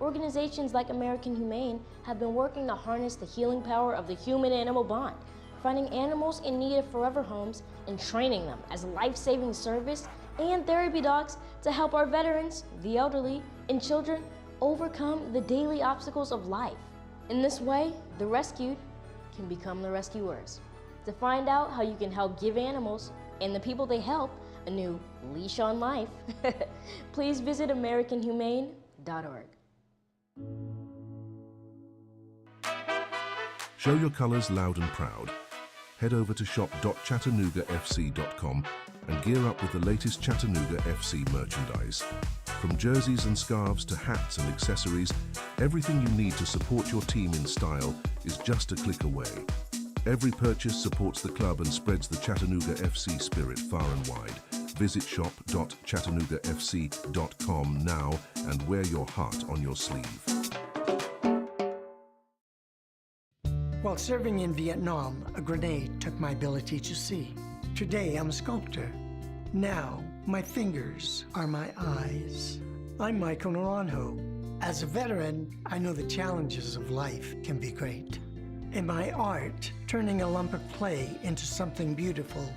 Organizations like American Humane have been working to harness the healing power of the human-animal bond, finding animals in need of forever homes and training them as life-saving service and therapy dogs to help our veterans, the elderly, and children overcome the daily obstacles of life. In this way, the rescued can become the rescuers. To find out how you can help give animals and the people they help a new leash on life, please visit AmericanHumane.org. Show your colors loud and proud. Head over to shop.chattanoogafc.com and gear up with the latest Chattanooga FC merchandise. From jerseys and scarves to hats and accessories, everything you need to support your team in style is just a click away. Every purchase supports the club and spreads the Chattanooga FC spirit far and wide. Visit shop.chattanoogafc.com now and wear your heart on your sleeve. While serving in Vietnam, a grenade took my ability to see. Today, I'm a sculptor. Now, my fingers are my eyes. I'm Michael Naranjo. As a veteran, I know the challenges of life can be great. In my art, turning a lump of clay into something beautiful,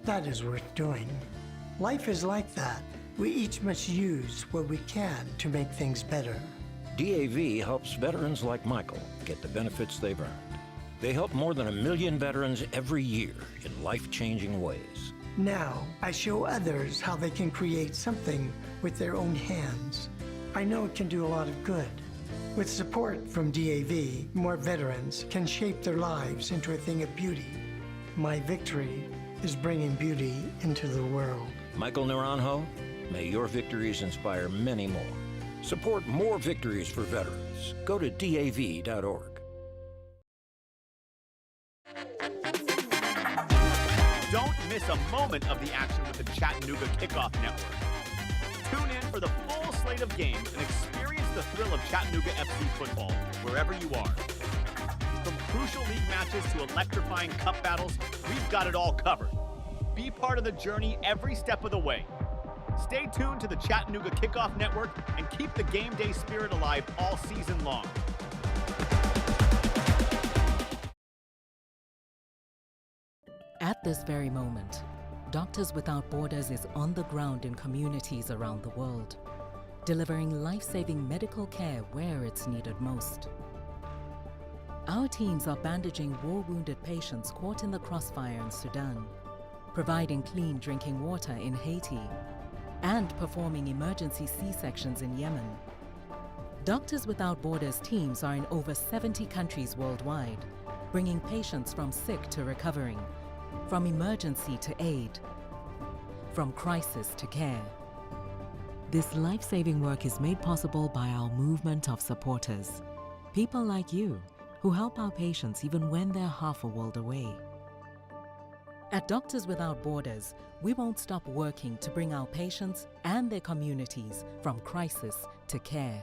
that is worth doing. Life is like that. We each must use what we can to make things better. DAV helps veterans like Michael get the benefits they've earned. They help more than 1 million veterans every year in life-changing ways. Now, I show others how they can create something with their own hands. I know it can do a lot of good. With support from DAV, more veterans can shape their lives into a thing of beauty. My victory is bringing beauty into the world. Michael Naranjo, may your victories inspire many more. Support more victories for veterans. Go to DAV.org. Don't miss a moment of the action with the Chattanooga Kickoff Network. Tune in for the full slate of games and experience the thrill of Chattanooga FC football wherever you are. From crucial league matches to electrifying cup battles, we've got it all covered. Be part of the journey every step of the way. Stay tuned to the Chattanooga Kickoff Network and keep the game day spirit alive all season long. At this very moment, Doctors Without Borders is on the ground in communities around the world, delivering life-saving medical care where it's needed most. Our teams are bandaging war-wounded patients caught in the crossfire in Sudan, providing clean drinking water in Haiti, and performing emergency C-sections in Yemen. Doctors Without Borders teams are in over 70 countries worldwide, bringing patients from sick to recovering, from emergency to aid, from crisis to care. This life-saving work is made possible by our movement of supporters, people like you who help our patients even when they're half a world away. At Doctors Without Borders, we won't stop working to bring our patients and their communities from crisis to care.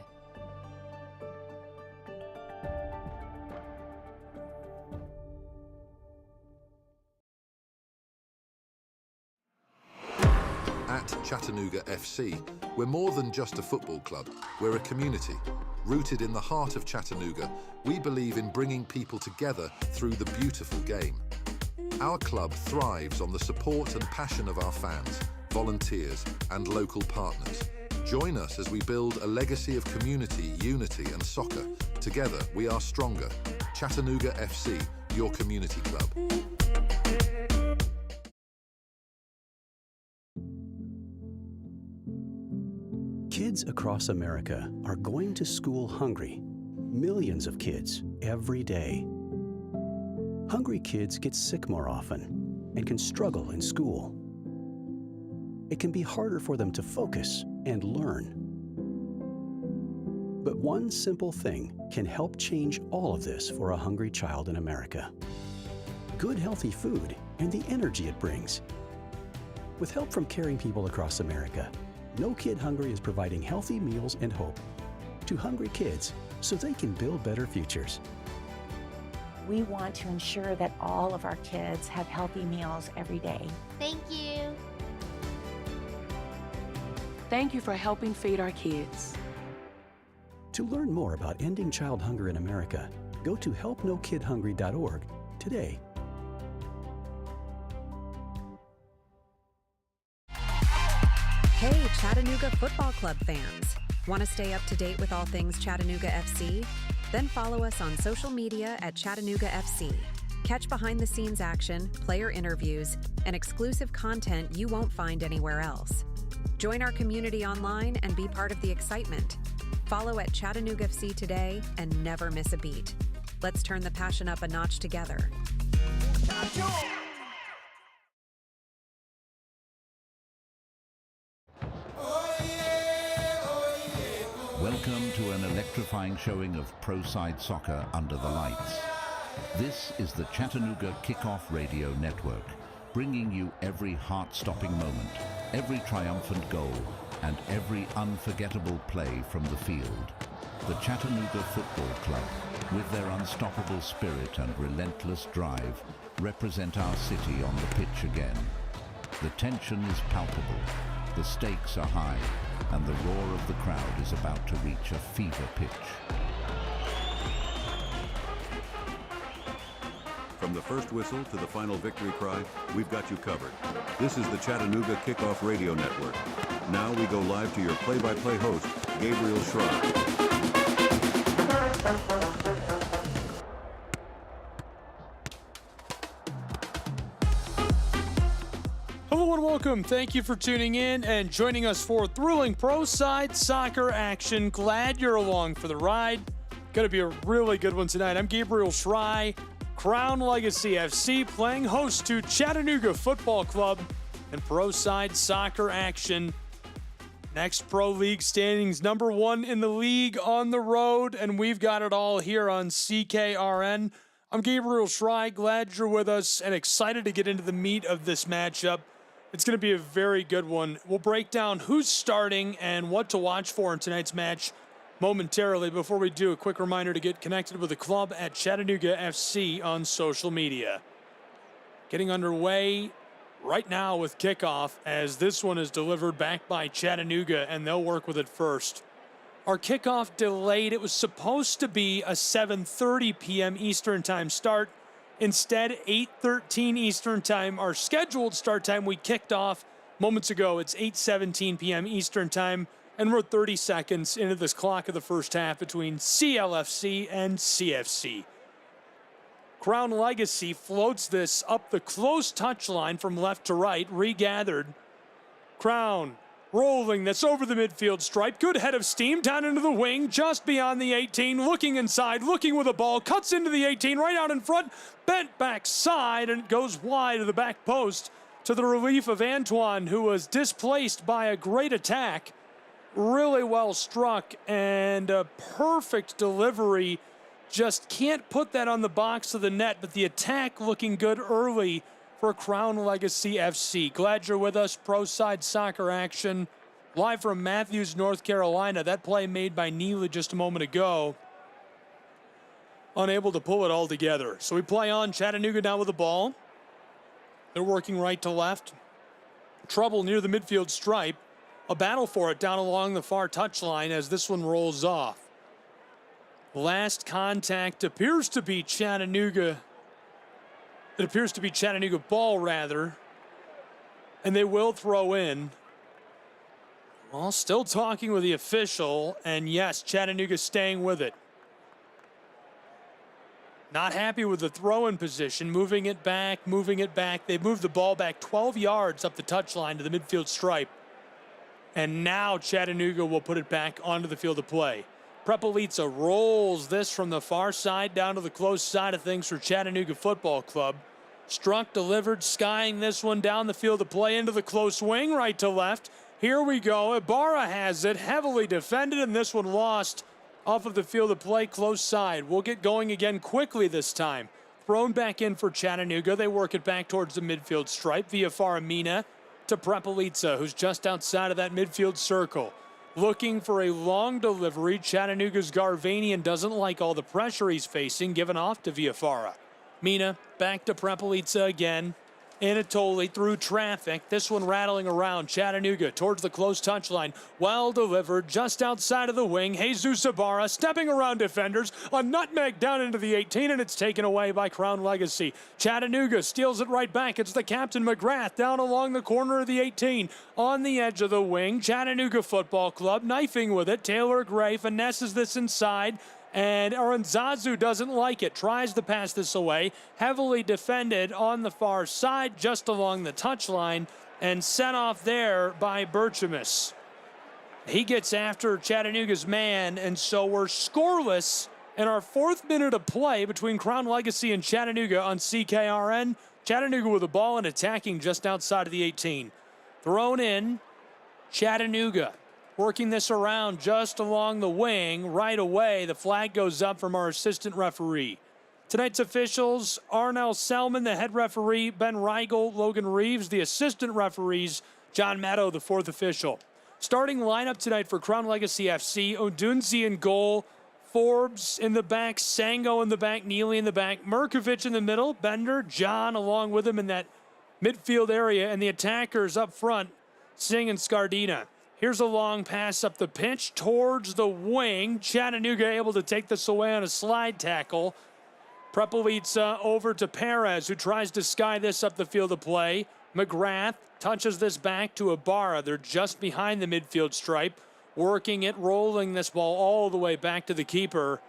At Chattanooga FC, we're more than just a football club. We're a community. Rooted in the heart of Chattanooga, we believe in bringing people together through the beautiful game. Our club thrives on the support and passion of our fans, volunteers, and local partners. Join us as we build a legacy of community, unity, and soccer. Together, we are stronger. Chattanooga FC, your community club. Kids across America are going to school hungry. Millions of kids every day. Hungry kids get sick more often and can struggle in school. It can be harder for them to focus and learn. But one simple thing can help change all of this for a hungry child in America. Good, healthy food and the energy it brings. With help from caring people across America, No Kid Hungry is providing healthy meals and hope to hungry kids so they can build better futures. We want to ensure that all of our kids have healthy meals every day. Thank you. Thank you for helping feed our kids. To learn more about ending child hunger in America, go to helpnokidhungry.org today. Hey, Chattanooga Football Club fans. Want to stay up to date with all things Chattanooga FC? Then follow us on social media at Chattanooga FC. Catch behind-the-scenes action, player interviews, and exclusive content you won't find anywhere else. Join our community online and be part of the excitement. Follow at Chattanooga FC today and never miss a beat. Let's turn the passion up a notch together. Welcome to an electrifying showing of pro-side soccer under the lights. This is the Chattanooga Kickoff Radio Network, bringing you every heart-stopping moment, every triumphant goal, and every unforgettable play from the field. The Chattanooga Football Club, with their unstoppable spirit and relentless drive, represent our city on the pitch again. The tension is palpable, the stakes are high, and the roar of the crowd is about to reach a fever pitch. From the first whistle to the final victory cry, we've got you covered. This is the Chattanooga Kickoff Radio Network. Now we go live to your play-by-play host, Gabriel Schry. Hello and welcome. Thank you for tuning in and joining us for thrilling pro-side soccer action. Glad you're along for the ride. Going to be a really good one tonight. I'm Gabriel Schry, Crown Legacy FC, playing host to Chattanooga Football Club and pro-side soccer action. Next Pro League standings, number 1 in the league on the road, and we've got it all here on CKRN. I'm Gabriel Schry, glad you're with us and excited to get into the meat of this matchup. It's going to be a very good one. We'll break down who's starting and what to watch for in tonight's match momentarily. Before we do, a quick reminder to get connected with the club at Chattanooga FC on social media. Getting underway right now with kickoff, as this one is delivered back by Chattanooga, and they'll work with it first. Our kickoff delayed. It was supposed to be a 7:30 p.m. Eastern Time start. Instead, 8:13 Eastern Time, our scheduled start time. We kicked off moments ago. It's 8:17 p.m. Eastern Time, and we're 30 seconds into this clock of the first half between CLFC and CFC. Crown Legacy floats this up the close touchline from left to right, regathered. Crown rolling this over the midfield stripe. Good head of steam down into the wing, just beyond the 18, looking inside, looking with a ball, cuts into the 18, right out in front, bent back side, and it goes wide of the back post to the relief of Antoine, who was displaced by a great attack. Really well struck, and a perfect delivery. Just can't put that on the box of the net, but the attack looking good early for Crown Legacy FC. Glad you're with us. Pro side soccer action live from Matthews, North Carolina. That play made by Neely just a moment ago. Unable to pull it all together. So we play on. Chattanooga now with the ball. They're working right to left. Trouble near the midfield stripe. A battle for it down along the far touchline as this one rolls off. Last contact appears to be Chattanooga. It appears to be Chattanooga ball, rather. And they will throw in. Well, still talking with the official. And yes, Chattanooga staying with it. Not happy with the throw-in position. Moving it back, moving it back. They've moved the ball back 12 yards up the touchline to the midfield stripe. And now Chattanooga will put it back onto the field of play. Prepelica rolls this from the far side down to the close side of things for Chattanooga Football Club. Struck, delivered, skying this one down the field of play into the close wing, right to left. Here we go. Ibarra has it, heavily defended, and this one lost off of the field of play, close side. We'll get going again quickly this time. Thrown back in for Chattanooga. They work it back towards the midfield stripe via Faramina to Prepelica, who's just outside of that midfield circle. Looking for a long delivery. Chattanooga's Garvanian doesn't like all the pressure he's facing, given off to Viafara. Mina back to Prepelica again. Anatoli through traffic. This one rattling around. Chattanooga towards the close touchline. Well delivered just outside of the wing. Jesus Ibarra stepping around defenders. A nutmeg down into the 18, and it's taken away by Crown Legacy. Chattanooga steals it right back. It's the captain McGrath down along the corner of the 18. On the edge of the wing. Chattanooga Football Club knifing with it. Taylor Gray finesses this inside. And Aranzazu doesn't like it, tries to pass this away, heavily defended on the far side, just along the touchline, and sent off there by Berchamus. He gets after Chattanooga's man, and so we're scoreless in our 4th minute of play between Crown Legacy and Chattanooga on CKRN. Chattanooga with the ball and attacking just outside of the 18. Thrown in, Chattanooga. Working this around just along the wing. Right away, the flag goes up from our assistant referee. Tonight's officials, Arnell Selman, the head referee, Ben Rigel, Logan Reeves, the assistant referees, John Maddow, the 4th official. Starting lineup tonight for Crown Legacy FC, Odunzi in goal, Forbes in the back, Sango in the back, Neely in the back, Merkovich in the middle, Bender, John along with him in that midfield area, and the attackers up front, Singh and Scardina. Here's a long pass up the pitch towards the wing. Chattanooga able to take this away on a slide tackle. Prepolitsa over to Perez, who tries to sky this up the field of play. McGrath touches this back to Ibarra. They're just behind the midfield stripe. Working it, rolling this ball all the way back to the keeper,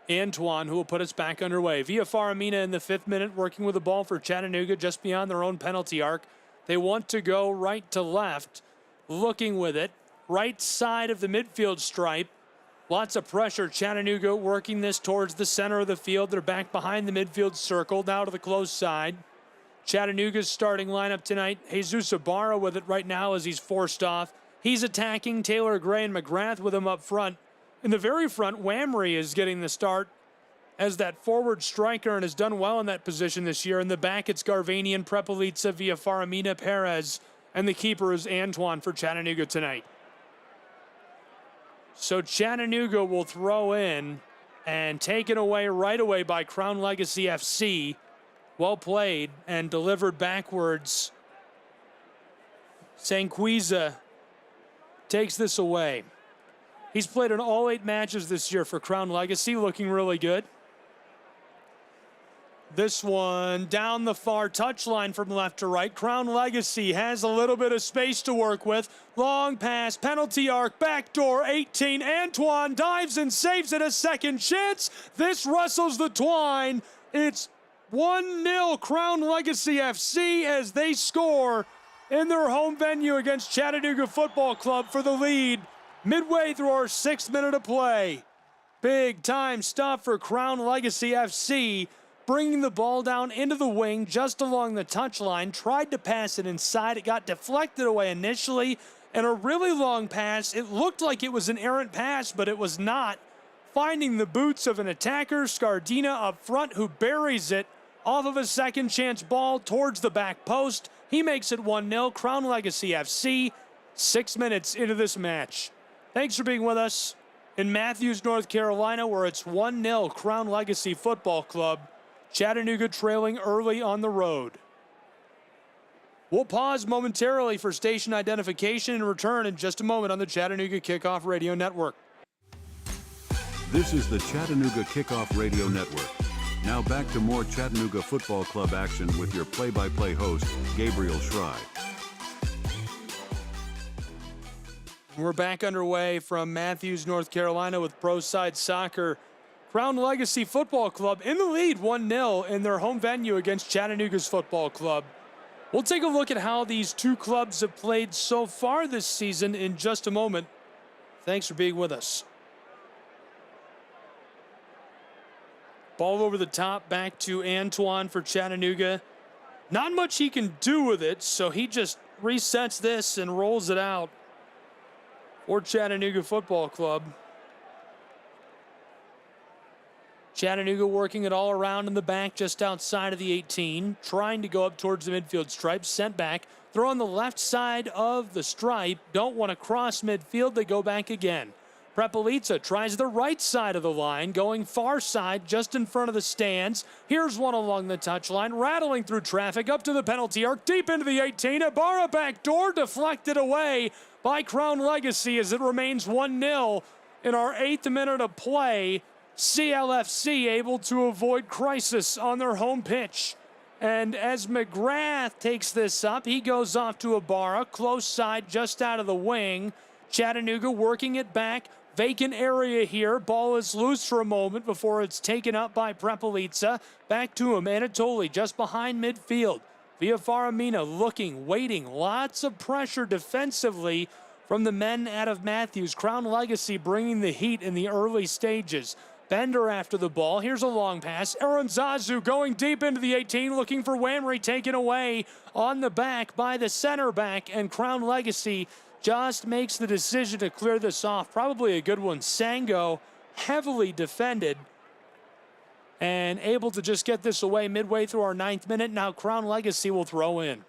Antoine, who will put us back underway. Via Faramina in the 5th minute, working with the ball for Chattanooga just beyond their own penalty arc. They want to go right to left. Looking with it, right side of the midfield stripe. Lots of pressure. Chattanooga working this towards the center of the field. They're back behind the midfield circle, now to the close side. Chattanooga's starting lineup tonight. Jesus Ibarra with it right now as he's forced off. He's attacking. Taylor Gray and McGrath with him up front. In the very front, Wamry is getting the start as that forward striker and has done well in that position this year. In the back, it's Garvanian, Prepolitsa, via Faramina, Perez. And the keeper is Antoine for Chattanooga tonight. So Chattanooga will throw in and taken away right away by Crown Legacy FC. Well played and delivered backwards. Sanquiza takes this away. He's played in all 8 matches this year for Crown Legacy, looking really good. This one down the far touchline from left to right. Crown Legacy has a little bit of space to work with. Long pass, penalty arc, backdoor 18. Antoine dives and saves it, a second chance. This rustles the twine. It's 1-0 Crown Legacy FC as they score in their home venue against Chattanooga Football Club for the lead midway through our 6th minute of play. Big time stuff for Crown Legacy FC. Bringing the ball down into the wing just along the touchline. Tried to pass it inside. It got deflected away initially. And a really long pass. It looked like it was an errant pass, but it was not. Finding the boots of an attacker, Scardina up front, who buries it off of a second chance ball towards the back post. He makes it 1-0. Crown Legacy FC, 6 minutes into this match. Thanks for being with us in Matthews, North Carolina, where it's 1-0 Crown Legacy Football Club. Chattanooga trailing early on the road. We'll pause momentarily for station identification and return in just a moment on the Chattanooga Kickoff Radio Network. This is the Chattanooga Kickoff Radio Network. Now back to more Chattanooga Football Club action with your play-by-play host, Gabriel Schrei. We're back underway from Matthews, North Carolina with Pro Side Soccer. Crown Legacy Football Club in the lead 1-0 in their home venue against Chattanooga's Football Club. We'll take a look at how these 2 clubs have played so far this season in just a moment. Thanks for being with us. Ball over the top, back to Antoine for Chattanooga. Not much he can do with it, so he just resets this and rolls it out for Chattanooga Football Club. Chattanooga working it all around in the back just outside of the 18. Trying to go up towards the midfield stripe. Sent back. Throw on the left side of the stripe. Don't want to cross midfield. They go back again. Prepelica tries the right side of the line, going far side just in front of the stands. Here's one along the touchline, rattling through traffic up to the penalty arc, deep into the 18. Ibarra backdoor, deflected away by Crown Legacy as it remains 1-0 in our 8th minute of play. CLFC able to avoid crisis on their home pitch. And as McGrath takes this up, he goes off to Ibarra, close side just out of the wing. Chattanooga working it back. Vacant area here. Ball is loose for a moment before it's taken up by Prepelica. Back to him. Anatoli just behind midfield. Via Faramina looking, waiting. Lots of pressure defensively from the men out of Matthews. Crown Legacy bringing the heat in the early stages. Bender after the ball. Here's a long pass. Aaron Zazu going deep into the 18, looking for Whamry, taken away on the back by the center back, and Crown Legacy just makes the decision to clear this off. Probably a good one. Sango heavily defended and able to just get this away midway through our 9th minute. Now Crown Legacy will throw in.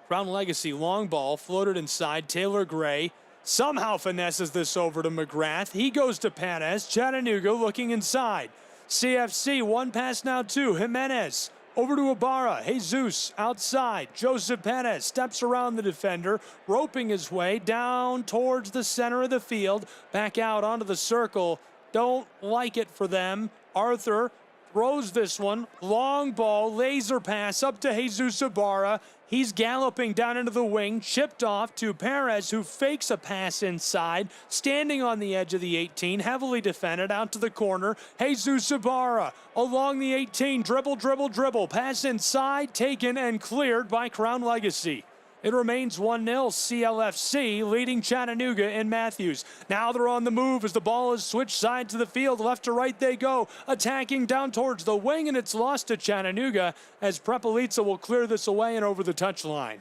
Crown Legacy long ball floated inside. Taylor Gray somehow finesses this over to McGrath. He goes to Perez. Chattanooga looking inside. CFC one pass now to Jimenez. Over to Ibarra. Jesus outside. Joseph Perez steps around the defender, roping his way down towards the center of the field. Back out onto the circle. Don't like it for them. Arthur throws this one. Long ball. Laser pass up to Jesus Ibarra. He's galloping down into the wing. Chipped off to Perez, who fakes a pass inside. Standing on the edge of the 18. Heavily defended out to the corner. Jesus Ibarra along the 18. Dribble. Pass inside. Taken and cleared by Crown Legacy. It remains 1-0, CLFC leading Chattanooga in Matthews. Now they're on the move as the ball is switched side to the field. Left to right they go, attacking down towards the wing, and it's lost to Chattanooga as Prepelica will clear this away and over the touchline.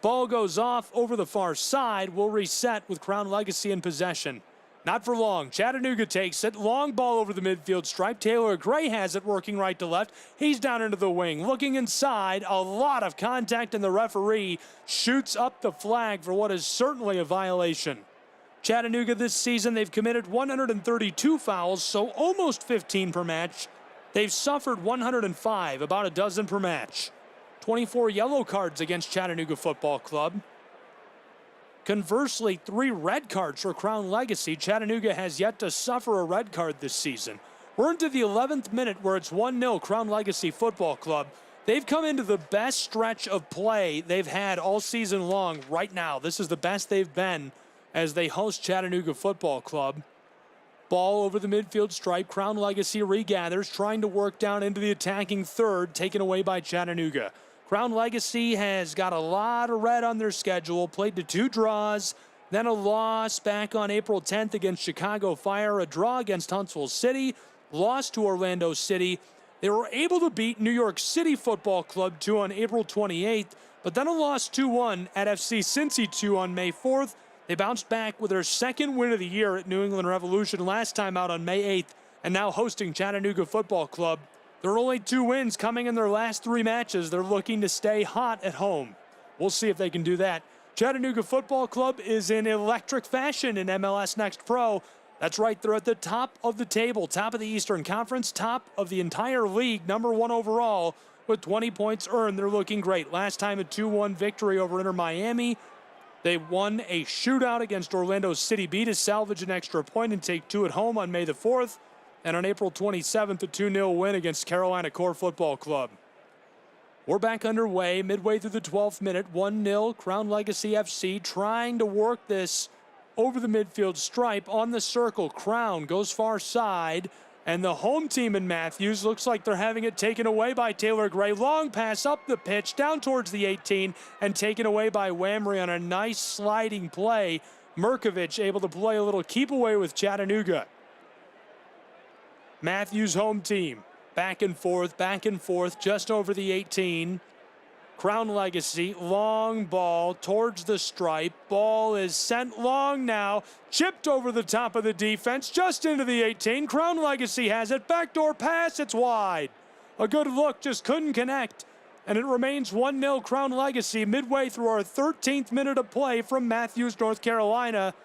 Ball goes off over the far side. Will reset with Crown Legacy in possession. Not for long. Chattanooga takes it. Long ball over the midfield stripe. Taylor Gray has it working right to left. He's down into the wing. Looking inside. A lot of contact, and the referee shoots up the flag for what is certainly a violation. Chattanooga this season, they've committed 132 fouls, so almost 15 per match. They've suffered 105, about a dozen per match. 24 yellow cards against Chattanooga Football Club. Conversely, 3 red cards for Crown Legacy. Chattanooga has yet to suffer a red card this season. We're into the 11th minute where it's 1-0 Crown Legacy Football Club. They've come into the best stretch of play they've had all season long right now. This is the best they've been as they host Chattanooga Football Club. Ball over the midfield stripe. Crown Legacy regathers, trying to work down into the attacking third, taken away by Chattanooga. Crown Legacy has got a lot of red on their schedule, played to 2 draws, then a loss back on April 10th against Chicago Fire, a draw against Huntsville City, lost to Orlando City. They were able to beat New York City Football Club 2 on April 28th, but then a loss 2-1 at FC Cincy 2 on May 4th. They bounced back with their 2nd win of the year at New England Revolution last time out on May 8th, and now hosting Chattanooga Football Club. There are only 2 wins coming in their last 3 matches. They're looking to stay hot at home. We'll see if they can do that. Chattanooga Football Club is in electric fashion in MLS Next Pro. That's right, they're at the top of the table, top of the Eastern Conference, top of the entire league, number 1 overall with 20 points earned. They're looking great. Last time a 2-1 victory over Inter Miami. They won a shootout against Orlando City B to salvage an extra point and take 2 at home on May the 4th. And on April 27th, a 2-0 win against Carolina Core Football Club. We're back underway midway through the 12th minute. 1-0 Crown Legacy FC trying to work this over the midfield stripe on the circle. Crown goes far side, and the home team in Matthews looks like they're having it taken away by Taylor Gray. Long pass up the pitch down towards the 18 and taken away by Whamry on a nice sliding play. Merkovich able to play a little keep away with Chattanooga. Matthews home team, back and forth, just over the 18. Crown Legacy, long ball towards the stripe. Ball is sent long now, chipped over the top of the defense, just into the 18. Crown Legacy has it, backdoor pass, it's wide. A good look, just couldn't connect. And it remains 1-0 Crown Legacy midway through our 13th minute of play from Matthews, North Carolina.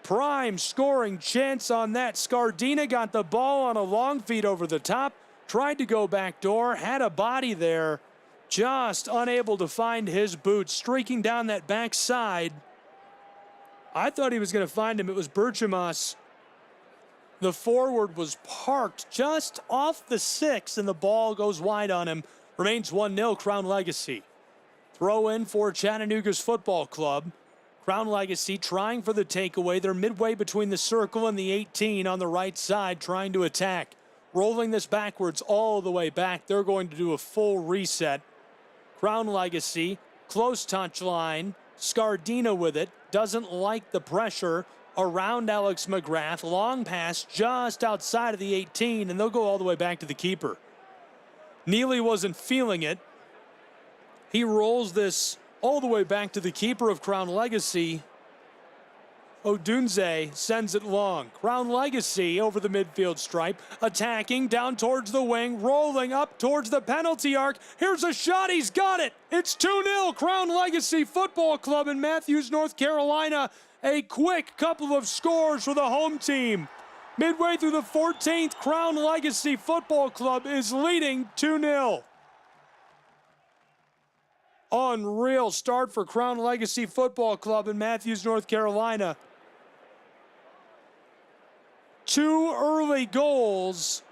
prime scoring chance on that. Scardina got the ball on a long feed over the top, tried to go backdoor, had a body there, just unable to find his boots, streaking down that backside. I thought he was going to find him. It was Berchamas. The forward was parked just off the 6, and the ball goes wide on him. Remains 1-0 Crown Legacy. Throw in for Chattanooga's football club. Crown Legacy trying for the takeaway. They're midway between the circle and the 18 on the right side, trying to attack. Rolling this backwards all the way back. They're going to do a full reset. Crown Legacy, close touch line. Scardina with it. Doesn't like the pressure around Alex McGrath. Long pass just outside of the 18, and they'll go all the way back to the keeper. Neely wasn't feeling it. He rolls this all the way back to the keeper of Crown Legacy. Odunze sends it long. Crown Legacy over the midfield stripe, attacking down towards the wing, rolling up towards the penalty arc. Here's a shot, he's got it. It's 2-0 Crown Legacy Football Club in Matthews, North Carolina. A quick couple of scores for the home team. Midway through the 14th, Crown Legacy Football Club is leading 2-0. Unreal start for Crown Legacy Football Club in Matthews, North Carolina. 2 early goals,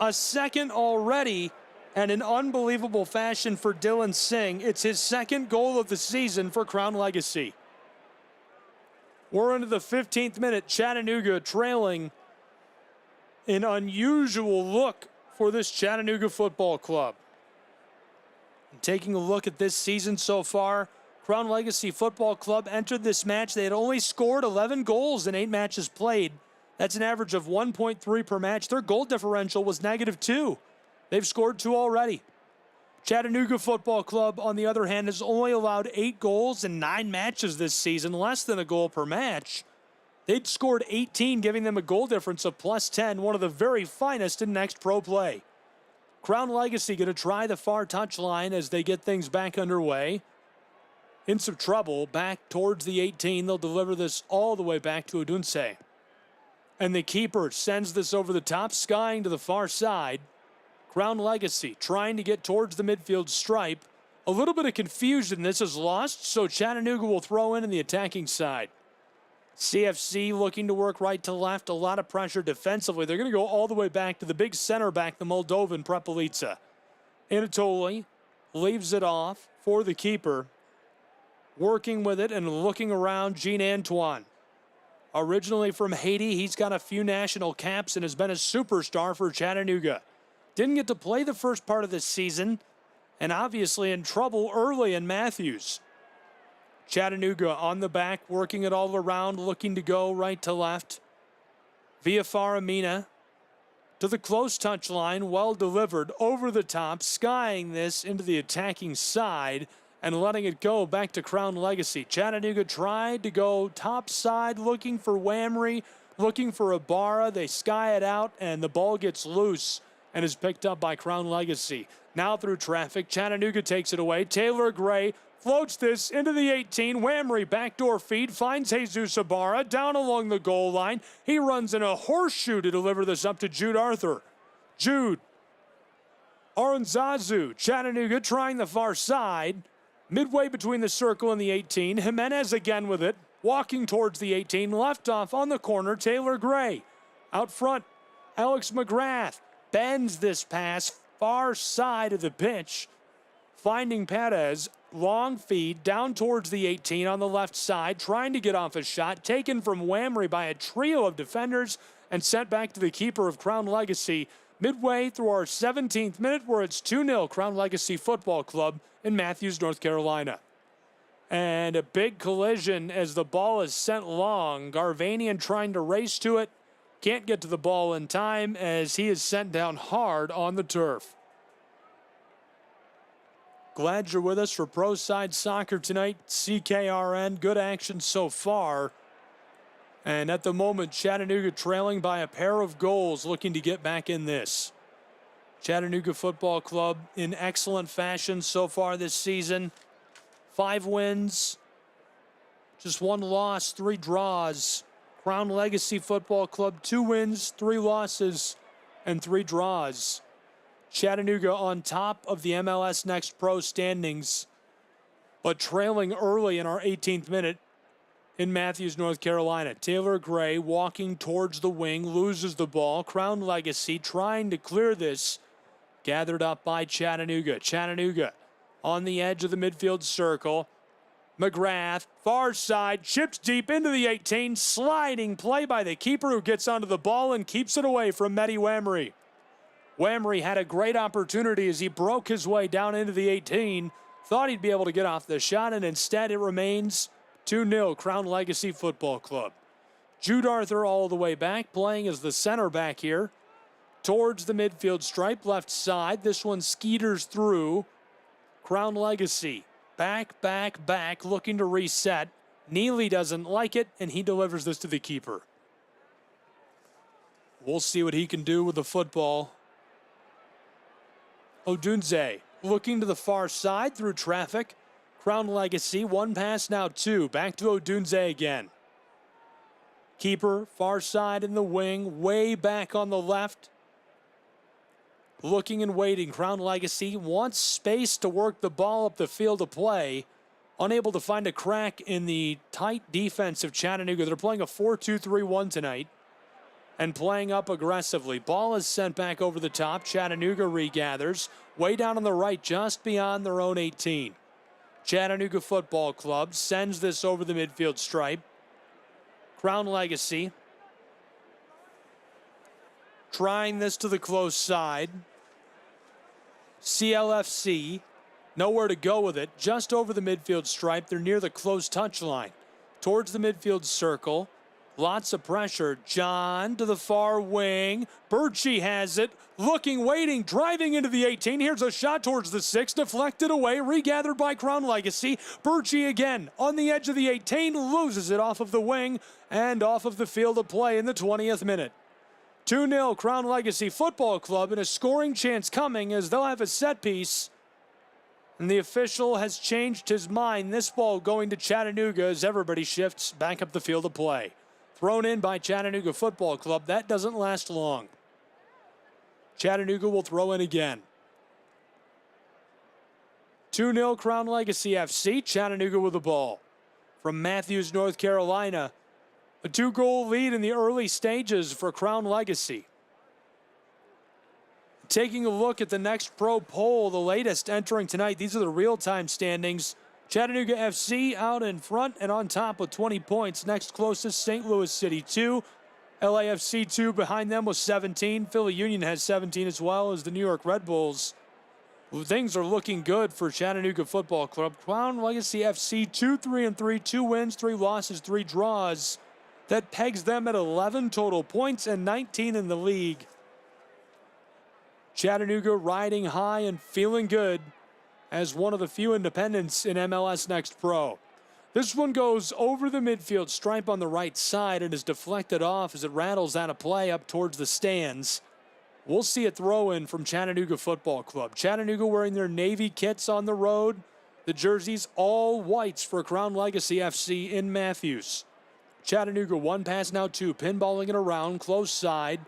a second already, and in unbelievable fashion for Dylan Singh. It's his second goal of the season for Crown Legacy. We're into the 15th minute. Chattanooga trailing. An unusual look for this Chattanooga football club. And taking a look at this season so far, Crown Legacy Football Club entered this match. They had only scored 11 goals in 8 matches played. That's an average of 1.3 per match. Their goal differential was -2. They've scored 2 already. Chattanooga Football Club, on the other hand, has only allowed 8 goals in 9 matches this season, less than a goal per match. They'd scored 18, giving them a goal difference of +10, one of the very finest in next pro play. Crown Legacy going to try the far touchline as they get things back underway. In some trouble, back towards the 18. They'll deliver this all the way back to Odunse. And the keeper sends this over the top, skying to the far side. Crown Legacy trying to get towards the midfield stripe. A little bit of confusion. This is lost, so Chattanooga will throw in the attacking side. CFC looking to work right to left. A lot of pressure defensively. They're going to go all the way back to the big center back, the Moldovan Prepelica. Anatoly leaves it off for the keeper. Working with it and looking around, Jean-Antoine. Originally from Haiti, he's got a few national caps and has been a superstar for Chattanooga. Didn't get to play the first part of this season, and obviously in trouble early in Matthews. Chattanooga on the back, working it all around, looking to go right to left. Via Faramina to the close touch line, well delivered, over the top, skying this into the attacking side and letting it go back to Crown Legacy. Chattanooga tried to go top side, looking for Whamry, looking for Ibarra. They sky it out, and the ball gets loose and is picked up by Crown Legacy. Now through traffic, Chattanooga takes it away. Taylor Gray floats this into the 18. Whamry backdoor feed, finds Jesus Ibarra down along the goal line. He runs in a horseshoe to deliver this up to Jude Arthur. Jude. Aranzazu. Chattanooga trying the far side. Midway between the circle and the 18. Jimenez again with it. Walking towards the 18. Left off on the corner. Taylor Gray. Out front, Alex McGrath bends this pass far side of the pitch. Finding Perez. Long feed down towards the 18 on the left side. Trying to get off a shot. Taken from Whamry by a trio of defenders and sent back to the keeper of Crown Legacy. Midway through our 17th minute, where it's 2-0 Crown Legacy Football Club in Matthews, North Carolina. And a big collision as the ball is sent long. Garvanian trying to race to it. Can't get to the ball in time as he is sent down hard on the turf. Glad you're with us for Pro Side Soccer tonight. CKRN, good action so far. And at the moment, Chattanooga trailing by a pair of goals, looking to get back in this. Chattanooga Football Club in excellent fashion so far this season. 5 wins, just 1 loss, 3 draws. Crown Legacy Football Club, 2 wins, 3 losses, and 3 draws. Chattanooga on top of the MLS Next Pro standings, but trailing early in our 18th minute in Matthews, North Carolina. Taylor Gray walking towards the wing, loses the ball. Crown Legacy trying to clear this, gathered up by Chattanooga. Chattanooga on the edge of the midfield circle. McGrath, far side, chips deep into the 18, sliding play by the keeper who gets onto the ball and keeps it away from Mehdi Wamry. Wamry had a great opportunity as he broke his way down into the 18, thought he'd be able to get off the shot, and instead it remains 2-0 Crown Legacy Football Club. Jude Arthur all the way back, playing as the center back here, towards the midfield stripe, left side. This one skeeters through. Crown Legacy. Back, looking to reset. Neely doesn't like it, and he delivers this to the keeper. We'll see what he can do with the football. Odunze looking to the far side through traffic. Crown Legacy, 1 pass, now 2. Back to Odunze again. Keeper, far side in the wing, way back on the left. Looking and waiting. Crown Legacy wants space to work the ball up the field of play. Unable to find a crack in the tight defense of Chattanooga. They're playing a 4-2-3-1 tonight and playing up aggressively. Ball is sent back over the top. Chattanooga regathers way down on the right, just beyond their own 18. Chattanooga Football Club sends this over the midfield stripe. Crown Legacy trying this to the close side. CLFC, nowhere to go with it, just over the midfield stripe. They're near the close touch line. Towards the midfield circle, lots of pressure. John to the far wing. Birchie has it, looking, waiting, driving into the 18. Here's a shot towards the 6, deflected away, regathered by Crown Legacy. Birchie again on the edge of the 18, loses it off of the wing and off of the field of play in the 20th minute. 2-0 Crown Legacy Football Club, and a scoring chance coming as they'll have a set piece. And the official has changed his mind. This ball going to Chattanooga as everybody shifts back up the field of play. Thrown in by Chattanooga Football Club. That doesn't last long. Chattanooga will throw in again. 2-0 Crown Legacy FC. Chattanooga with the ball. From Matthews, North Carolina. A 2-goal lead in the early stages for Crown Legacy. Taking a look at the Next Pro poll, the latest entering tonight. These are the real-time standings. Chattanooga FC out in front and on top with 20 points. Next closest, St. Louis City 2. LAFC 2 behind them with 17. Philly Union has 17 as well as the New York Red Bulls. Things are looking good for Chattanooga Football Club. Crown Legacy FC 2-3-3, 2 wins, 3 losses, 3 draws. That pegs them at 11 total points and 19 in the league. Chattanooga riding high and feeling good as one of the few independents in MLS Next Pro. This one goes over the midfield stripe on the right side and is deflected off as it rattles out of play up towards the stands. We'll see a throw-in from Chattanooga Football Club. Chattanooga wearing their Navy kits on the road. The jerseys all whites for Crown Legacy FC in Matthews. Chattanooga 1 pass, now 2, pinballing it around, close side.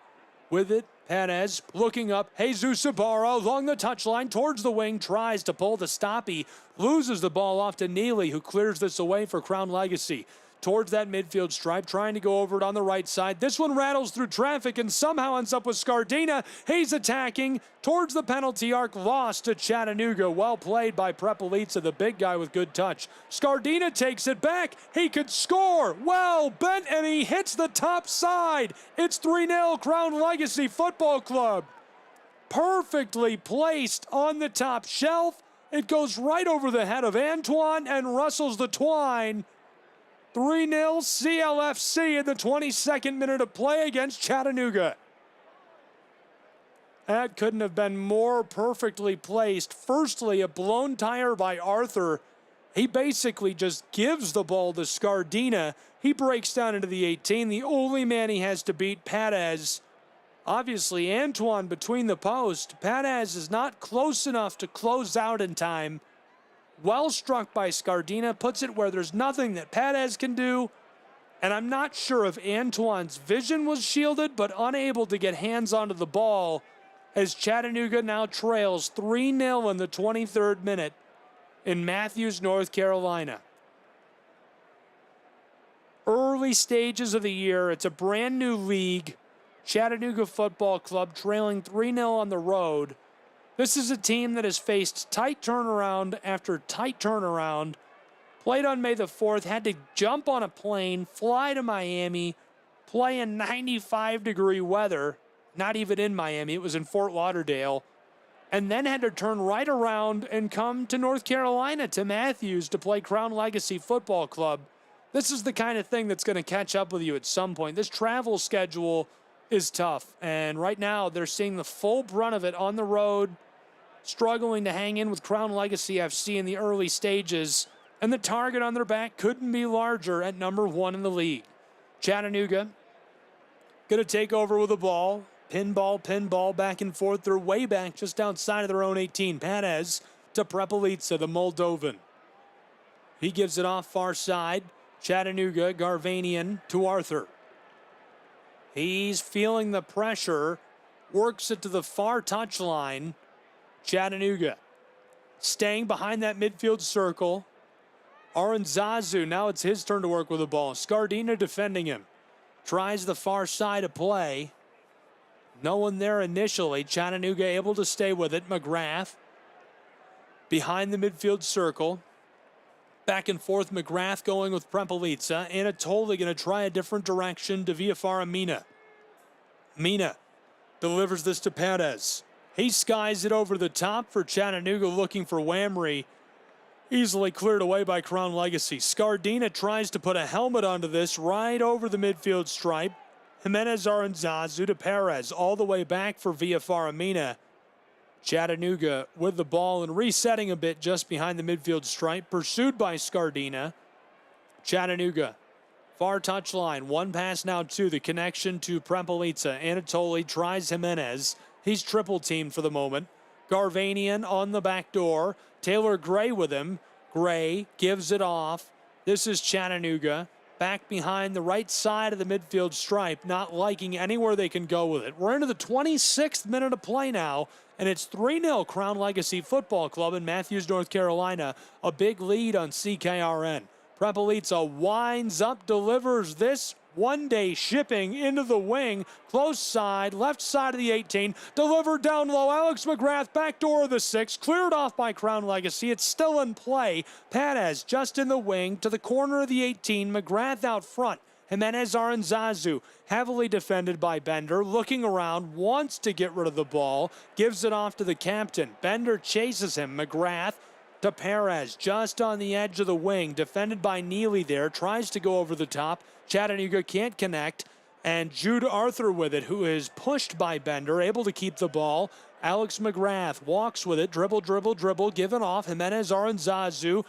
With it, Perez looking up. Jesus Ibarra along the touchline towards the wing, tries to pull the stoppie, loses the ball off to Neely, who clears this away for Crown Legacy. Towards that midfield stripe, trying to go over it on the right side. This one rattles through traffic and somehow ends up with Scardina. He's attacking towards the penalty arc, lost to Chattanooga. Well played by Prepelica, the big guy with good touch. Scardina takes it back. He could score. Well bent, and he hits the top side. It's 3-0 Crown Legacy Football Club. Perfectly placed on the top shelf. It goes right over the head of Antoine and rustles the twine. 3-0 CLFC in the 22nd minute of play against Chattanooga. That couldn't have been more perfectly placed. Firstly, a blown tire by Arthur. He basically just gives the ball to Scardina. He breaks down into the 18. The only man he has to beat, Perez. Obviously, Antoine between the posts. Perez is not close enough to close out in time. Well struck by Scardina, puts it where there's nothing that Perez can do. And I'm not sure if Antoine's vision was shielded, but unable to get hands onto the ball as Chattanooga now trails 3-0 in the 23rd minute in Matthews, North Carolina. Early stages of the year, it's a brand new league. Chattanooga Football Club trailing 3-0 on the road. This is a team that has faced tight turnaround after tight turnaround. Played on May the 4th, had to jump on a plane, fly to Miami, play in 95-degree weather. Not even in Miami, it was in Fort Lauderdale. And then had to turn right around and come to North Carolina, to Matthews, to play Crown Legacy Football Club. This is the kind of thing that's going to catch up with you at some point. This travel schedule is tough, and right now they're seeing the full brunt of it on the road, struggling to hang in with Crown Legacy FC in the early stages, and the target on their back couldn't be larger at number 1 in the league. Chattanooga going to take over with the ball. Pinball, back and forth. They're way back just outside of their own 18. Perez to Prepelica, the Moldovan. He gives it off far side. Chattanooga, Garvanian to Arthur. He's feeling the pressure, works it to the far touchline. Chattanooga staying behind that midfield circle. Aranzazu, now it's his turn to work with the ball. Scardina defending him. Tries the far side of play. No one there initially. Chattanooga able to stay with it. McGrath behind the midfield circle. Back and forth, McGrath going with Prepelica. Anatoly going to try a different direction to Viafara Mina. Mina delivers this to Perez. He skies it over the top for Chattanooga, looking for Whamry. Easily cleared away by Crown Legacy. Scardina tries to put a helmet onto this right over the midfield stripe. Jimenez Aranzazu to Perez, all the way back for Viafara Mina. Chattanooga with the ball and resetting a bit just behind the midfield stripe, pursued by Scardina. Chattanooga, far touchline, one pass now to the connection to Prepelica. Anatoly tries Jimenez. He's triple teamed for the moment. Garvanian on the back door. Taylor Gray with him. Gray gives it off. This is Chattanooga. Back behind the right side of the midfield stripe, not liking anywhere they can go with it. We're into the 26th minute of play now, and it's 3-0 Crown Legacy Football Club in Matthews, North Carolina. A big lead on CKRN. Prepelica winds up, delivers this one-day shipping into the wing. Close side, left side of the 18. Delivered down low. Alex McGrath, back door of the 6. Cleared off by Crown Legacy. It's still in play. Perez just in the wing to the corner of the 18. McGrath out front. Jimenez Aranzazu, heavily defended by Bender. Looking around, wants to get rid of the ball. Gives it off to the captain. Bender chases him. McGrath to Perez, just on the edge of the wing. Defended by Neely there. Tries to go over the top. Chattanooga can't connect, and Jude Arthur with it, who is pushed by Bender, able to keep the ball. Alex McGrath walks with it, dribble, given off. Jimenez Aranzazu,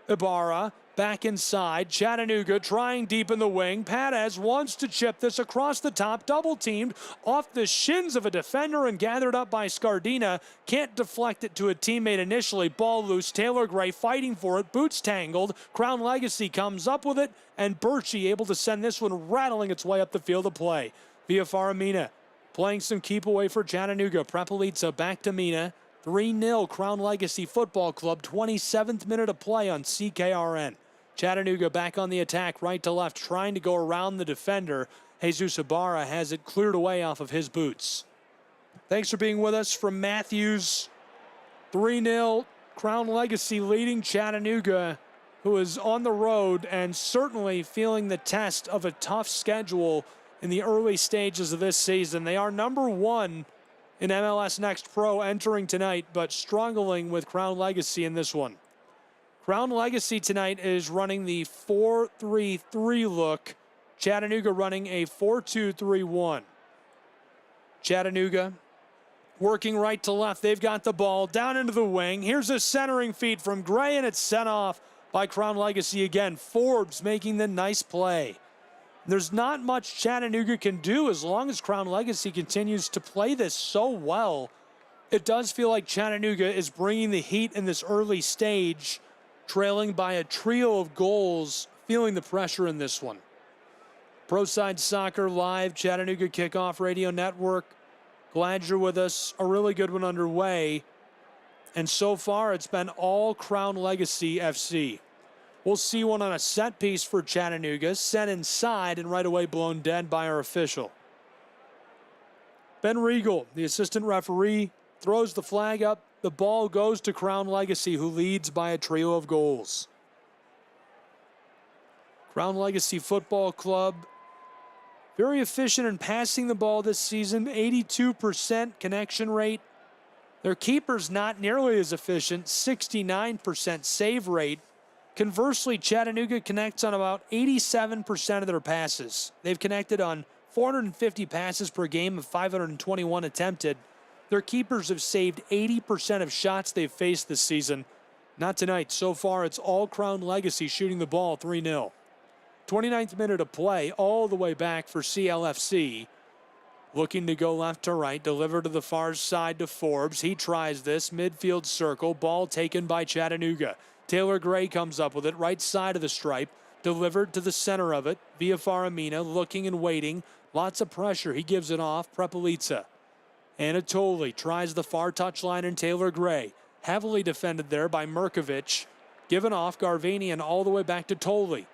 Ibarra back inside. Chattanooga trying deep in the wing. Perez wants to chip this across the top, double teamed off the shins of a defender and gathered up by Scardina. Can't deflect it to a teammate initially. Ball loose. Taylor Gray fighting for it. Boots tangled. Crown Legacy comes up with it, and Birchie able to send this one rattling its way up the field of play. Viafara Mina playing some keep away for Chattanooga. Prepelica back to Mina. 3-0 Crown Legacy Football Club. 27th minute of play on CKRN. Chattanooga back on the attack, right to left, trying to go around the defender. Jesus Ibarra has it cleared away off of his boots. Thanks for being with us from Matthews. 3-0 Crown Legacy leading Chattanooga, who is on the road and certainly feeling the test of a tough schedule in the early stages of this season. They are number 1 in MLS Next Pro entering tonight, but struggling with Crown Legacy in this one. Crown Legacy tonight is running the 4-3-3 look. Chattanooga running a 4-2-3-1. Chattanooga working right to left. They've got the ball down into the wing. Here's a centering feed from Gray, and it's sent off by Crown Legacy again. Forbes making the nice play. There's not much Chattanooga can do as long as Crown Legacy continues to play this so well. It does feel like Chattanooga is bringing the heat in this early stage, trailing by a trio of goals, feeling the pressure in this one. Pro Side Soccer Live, Chattanooga Kickoff Radio Network. Glad you're with us. A really good one underway. And so far, it's been all Crown Legacy FC. We'll see one on a set piece for Chattanooga, sent inside and right away blown dead by our official. Ben Regal, the assistant referee, throws the flag up. The ball goes to Crown Legacy, who leads by a trio of goals. Crown Legacy Football Club, very efficient in passing the ball this season, 82% connection rate. Their keeper's not nearly as efficient, 69% save rate. Conversely, Chattanooga connects on about 87% of their passes. They've connected on 450 passes per game of 521 attempted. Their keepers have saved 80% of shots they've faced this season. Not tonight. So far, it's all Crown Legacy shooting the ball 3-0. 29th minute of play, all the way back for CLFC. Looking to go left to right, deliver to the far side to Forbes. He tries this, midfield circle, ball taken by Chattanooga. Taylor Gray comes up with it, right side of the stripe, delivered to the center of it. Via Faramina, looking and waiting. Lots of pressure. He gives it off. Prepelica. Anatoly tries the far touchline and Taylor Gray. Heavily defended there by Merkovich. Given off, Garvanian all the way back to Tolley.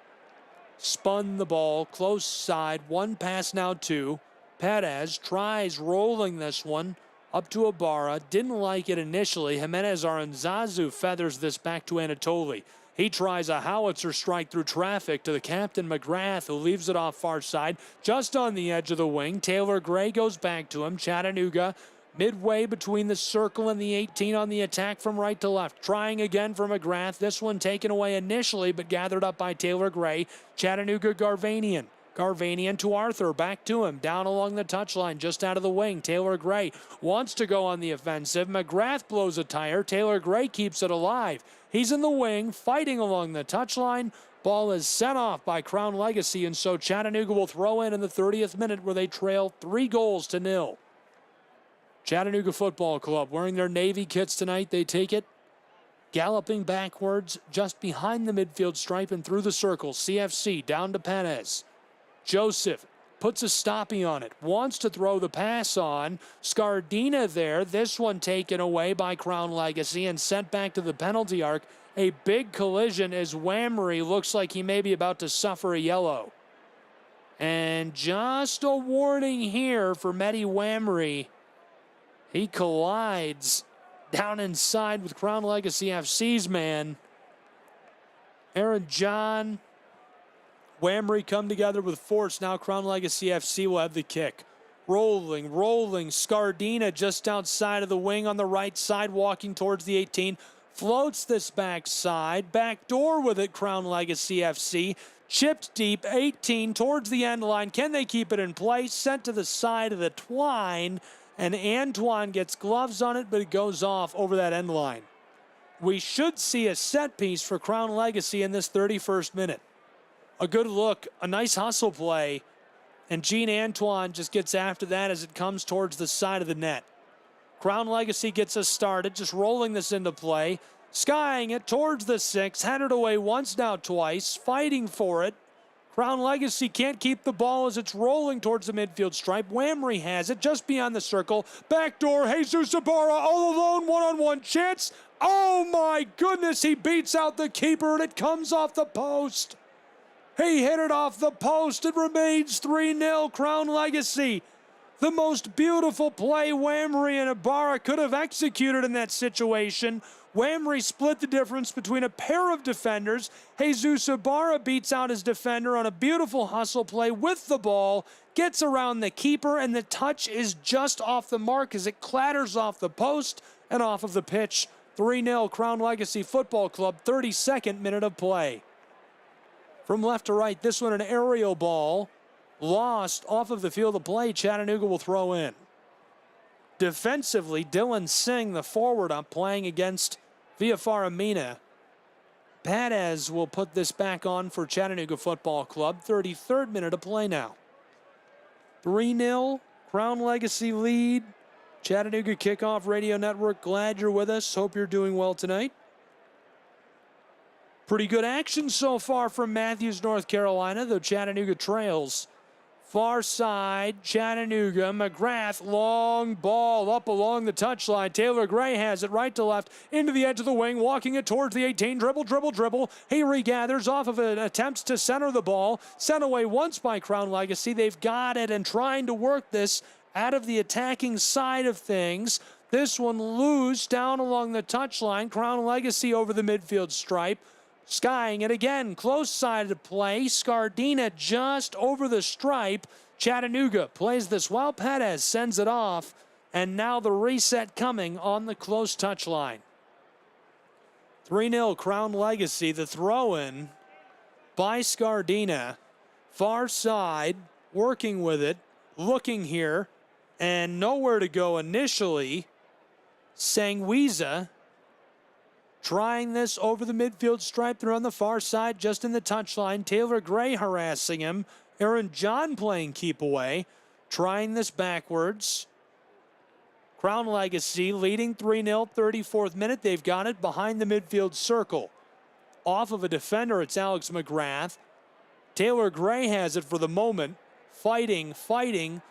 Spun the ball, close side, one pass now two. Perez tries rolling this one up to Ibarra. Didn't like it initially. Jimenez Aranzazu feathers this back to Anatoly. He tries a howitzer strike through traffic to the captain McGrath, who leaves it off far side, just on the edge of the wing. Taylor Gray goes back to him. Chattanooga midway between the circle and the 18 on the attack from right to left. Trying again for McGrath. This one taken away initially, but gathered up by Taylor Gray. Chattanooga Garvanian. Garvanian to Arthur, back to him, down along the touchline, just out of the wing. Taylor Gray wants to go on the offensive. McGrath blows a tire. Taylor Gray keeps it alive. He's in the wing, fighting along the touchline. Ball is sent off by Crown Legacy, and so Chattanooga will throw in the 30th minute where they trail 3-0. Chattanooga Football Club wearing their Navy kits tonight. They take it, galloping backwards, just behind the midfield stripe and through the circle. CFC down to Perez. Joseph puts a stoppie on it, wants to throw the pass on. Scardina there, this one taken away by Crown Legacy and sent back to the penalty arc. A big collision as Whamry looks like he may be about to suffer a yellow. And just a warning here for Mehdi Whamry. He collides down inside with Crown Legacy FC's man. Aaron John, Whamry come together with force. Now Crown Legacy FC will have the kick. Rolling. Scardina just outside of the wing on the right side, walking towards the 18. Floats this backside. Back door with it, Crown Legacy FC. Chipped deep, 18 towards the end line. Can they keep it in place? Sent to the side of the twine. And Antoine gets gloves on it, but it goes off over that end line. We should see a set piece for Crown Legacy in this 31st minute. A good look, a nice hustle play, and Gene Antoine just gets after that as it comes towards the side of the net. Crown Legacy gets us started, just rolling this into play, skying it towards the 6, headed away once now twice, fighting for it. Crown Legacy can't keep the ball as it's rolling towards the midfield stripe. Whamry has it just beyond the circle. Backdoor, Jesus Ibarra all alone, one-on-one chance. Oh my goodness, he beats out the keeper and it comes off the post. He hit it off the post. It remains 3-0 Crown Legacy. The most beautiful play Whamry and Ibarra could have executed in that situation. Whamry split the difference between a pair of defenders. Jesus Ibarra beats out his defender on a beautiful hustle play with the ball, gets around the keeper, and the touch is just off the mark as it clatters off the post and off of the pitch. 3-0 Crown Legacy Football Club, 32nd minute of play. From left to right, this one an aerial ball. Lost off of the field of play. Chattanooga will throw in. Defensively, Dylan Singh, the forward, up playing against Via Faramina. Perez will put this back on for Chattanooga Football Club. 33rd minute of play now. 3-0, Crown Legacy lead. Chattanooga Kickoff Radio Network, glad you're with us. Hope you're doing well tonight. Pretty good action so far from Matthews, North Carolina, though Chattanooga trails. Far side, Chattanooga, McGrath, long ball up along the touchline. Taylor Gray has it right to left, into the edge of the wing, walking it towards the 18. Dribble. He regathers off of it, attempts to center the ball. Sent away once by Crown Legacy. They've got it and trying to work this out of the attacking side of things. This one loose down along the touchline. Crown Legacy over the midfield stripe. Skying it again, close side of play. Scardina just over the stripe. Chattanooga plays this well. Perez sends it off. And now the reset coming on the close touchline. 3-0 Crown Legacy. The throw-in by Scardina. Far side, working with it, looking here, and nowhere to go initially. Sanguiza trying this over the midfield stripe. They're on the far side, just in the touchline. Taylor Gray harassing him. Aaron John playing keep away. Trying this backwards. Crown Legacy leading 3-0, 34th minute. They've got it behind the midfield circle. Off of a defender, it's Alex McGrath. Taylor Gray has it for the moment. Fighting,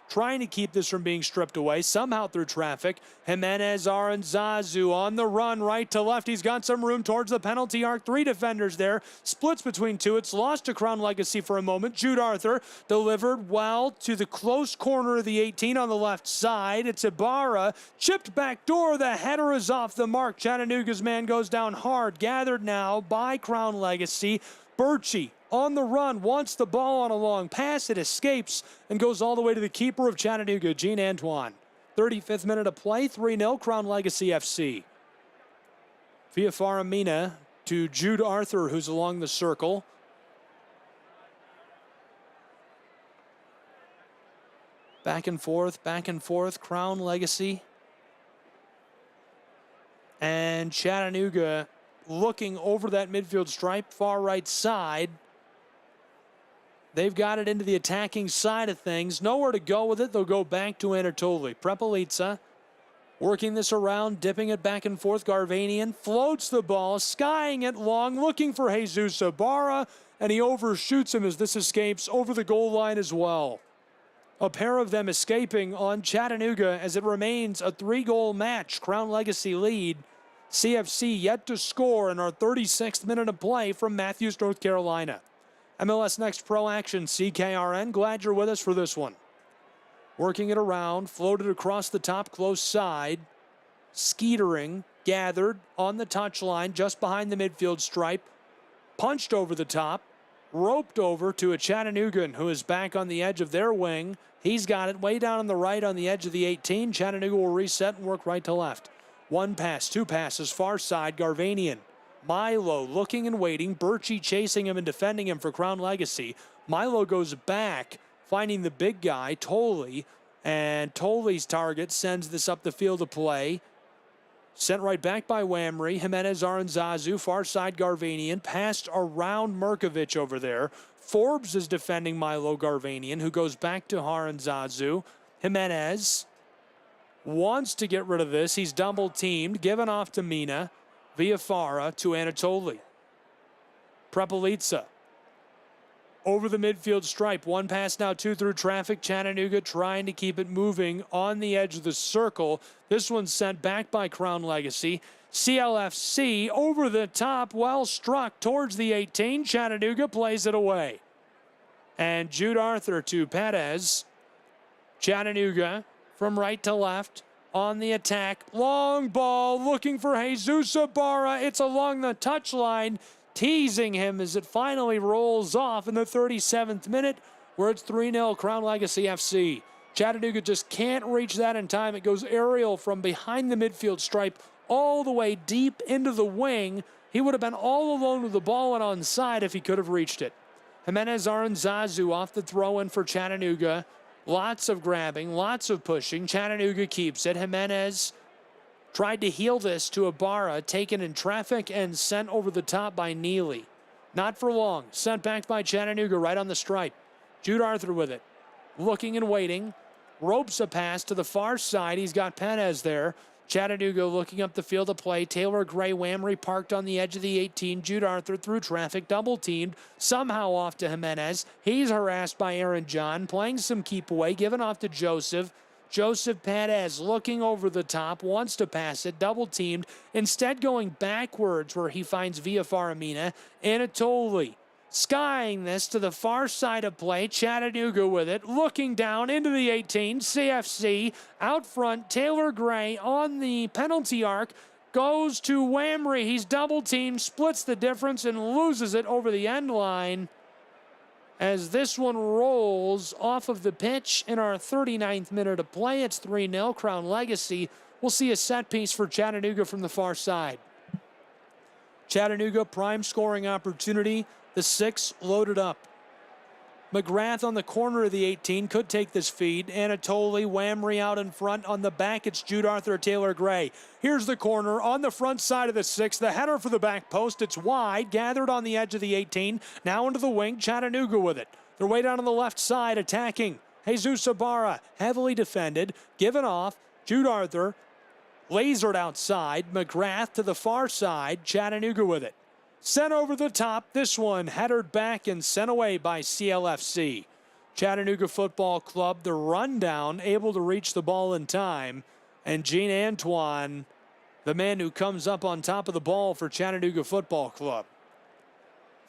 trying to keep this from being stripped away, somehow through traffic. Jimenez Aranzazu on the run, right to left. He's got some room towards the penalty arc. 3 defenders there. Splits between 2. It's lost to Crown Legacy for a moment. Jude Arthur delivered well to the close corner of the 18 on the left side. It's Ibarra. Chipped back door. The header is off the mark. Chattanooga's man goes down hard. Gathered now by Crown Legacy. Birchie on the run, wants the ball on a long pass. It escapes and goes all the way to the keeper of Chattanooga, Gene Antoine. 35th minute of play, 3-0 Crown Legacy FC. Via Faramina to Jude Arthur, who's along the circle. Back and forth, Crown Legacy. And Chattanooga looking over that midfield stripe, far right side. They've got it into the attacking side of things. Nowhere to go with it. They'll go back to Anatoli. Prepelica working this around, dipping it back and forth. Garvanian floats the ball, skying it long, looking for Jesus Ibarra, and he overshoots him as this escapes over the goal line as well. A pair of them escaping on Chattanooga as it remains a 3-goal match. Crown Legacy lead. CFC yet to score in our 36th minute of play from Matthews, North Carolina. MLS Next Pro Action, CKRN. Glad you're with us for this one. Working it around, floated across the top, close side. Skeetering, gathered on the touchline, just behind the midfield stripe. Punched over the top, roped over to a Chattanoogan who is back on the edge of their wing. He's got it way down on the right on the edge of the 18. Chattanooga will reset and work right to left. 1 pass, 2 passes, far side, Garvanian. Milo looking and waiting. Birchie chasing him and defending him for Crown Legacy. Milo goes back, finding the big guy, Tolley. And Tolley's target sends this up the field to play. Sent right back by Wamry. Jimenez Aranzazu, far side Garvanian. Passed around Merkovich over there. Forbes is defending Milo Garvanian, who goes back to Aranzazu. Jimenez wants to get rid of this. He's double teamed, given off to Mina. Viafara to Anatoli. Prepelica over the midfield stripe. 1 pass now, 2 through traffic. Chattanooga trying to keep it moving on the edge of the circle. This one's sent back by Crown Legacy. CLFC over the top, well struck towards the 18. Chattanooga plays it away. And Jude Arthur to Perez. Chattanooga from right to left. On the attack, long ball, looking for Jesus Ibarra. It's along the touchline, teasing him as it finally rolls off in the 37th minute, where it's 3-0 Crown Legacy FC. Chattanooga just can't reach that in time. It goes aerial from behind the midfield stripe all the way deep into the wing. He would have been all alone with the ball and onside if he could have reached it. Jimenez Aranzazu off the throw-in for Chattanooga. Lots of grabbing, lots of pushing. Chattanooga keeps it. Jimenez tried to heel this to Ibarra, taken in traffic and sent over the top by Neely. Not for long. Sent back by Chattanooga right on the stripe. Jude Arthur with it. Looking and waiting. Ropes a pass to the far side. He's got Perez there. Chattanooga looking up the field of play. Taylor Gray, Whamry parked on the edge of the 18. Jude Arthur through traffic, double teamed, somehow off to Jimenez. He's harassed by Aaron John, playing some keep away, given off to Joseph. Joseph Perez looking over the top, wants to pass it, double teamed, instead going backwards where he finds Villafaramina. Anatoli skying this to the far side of play. Chattanooga with it, looking down into the 18. CFC out front. Taylor Gray on the penalty arc. Goes to Whamry. He's double teamed, splits the difference, and loses it over the end line as this one rolls off of the pitch in our 39th minute of play. It's 3-0 Crown Legacy. We'll see a set piece for Chattanooga from the far side. Chattanooga, prime scoring opportunity. The 6 loaded up. McGrath on the corner of the 18 could take this feed. Anatoli, Whamry out in front. On the back, it's Jude Arthur, Taylor Gray. Here's the corner on the front side of the 6. The header for the back post. It's wide, gathered on the edge of the 18. Now into the wing, Chattanooga with it. They're way down on the left side, attacking. Jesus Ibarra, heavily defended, given off. Jude Arthur, lasered outside. McGrath to the far side, Chattanooga with it. Sent over the top, this one headed back and sent away by CLFC. Chattanooga Football Club, the rundown, able to reach the ball in time. And Gene Antoine, the man who comes up on top of the ball for Chattanooga Football Club.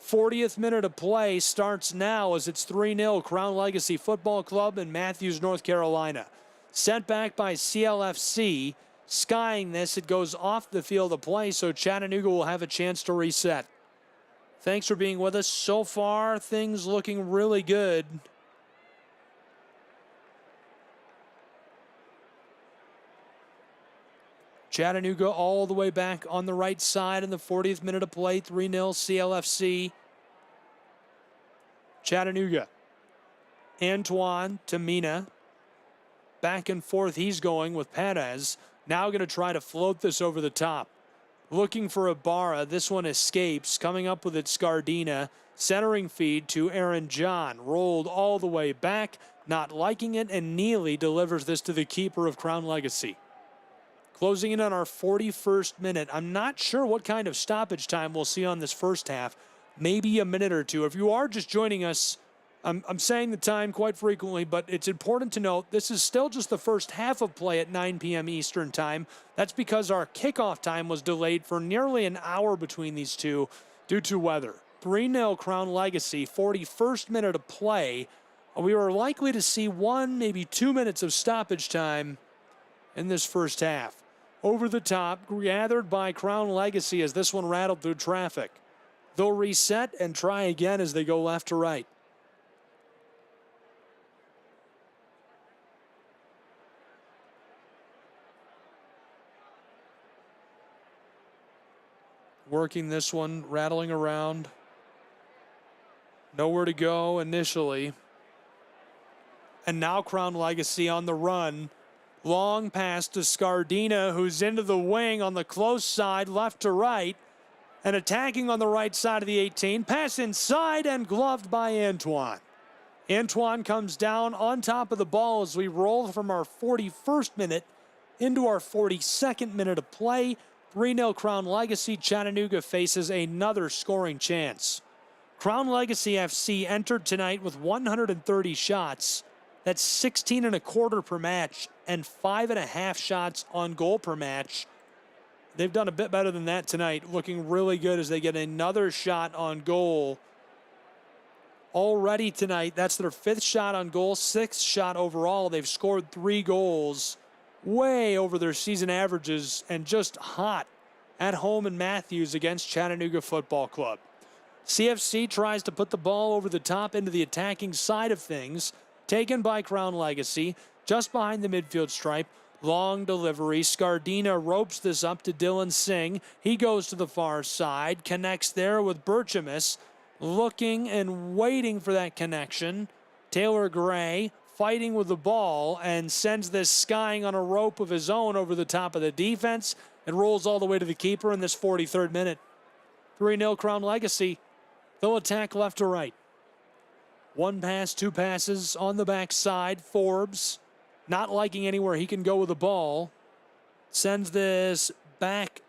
40th minute of play starts now as it's 3-0 Crown Legacy Football Club in Matthews, North Carolina. Sent back by CLFC. Skying this, it goes off the field of play, so Chattanooga will have a chance to reset. Thanks for being with us. So far, things looking really good. Chattanooga all the way back on the right side in the 40th minute of play, 3-0 CLFC. Chattanooga. Antoine to Mina. Back and forth he's going with Perez. Now going to try to float this over the top. Looking for Ibarra. This one escapes. Coming up with it, Scardina. Centering feed to Aaron John. Rolled all the way back. Not liking it, and Neely delivers this to the keeper of Crown Legacy. Closing in on our 41st minute. I'm not sure what kind of stoppage time we'll see on this first half. Maybe a minute or two. If you are just joining us, I'm saying the time quite frequently, but it's important to note this is still just the first half of play at 9 p.m. Eastern time. That's because our kickoff time was delayed for nearly an hour between these two due to weather. 3-0 Crown Legacy, 41st minute of play. We are likely to see 1, maybe 2 minutes of stoppage time in this first half. Over the top, gathered by Crown Legacy as this one rattled through traffic. They'll reset and try again as they go left to right. Working this one, rattling around. Nowhere to go initially. And now Crown Legacy on the run. Long pass to Scardina, who's into the wing on the close side, left to right. And attacking on the right side of the 18. Pass inside and gloved by Antoine. Antoine comes down on top of the ball as we roll from our 41st minute into our 42nd minute of play. 3-0 Crown Legacy. Chattanooga faces another scoring chance. Crown Legacy FC entered tonight with 130 shots. That's 16 and a quarter per match and 5.5 shots on goal per match. They've done a bit better than that tonight, looking really good as they get another shot on goal. Already tonight, that's their 5th shot on goal, 6th shot overall. They've scored 3 goals, way over their season averages, and just hot at home in Matthews against Chattanooga Football Club. CFC tries to put the ball over the top into the attacking side of things, taken by Crown Legacy, just behind the midfield stripe. Long delivery. Scardina ropes this up to Dylan Singh. He goes to the far side, connects there with Berchamis, looking and waiting for that connection. Taylor Gray fighting with the ball and sends this skying on a rope of his own over the top of the defense and rolls all the way to the keeper in this 43rd minute. 3-0 Crown Legacy. They'll attack left to right. 1 pass, 2 passes on the backside. Forbes not liking anywhere he can go with the ball. Sends this back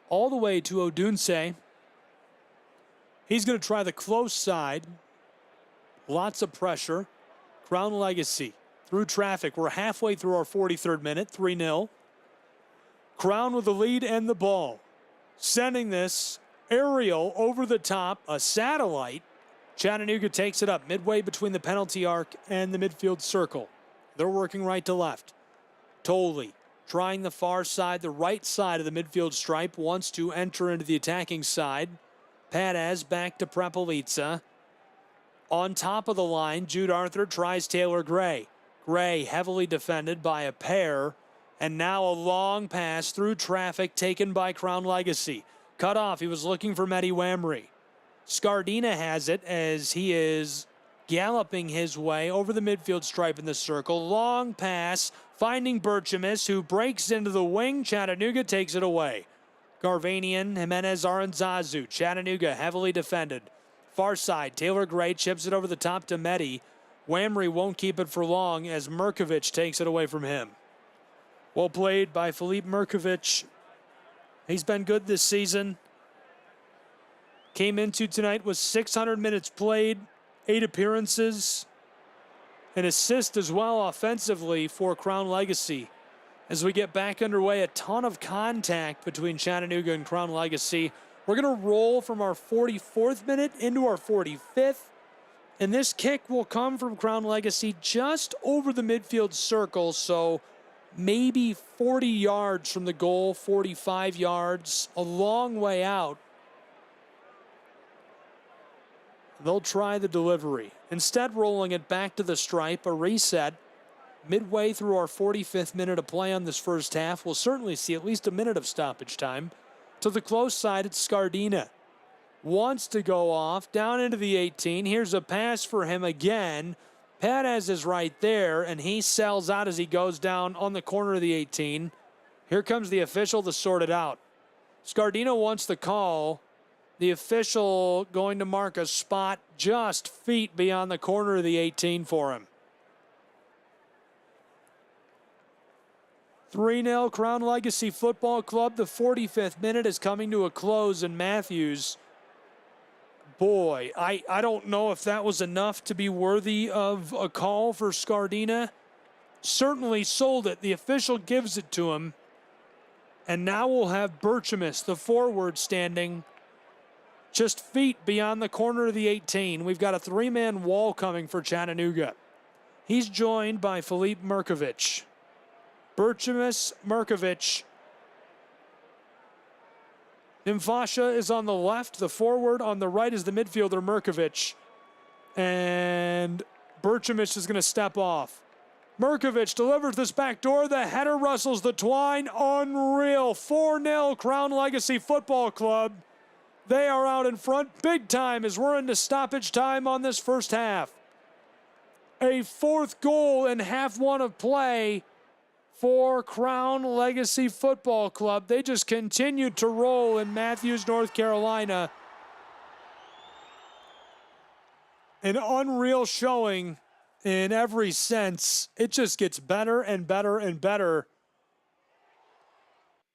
all the way to Odunse. He's going to try the close side. Lots of pressure. Crown Legacy through traffic. We're halfway through our 43rd minute, 3-0. Crown with the lead and the ball. Sending this aerial over the top, a satellite. Chattanooga takes it up midway between the penalty arc and the midfield circle. They're working right to left. Tolley trying the far side, the right side of the midfield stripe, wants to enter into the attacking side. Padaz back to Prepelica. On top of the line, Jude Arthur tries Taylor Gray. Gray heavily defended by a pair. And now a long pass through traffic taken by Crown Legacy. Cut off. He was looking for Mehdi Wamry. Scardina has it as he is galloping his way over the midfield stripe in the circle. Long pass finding Berchamis, who breaks into the wing. Chattanooga takes it away. Garvanian, Jimenez Aranzazu. Chattanooga heavily defended. Far side, Taylor Gray chips it over the top to Mehdi. Wamry won't keep it for long as Mirkovic takes it away from him. Well played by Filip Mirkovic. He's been good this season. Came into tonight with 600 minutes played, 8 appearances, an assist as well offensively for Crown Legacy. As we get back underway, a ton of contact between Chattanooga and Crown Legacy. We're going to roll from our 44th minute into our 45th. And this kick will come from Crown Legacy just over the midfield circle, so maybe 40 yards from the goal, 45 yards, a long way out. They'll try the delivery. Instead, rolling it back to the stripe, a reset. Midway through our 45th minute of play on this first half, we'll certainly see at least a minute of stoppage time. To the close side, it's Scardina. Wants to go off, down into the 18. Here's a pass for him again. Padaz is right there, and he sells out as he goes down on the corner of the 18. Here comes the official to sort it out. Scardina wants the call. The official going to mark a spot just feet beyond the corner of the 18 for him. 3-0 Crown Legacy Football Club. The 45th minute is coming to a close, and Matthews, boy, I don't know if that was enough to be worthy of a call for Scardina. Certainly sold it. The official gives it to him. And now we'll have Berchamis, the forward, standing just feet beyond the corner of the 18. We've got a 3-man wall coming for Chattanooga. He's joined by Filip Mirkovic. Berchamis, Mirkovic. Nimfasha is on the left. The forward on the right is the midfielder, Mirkovic. And Berchamis is going to step off. Mirkovic delivers this back door. The header rustles the twine. Unreal. 4-0 Crown Legacy Football Club. They are out in front big time as we're into stoppage time on this first half. A 4th goal in half one of play for Crown Legacy Football Club. They just continue to roll in Matthews, North Carolina. An unreal showing in every sense. It just gets better and better and better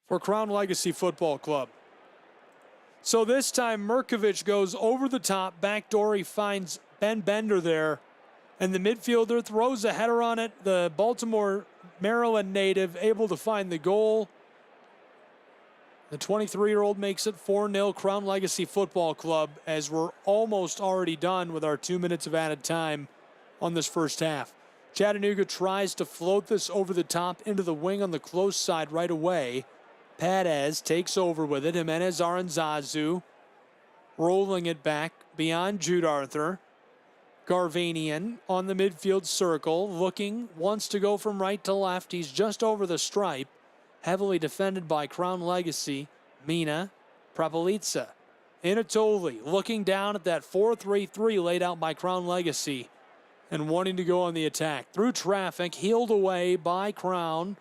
for Crown Legacy Football Club. So this time Mirkovic goes over the top, backdoor. He finds Ben Bender there, and the midfielder throws a header on it. The Baltimore, Maryland native able to find the goal. The 23-year-old makes it 4-0 Crown Legacy Football Club as we're almost already done with our 2 minutes of added time on this first half. Chattanooga tries to float this over the top into the wing on the close side right away. Padaz takes over with it. Jimenez Aranzazu rolling it back beyond Jude Arthur. Garvanian on the midfield circle, looking, wants to go from right to left. He's just over the stripe. Heavily defended by Crown Legacy. Mina, Prepelica. Anatoli looking down at that 4-3-3 laid out by Crown Legacy and wanting to go on the attack. Through traffic, healed away by Crown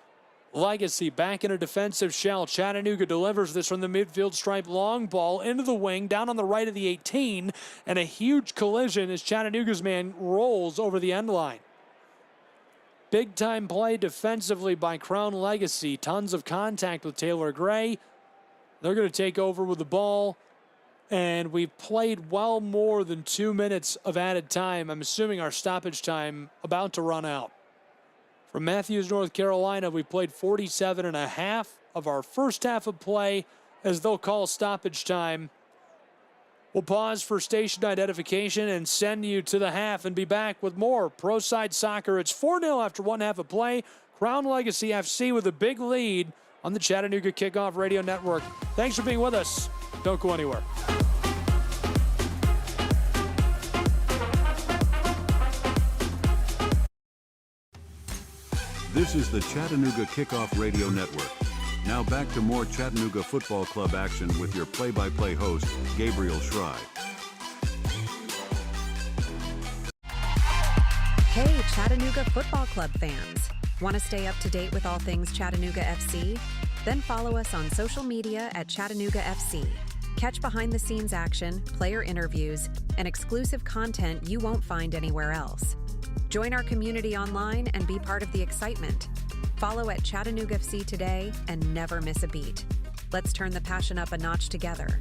Legacy back in a defensive shell. Chattanooga delivers this from the midfield stripe. Long ball into the wing, down on the right of the 18, and a huge collision as Chattanooga's man rolls over the end line. big-time play defensively by Crown Legacy. Tons of contact with Taylor Gray. They're going to take over with the ball. And we've played well more than 2 minutes of added time. I'm assuming our stoppage time about to run out. From Matthews, North Carolina, we played 47.5 of our first half of play as they'll call stoppage time. We'll pause for station identification and send you to the half and be back with more Pro Side Soccer. It's 4-0 after one half of play. Crown Legacy FC with a big lead on the Chattanooga Kickoff Radio Network. Thanks for being with us. Don't go anywhere. This is the Chattanooga Kickoff Radio Network. Now back to more Chattanooga Football Club action with your play-by-play host, Gabriel Schrei. Hey, Chattanooga Football Club fans. Want to stay up to date with all things Chattanooga FC? Then follow us on social media at Chattanooga FC. Catch behind-the-scenes action, player interviews, and exclusive content you won't find anywhere else. Join our community online and be part of the excitement. Follow at Chattanooga FC today and never miss a beat. Let's turn the passion up a notch together.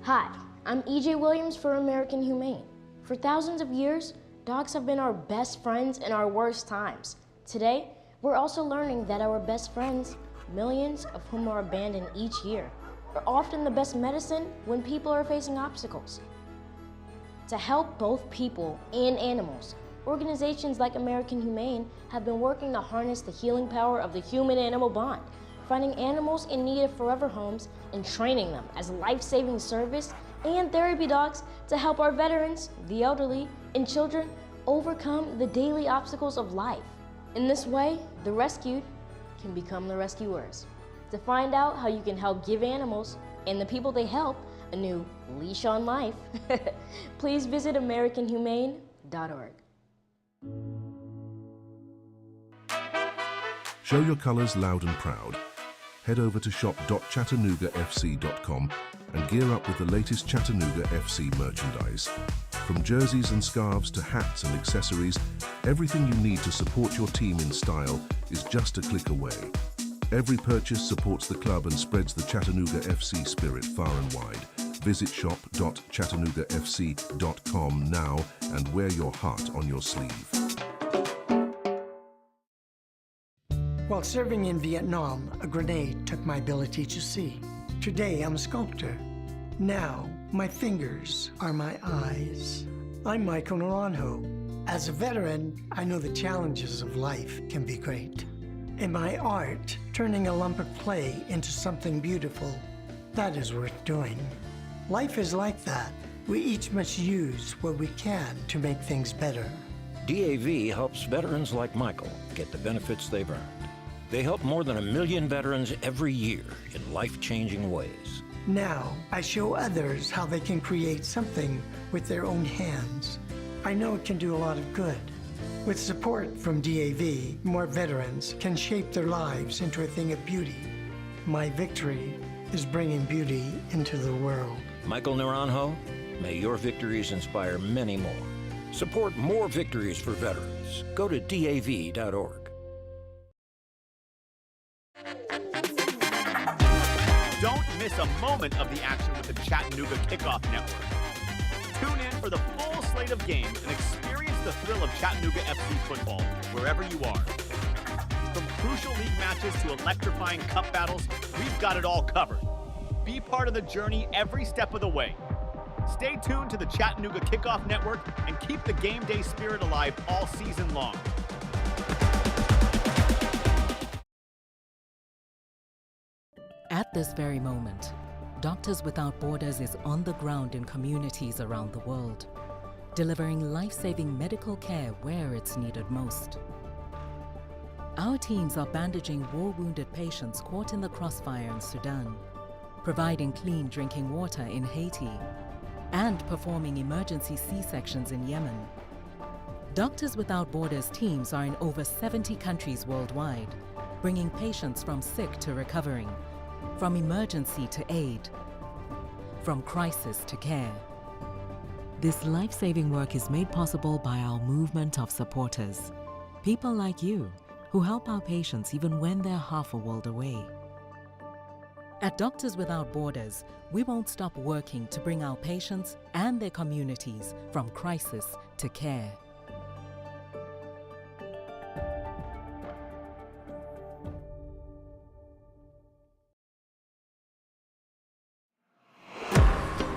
Hi, I'm EJ Williams for American Humane. For thousands of years, dogs have been our best friends in our worst times. Today, we're also learning that our best friends, millions of whom are abandoned each year, are often the best medicine when people are facing obstacles. To help both people and animals, organizations like American Humane have been working to harness the healing power of the human-animal bond, finding animals in need of forever homes and training them as life-saving service and therapy dogs to help our veterans, the elderly, and children overcome the daily obstacles of life. In this way, the rescued can become the rescuers. To find out how you can help give animals and the people they help a new leash on life, please visit AmericanHumane.org. Show your colors loud and proud. Head over to shop.chattanoogafc.com and gear up with the latest Chattanooga FC merchandise. From jerseys and scarves to hats and accessories, everything you need to support your team in style is just a click away. Every purchase supports the club and spreads the Chattanooga FC spirit far and wide. Visit shop.chattanoogafc.com now and wear your heart on your sleeve. While serving in Vietnam, a grenade took my ability to see. Today, I'm a sculptor. Now, my fingers are my eyes. I'm Michael Naranjo. As a veteran, I know the challenges of life can be great. In my art, turning a lump of clay into something beautiful, that is worth doing. Life is like that. We each must use what we can to make things better. DAV helps veterans like Michael get the benefits they've earned. They help more than 1 million veterans every year in life-changing ways. Now, I show others how they can create something with their own hands. I know it can do a lot of good. With support from DAV, more veterans can shape their lives into a thing of beauty. My victory is bringing beauty into the world. Michael Naranjo, may your victories inspire many more. Support more victories for veterans. Go to DAV.org. Don't miss a moment of the action with the Chattanooga Kickoff Network. Tune in for the full slate of games and experience the thrill of Chattanooga FC football wherever you are. From crucial league matches to electrifying cup battles, we've got it all covered. Be part of the journey every step of the way. Stay tuned to the Chattanooga Kickoff Network and keep the game day spirit alive all season long. At this very moment, Doctors Without Borders is on the ground in communities around the world, delivering life-saving medical care where it's needed most. Our teams are bandaging war-wounded patients caught in the crossfire in Sudan, providing clean drinking water in Haiti, and performing emergency C-sections in Yemen. Doctors Without Borders teams are in over 70 countries worldwide, bringing patients from sick to recovering, from emergency to aid. from crisis to care. This life-saving work is made possible by our movement of supporters, people like you who help our patients even when they're half a world away. At Doctors Without Borders, we won't stop working to bring our patients and their communities from crisis to care.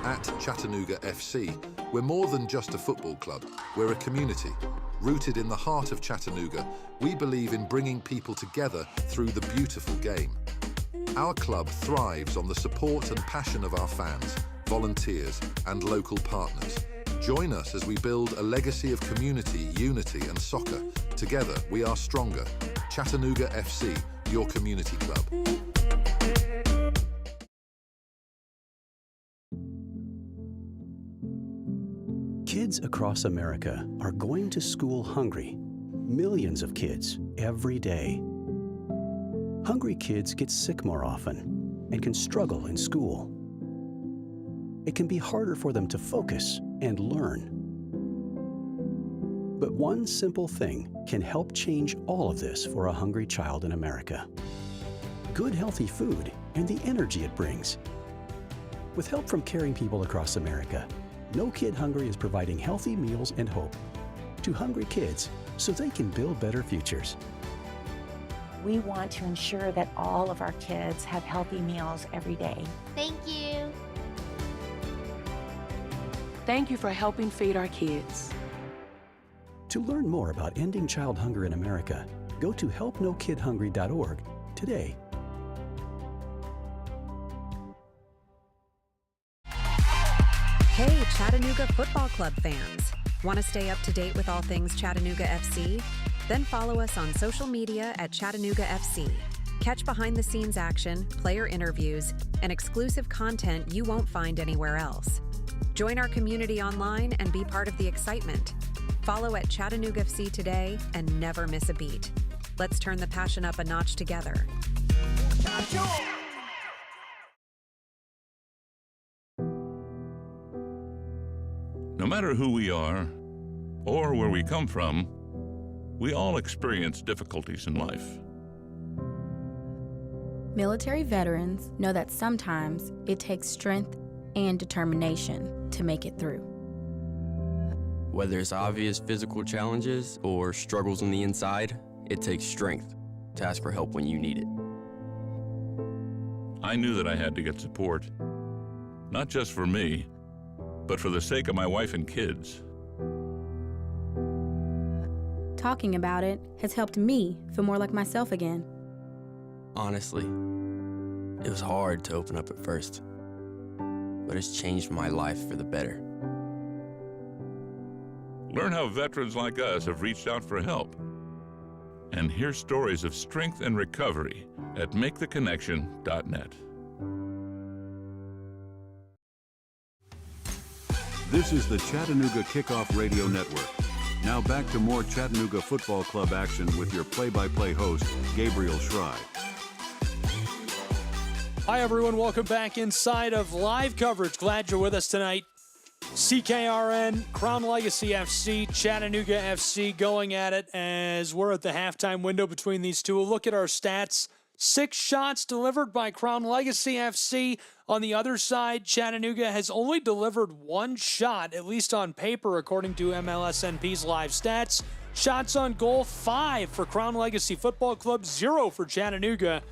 At Chattanooga FC, we're more than just a football club, we're a community. Rooted in the heart of Chattanooga, we believe in bringing people together through the beautiful game. Our club thrives on the support and passion of our fans, volunteers, and local partners. Join us as we build a legacy of community, unity, and soccer. Together, we are stronger. Chattanooga FC, your community club. Kids across America are going to school hungry. Millions of kids every day. Hungry kids get sick more often and can struggle in school. It can be harder for them to focus and learn. But one simple thing can help change all of this for a hungry child in America. Good healthy food and the energy it brings. With help from caring people across America, No Kid Hungry is providing healthy meals and hope to hungry kids so they can build better futures. We want to ensure that all of our kids have healthy meals every day. Thank you. Thank you for helping feed our kids. To learn more about ending child hunger in America, go to helpnokidhungry.org today. Hey, Chattanooga Football Club fans. Want to stay up to date with all things Chattanooga FC? Then follow us on social media at Chattanooga FC. Catch behind-the-scenes action, player interviews, and exclusive content you won't find anywhere else. Join our community online and be part of the excitement. Follow at Chattanooga FC today and never miss a beat. Let's turn the passion up a notch together. No matter who we are or where we come from, we all experience difficulties in life. Military veterans know that sometimes it takes strength and determination to make it through. Whether it's obvious physical challenges or struggles on the inside, it takes strength to ask for help when you need it. I knew that I had to get support, not just for me, but for the sake of my wife and kids. Talking about it has helped me feel more like myself again. Honestly, it was hard to open up at first, but it's changed my life for the better. Learn how veterans like us have reached out for help. And hear stories of strength and recovery at maketheconnection.net. This is the Chattanooga Kickoff Radio Network. Now back to more Chattanooga Football Club action with your play-by-play host, Gabriel Schrei. Hi, everyone. Welcome back inside of live coverage. Glad you're with us tonight. CKRN, Crown Legacy FC, Chattanooga FC going at it as we're at the halftime window between these two. We'll look at our stats. 6 shots delivered by Crown Legacy FC. On the other side, Chattanooga has only delivered 1 shot, at least on paper, according to MLSNP's live stats. Shots on goal, 5 for Crown Legacy Football Club, 0 for Chattanooga.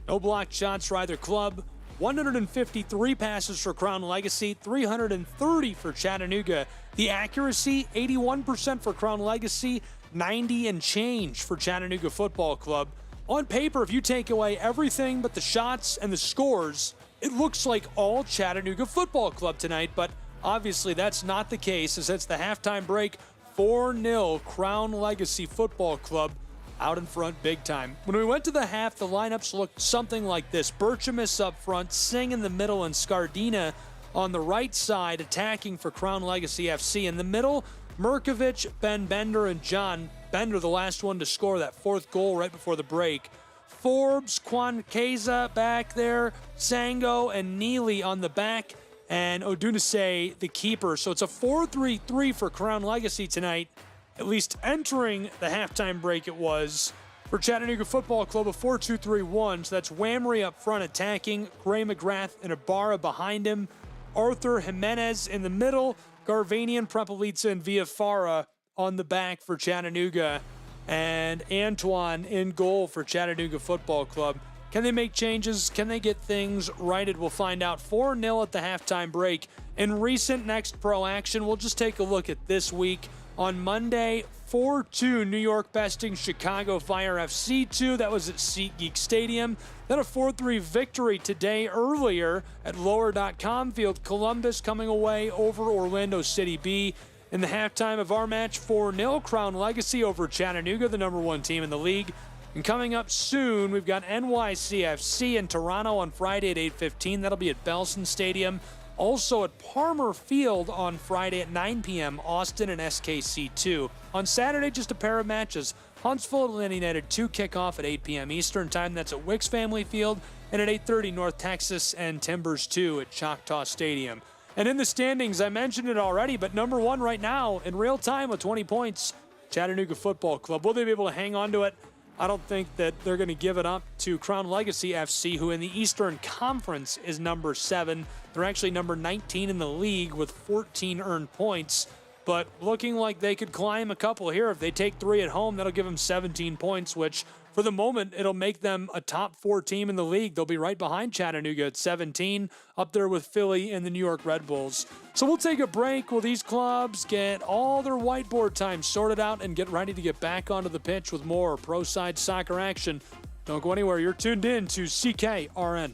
No blocked shots for either club. 153 passes for Crown Legacy, 330 for Chattanooga. The accuracy, 81% for Crown Legacy, 90 and change for Chattanooga Football Club. On paper, if you take away everything but the shots and the scores, it looks like all Chattanooga Football Club tonight, but obviously that's not the case as it's the halftime break. 4-0 Crown Legacy Football Club out in front big time. When we went to the half, the lineups looked something like this. Berchamis up front, Singh in the middle, and Scardina on the right side attacking for Crown Legacy FC. In the middle, Merkovich, Ben Bender, and John Bender, the last one to score that 4th goal right before the break. Forbes, Quan Keza back there, Sango and Neely on the back. and Odunase, the keeper. So it's a 4-3-3 for Crown Legacy tonight, at least entering the halftime break it was. For Chattanooga Football Club, a 4-2-3-1. So that's Whamry up front attacking, Gray McGrath and Ibarra behind him, Arthur Jimenez in the middle, Garvanian, Prepelica, and Villafara on the back for Chattanooga, and Antoine in goal for Chattanooga Football Club. Can they make changes? Can they get things righted? We'll find out. 4-0 at the halftime break. In recent Next Pro action, we'll just take a look at this week. On Monday, 4-2 New York besting Chicago Fire FC 2. That was at SeatGeek Stadium. Then a 4-3 victory today earlier at Lower.com Field. Columbus coming away over Orlando City B. In the halftime of our match, 4-0 Crown Legacy over Chattanooga, the number 1 team in the league. And coming up soon, we've got NYCFC in Toronto on Friday at 8:15. That'll be at Belson Stadium. Also at Palmer Field on Friday at 9 p.m., Austin and SKC2. On Saturday, just a pair of matches. Huntsville Atlanta United 2 kickoff at 8 p.m. Eastern Time. That's at Wicks Family Field. And at 8:30, North Texas and Timbers 2 at Choctaw Stadium. And in the standings, I mentioned it already, but number 1 right now in real time with 20 points, Chattanooga Football Club. Will they be able to hang on to it? I don't think that they're going to give it up to Crown Legacy FC, who in the Eastern Conference is number 7. They're actually number 19 in the league with 14 earned points, but looking like they could climb a couple here. If they take 3 at home, that'll give them 17 points, which for the moment, it'll make them a top 4 team in the league. They'll be right behind Chattanooga at 17, up there with Philly and the New York Red Bulls. So we'll take a break while these clubs get all their whiteboard time sorted out and get ready to get back onto the pitch with more Pro Side Soccer action. Don't go anywhere. You're tuned in to CKRN.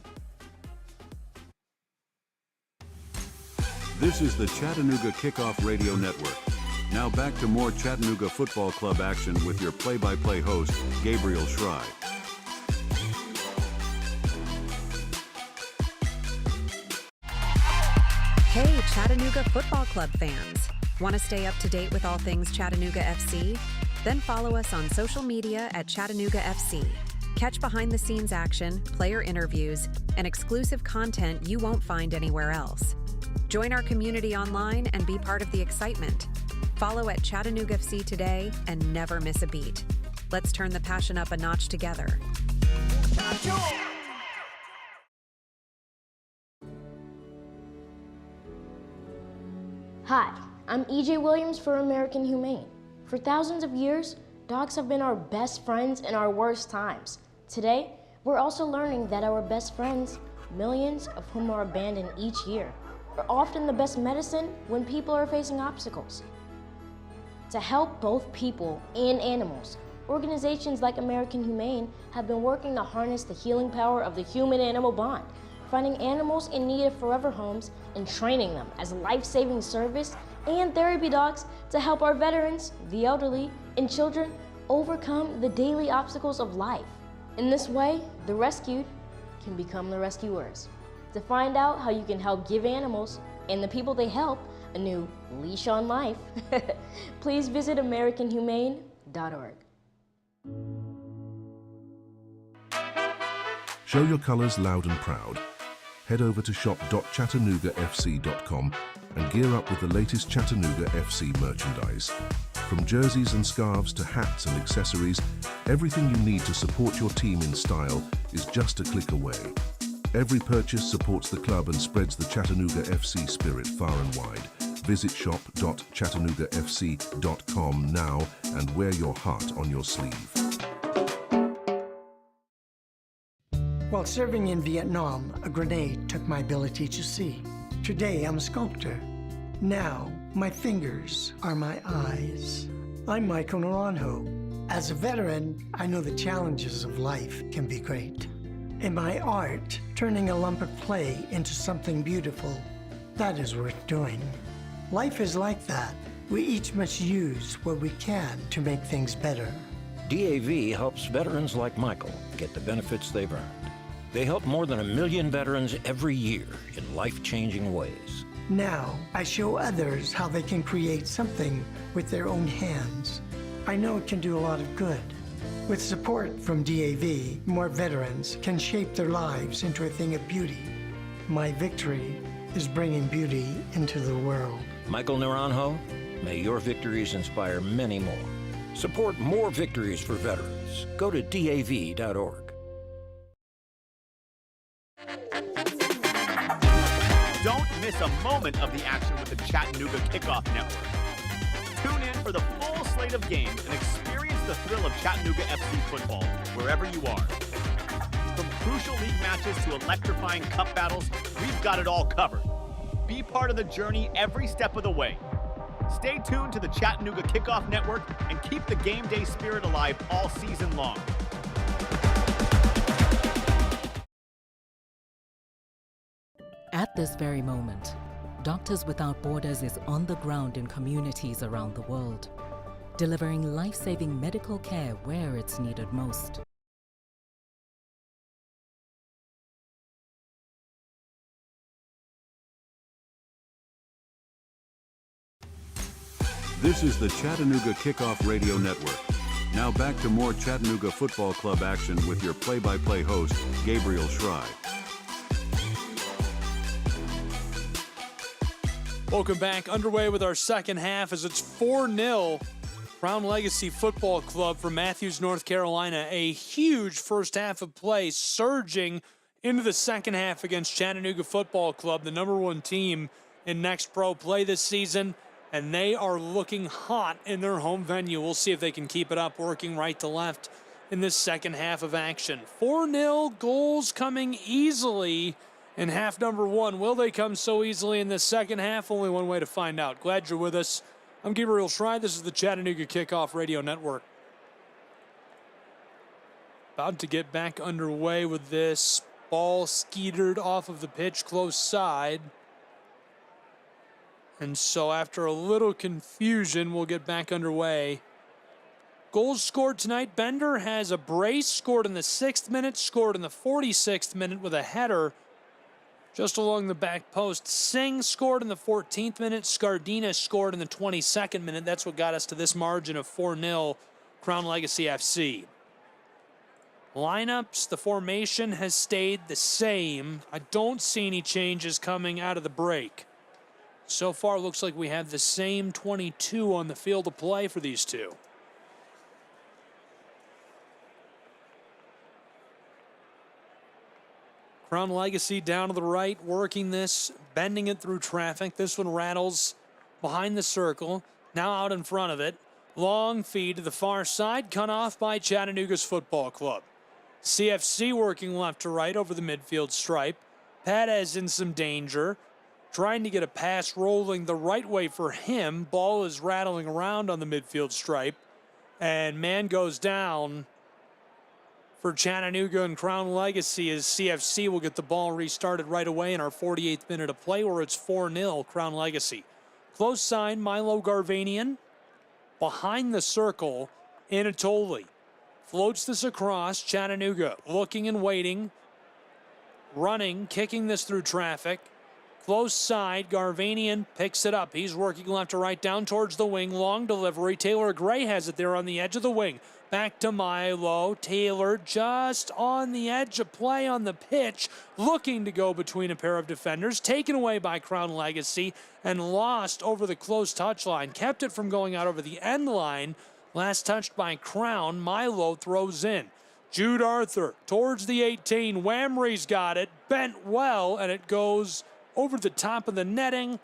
This is the Chattanooga Kickoff Radio Network. Now back to more Chattanooga Football Club action with your play-by-play host, Gabriel Schrei. Hey, Chattanooga Football Club fans. Want to stay up to date with all things Chattanooga FC? Then follow us on social media at Chattanooga FC. Catch behind-the-scenes action, player interviews, and exclusive content you won't find anywhere else. Join our community online and be part of the excitement. Follow at Chattanooga FC today and never miss a beat. Let's turn the passion up a notch together. Hi, I'm EJ Williams for American Humane. For thousands of years, dogs have been our best friends in our worst times. Today, we're also learning that our best friends, millions of whom are abandoned each year, are often the best medicine when people are facing obstacles. To help both people and animals, organizations like American Humane have been working to harness the healing power of the human-animal bond, finding animals in need of forever homes and training them as life-saving service and therapy dogs to help our veterans, the elderly, and children overcome the daily obstacles of life. In this way, the rescued can become the rescuers. To find out how you can help give animals and the people they help a new leash on life, please visit AmericanHumane.org. Show your colors loud and proud. Head over to shop.chattanoogafc.com and gear up with the latest Chattanooga FC merchandise. From jerseys and scarves to hats and accessories, everything you need to support your team in style is just a click away. Every purchase supports the club and spreads the Chattanooga FC spirit far and wide. Visit shop.chattanoogafc.com now and wear your heart on your sleeve. While serving in Vietnam, a grenade took my ability to see. Today, I'm a sculptor. Now, my fingers are my eyes. I'm Michael Naranjo. As a veteran, I know the challenges of life can be great. In my art, turning a lump of clay into something beautiful, that is worth doing. Life is like that. We each must use what we can to make things better. DAV helps veterans like Michael get the benefits they've earned. They help more than 1 million veterans every year in life-changing ways. Now, I show others how they can create something with their own hands. I know it can do a lot of good. With support from DAV, more veterans can shape their lives into a thing of beauty. My victory is bringing beauty into the world. Michael Naranjo, may your victories inspire many more. Support more victories for veterans. Go to DAV.org. Don't miss a moment of the action with the Chattanooga Kickoff Network. Tune in for the full slate of games and experience the thrill of Chattanooga FC football wherever you are. From crucial league matches to electrifying cup battles, we've got it all covered. Be part of the journey every step of the way. Stay tuned to the Chattanooga Kickoff Network and keep the game day spirit alive all season long. At this very moment, Doctors Without Borders is on the ground in communities around the world, delivering life-saving medical care where it's needed most. This is the Chattanooga Kickoff Radio Network. Now back to more Chattanooga Football Club action with your play-by-play host, Gabriel Schrei. Welcome back. Underway with our second half as it's 4-0 Crown Legacy Football Club from Matthews, North Carolina. A huge first half of play, surging into the second half against Chattanooga Football Club, the number one team in Next Pro play this season. And they are looking hot in their home venue. We'll see if they can keep it up, working right to left in this second half of action. 4-0, goals coming easily in half number one. Will they come so easily in this second half? Only one way to find out. Glad you're with us. I'm Gabriel Schrei. This is the Chattanooga Kickoff Radio Network. About to get back underway with this. Ball skeetered off of the pitch close side. And so after a little confusion, we'll get back underway. Goals scored tonight. Bender has a brace, scored in the 6th minute, scored in the 46th minute with a header just along the back post. Singh scored in the 14th minute. Scardina scored in the 22nd minute. That's what got us to this margin of 4-0 Crown Legacy FC. Lineups, the formation has stayed the same. I don't see any changes coming out of the break. So far, looks like we have the same 22 on the field of play for these two. Crown Legacy down to the right, working this, bending it through traffic. This one rattles behind the circle, now out in front of it. Long feed to the far side, cut off by Chattanooga's Football Club. CFC working left to right over the midfield stripe. Perez in some danger. Trying to get a pass rolling the right way for him. Ball is rattling around on the midfield stripe. And man goes down for Chattanooga and Crown Legacy as CFC will get the ball restarted right away in our 48th minute of play where it's 4-0 Crown Legacy. Close sign, Milo Garvanian. Behind the circle, Anatoli. Floats this across, Chattanooga looking and waiting. Running, kicking this through traffic. Close side, Garvanian picks it up. He's working left to right down towards the wing. Long delivery. Taylor Gray has it there on the edge of the wing. Back to Milo. Taylor just on the edge of play on the pitch, looking to go between a pair of defenders. Taken away by Crown Legacy and lost over the close touchline. Kept it from going out over the end line. Last touched by Crown. Milo throws in. Jude Arthur towards the 18. Whamry's got it. Bent well, and it goes over the top of the netting,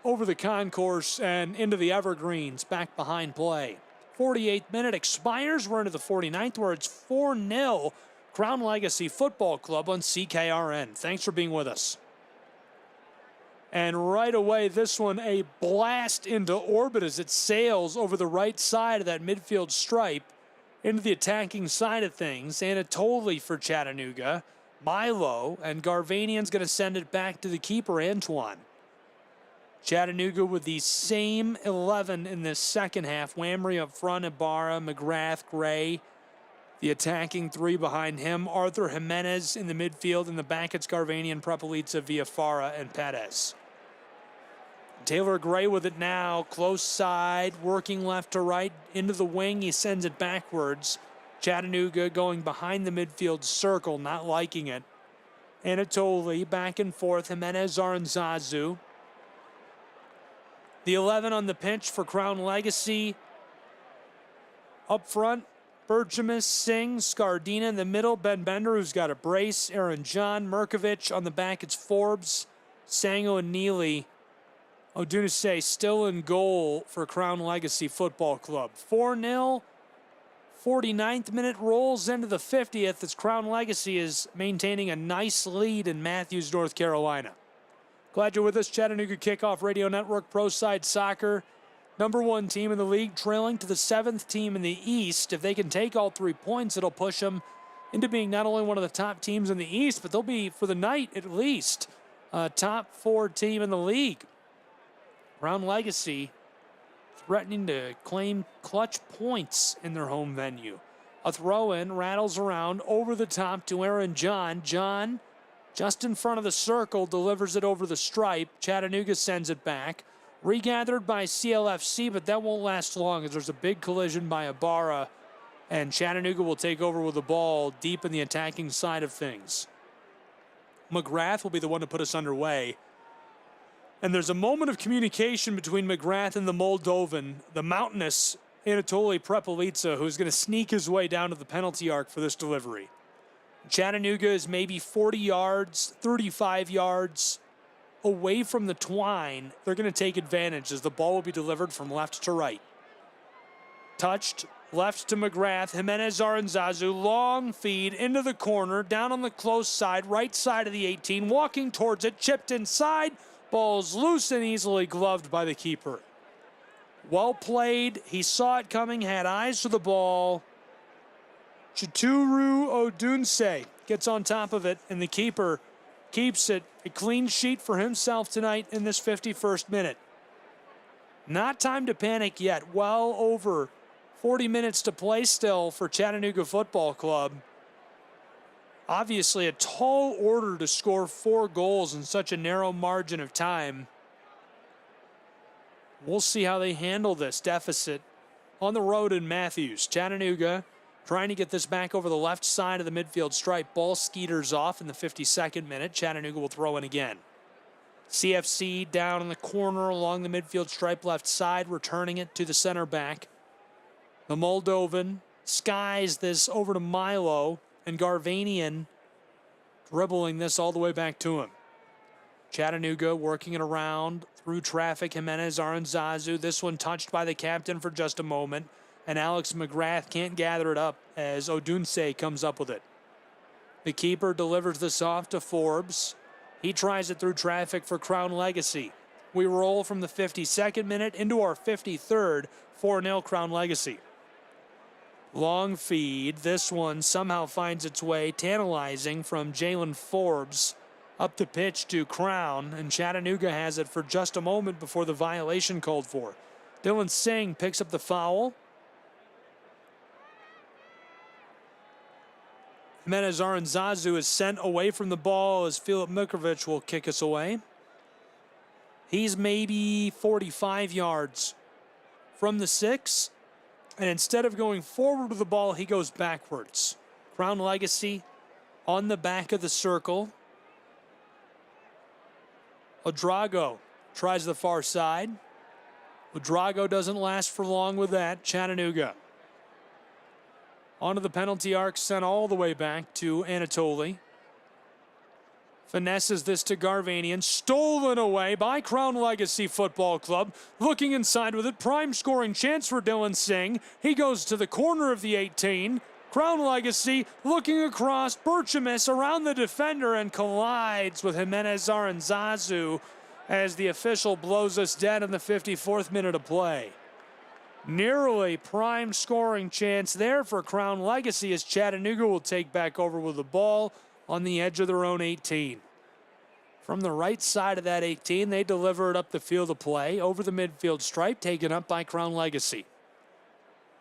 over the concourse, and into the evergreens, back behind play. 48th minute expires. We're into the 49th, where it's 4-0 Crown Legacy Football Club on CKRN. Thanks for being with us. And right away, this one a blast into orbit as it sails over the right side of that midfield stripe into the attacking side of things. Anatoli for Chattanooga. Milo, and Garvanian's going to send it back to the keeper, Antoine. Chattanooga with the same 11 in this second half. Whamry up front, Ibarra, McGrath, Gray. The attacking three behind him. Arthur Jimenez in the midfield. In the back, it's Garvanian, Prepelica, Villafara, and Perez. Taylor Gray with it now. Close side, working left to right. Into the wing, he sends it backwards. Chattanooga going behind the midfield circle, not liking it. Anatoly back and forth. Jimenez Aranzazu. The 11 on the pitch for Crown Legacy. Up front, Berchamis, Singh, Scardina in the middle. Ben Bender, who's got a brace. Aaron John, Merkovich. On the back, it's Forbes, Sango, and Neely. Odunise still in goal for Crown Legacy Football Club. 4-0. 49th minute rolls into the 50th as Crown Legacy is maintaining a nice lead in Matthews, North Carolina. Glad you're with us. Chattanooga Kickoff Radio Network, Pro Side Soccer. #1 team in the league, trailing to the 7th team in the East. If they can take all 3 points, it'll push them into being not only one of the top teams in the East, but they'll be, for the night at least, a top 4 team in the league. Crown Legacy threatening to claim clutch points in their home venue. A throw-in, rattles around, over the top to Aaron John. John, just in front of the circle, delivers it over the stripe. Chattanooga sends it back. Regathered by CLFC, but that won't last long as there's a big collision by Ibarra, and Chattanooga will take over with the ball deep in the attacking side of things. McGrath will be the one to put us underway. And there's a moment of communication between McGrath and the Moldovan, the mountainous Anatoly Prepelica, who's going to sneak his way down to the penalty arc for this delivery. Chattanooga is maybe 40 yards, 35 yards away from the twine. They're going to take advantage as the ball will be delivered from left to right. Touched, left to McGrath. Jimenez Aranzazu, long feed into the corner, down on the close side, right side of the 18, walking towards it, chipped inside. Ball's loose and easily gloved by the keeper. Well played. He saw it coming, had eyes for the ball. Chituru Odunse gets on top of it, and the keeper keeps it a clean sheet for himself tonight in this 51st minute. Not time to panic yet. Well over 40 minutes to play still for Chattanooga Football Club. Obviously a tall order to score 4 goals in such a narrow margin of time. We'll see how they handle this deficit on the road in Matthews. Chattanooga trying to get this back over the left side of the midfield stripe. Ball skeeters off in the 52nd minute. Chattanooga will throw in again. CFC down in the corner along the midfield stripe left side, returning it to the center back. The Moldovan skies this over to Milo, and Garvanian dribbling this all the way back to him. Chattanooga working it around through traffic. Jimenez Aranzazu, this one touched by the captain for just a moment, and Alex McGrath can't gather it up as Odunse comes up with it. The keeper delivers this off to Forbes. He tries it through traffic for Crown Legacy. We roll from the 52nd minute into our 53rd, 4-0 Crown Legacy. Long feed. This one somehow finds its way, tantalizing, from Jalen Forbes up the pitch to Crown, and Chattanooga has it for just a moment before the violation called for. Dylan Singh picks up the foul. Jimenez Aranzazu is sent away from the ball as Filip Mikovic will kick us away. He's maybe 45 yards from the 6. And instead of going forward with the ball, he goes backwards. Crown Legacy on the back of the circle. Odrago tries the far side. Odrago doesn't last for long with that. Chattanooga onto the penalty arc, sent all the way back to Anatoly. Finesses this to Garvanian. Stolen away by Crown Legacy Football Club. Looking inside with it. Prime scoring chance for Dylan Singh. He goes to the corner of the 18. Crown Legacy looking across. Berchamis around the defender and collides with Jimenez Aranzazu as the official blows us dead in the 54th minute of play. Nearly prime scoring chance there for Crown Legacy as Chattanooga will take back over with the ball on the edge of their own 18. From the right side of that 18, they deliver it up the field of play, over the midfield stripe, taken up by Crown Legacy.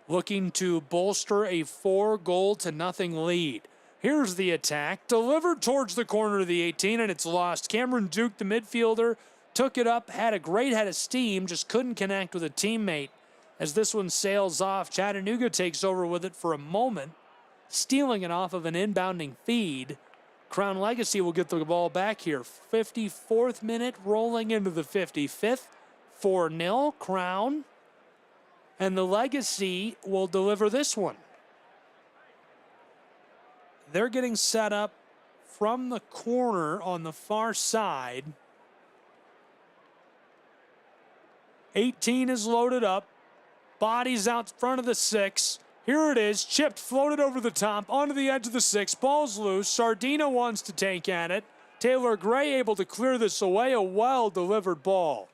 Looking to bolster a 4-0 lead. Here's the attack, delivered towards the corner of the 18, and it's lost. Cameron Duke, the midfielder, took it up, had a great head of steam, just couldn't connect with a teammate. As this one sails off, Chattanooga takes over with it for a moment, stealing it off of an inbounding feed. Crown Legacy will get the ball back here. 54th minute, rolling into the 55th. 4-0, Crown. And the Legacy will deliver this one. They're getting set up from the corner on the far side. 18 is loaded up. Bodies out front of the 6. Here it is, chipped, floated over the top, onto the edge of the 6. Ball's loose. Sardina wants to take at it. Taylor Gray able to clear this away. A well-delivered ball.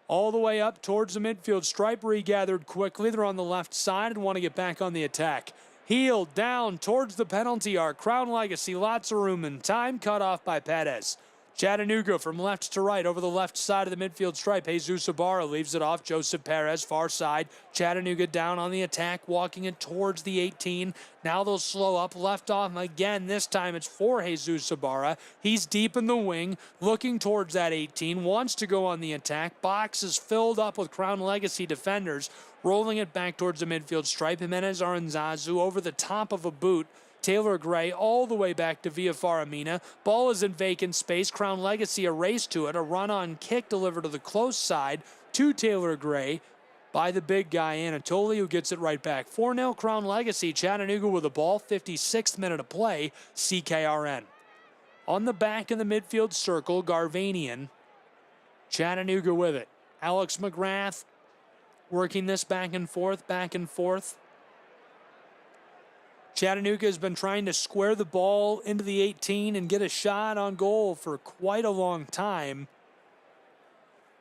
All the way up towards the midfield stripe, regathered quickly. They're on the left side and want to get back on the attack. Heel down towards the penalty arc. Crown Legacy, lots of room and time. Cut off by Perez. Chattanooga from left to right over the left side of the midfield stripe. Jesus Ibarra leaves it off. Joseph Perez, far side. Chattanooga down on the attack, walking it towards the 18. Now they'll slow up, left off again. This time it's for Jesus Ibarra. He's deep in the wing, looking towards that 18. Wants to go on the attack. Box is filled up with Crown Legacy defenders. Rolling it back towards the midfield stripe. Jimenez Aranzazu over the top of a boot. Taylor Gray all the way back to Villa Faramina. Ball is in vacant space. Crown Legacy a race to it. A run-on kick delivered to the close side to Taylor Gray by the big guy Anatoly, who gets it right back. 4-0 Crown Legacy. Chattanooga with the ball. 56th minute of play. CKRN. On the back of the midfield circle, Garvanian. Chattanooga with it. Alex McGrath working this back and forth, back and forth. Chattanooga has been trying to square the ball into the 18 and get a shot on goal for quite a long time,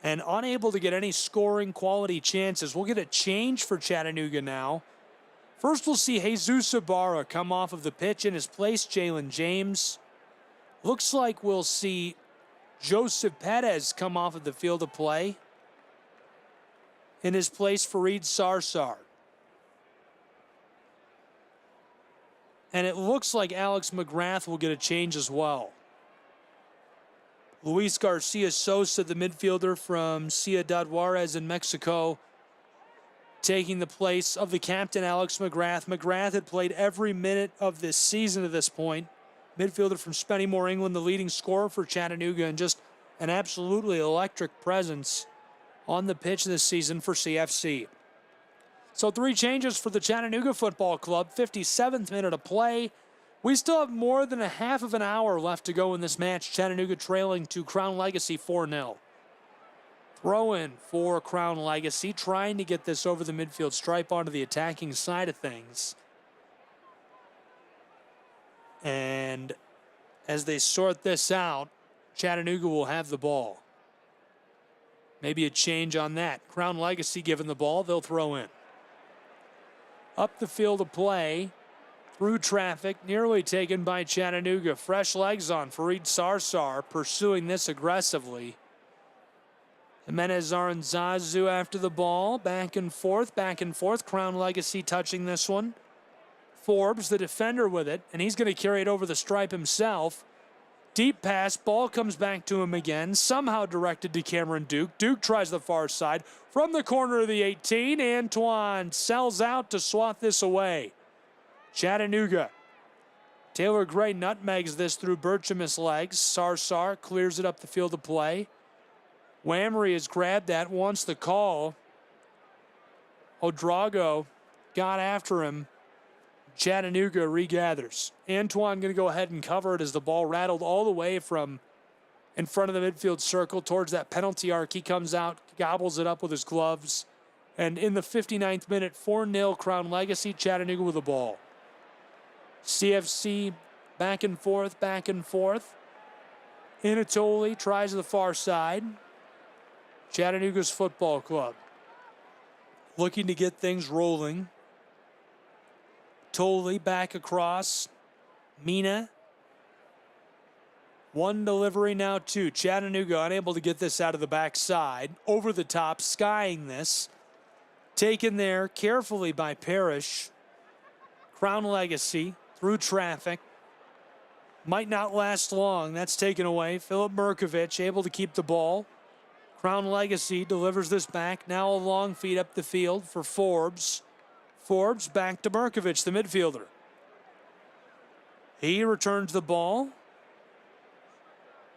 and unable to get any scoring quality chances. We'll get a change for Chattanooga now. First, we'll see Jesus Ibarra come off of the pitch. In his place, Jalen James. Looks like we'll see Joseph Perez come off of the field of play. In his place, Fareed Sarsar. And it looks like Alex McGrath will get a change as well. Luis Garcia Sosa, the midfielder from Ciudad Juarez in Mexico, taking the place of the captain, Alex McGrath. McGrath had played every minute of this season to this point. Midfielder from Spennymoor, England, the leading scorer for Chattanooga, and just an absolutely electric presence on the pitch this season for CFC. So 3 changes for the Chattanooga Football Club. 57th minute of play. We still have more than a half of an hour left to go in this match. Chattanooga trailing to Crown Legacy 4-0. Throw in for Crown Legacy, trying to get this over the midfield stripe onto the attacking side of things. And as they sort this out, Chattanooga will have the ball. Maybe a change on that. Crown Legacy given the ball, they'll throw in. Up the field of play, through traffic, nearly taken by Chattanooga. Fresh legs on Fareed Sarsar, pursuing this aggressively. Jimenez Aranzazu after the ball, back and forth, back and forth. Crown Legacy touching this one. Forbes, the defender, with it, and he's going to carry it over the stripe himself. Deep pass, ball comes back to him again, somehow directed to Cameron Duke. Duke tries the far side. From the corner of the 18, Antoine sells out to swat this away. Chattanooga. Taylor Gray nutmegs this through Berchamis' legs. Sarsar clears it up the field of play. Whamry has grabbed that, wants the call. Odrago got after him. Chattanooga regathers. Antoine going to go ahead and cover it as the ball rattled all the way from in front of the midfield circle towards that penalty arc. He comes out, gobbles it up with his gloves. And in the 59th minute, 4-0 Crown Legacy, Chattanooga with the ball. CFC back and forth, back and forth. Anatoly tries the far side. Chattanooga's Football Club looking to get things rolling. Tolley back across. Mina. One delivery now, 2. Chattanooga unable to get this out of the backside. Over the top, skying this. Taken there carefully by Parrish. Crown Legacy through traffic. Might not last long. That's taken away. Philip Merkovich able to keep the ball. Crown Legacy delivers this back. Now a long feed up the field for Forbes. Forbes back to Merkovich, the midfielder. He returns the ball.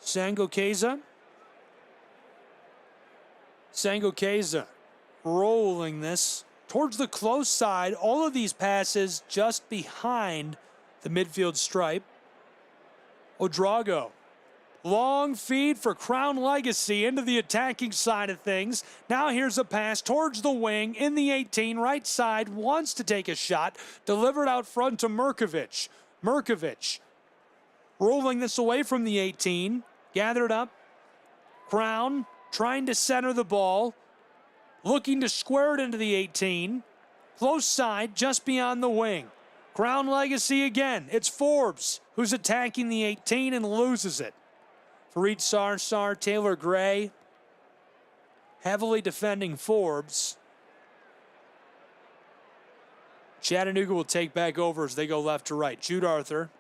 Sangokeza rolling this towards the close side. All of these passes just behind the midfield stripe. Odrago. Long feed for Crown Legacy into the attacking side of things. Now here's a pass towards the wing in the 18, right side, wants to take a shot. Delivered out front to Merkovich. Merkovich rolling this away from the 18. Gathered up. Crown trying to center the ball. Looking to square it into the 18. Close side, just beyond the wing. Crown Legacy again. It's Forbes who's attacking the 18 and loses it. Fareed Sarsar, Taylor Gray, heavily defending Forbes. Chattanooga will take back over as they go left to right. Jude Arthur.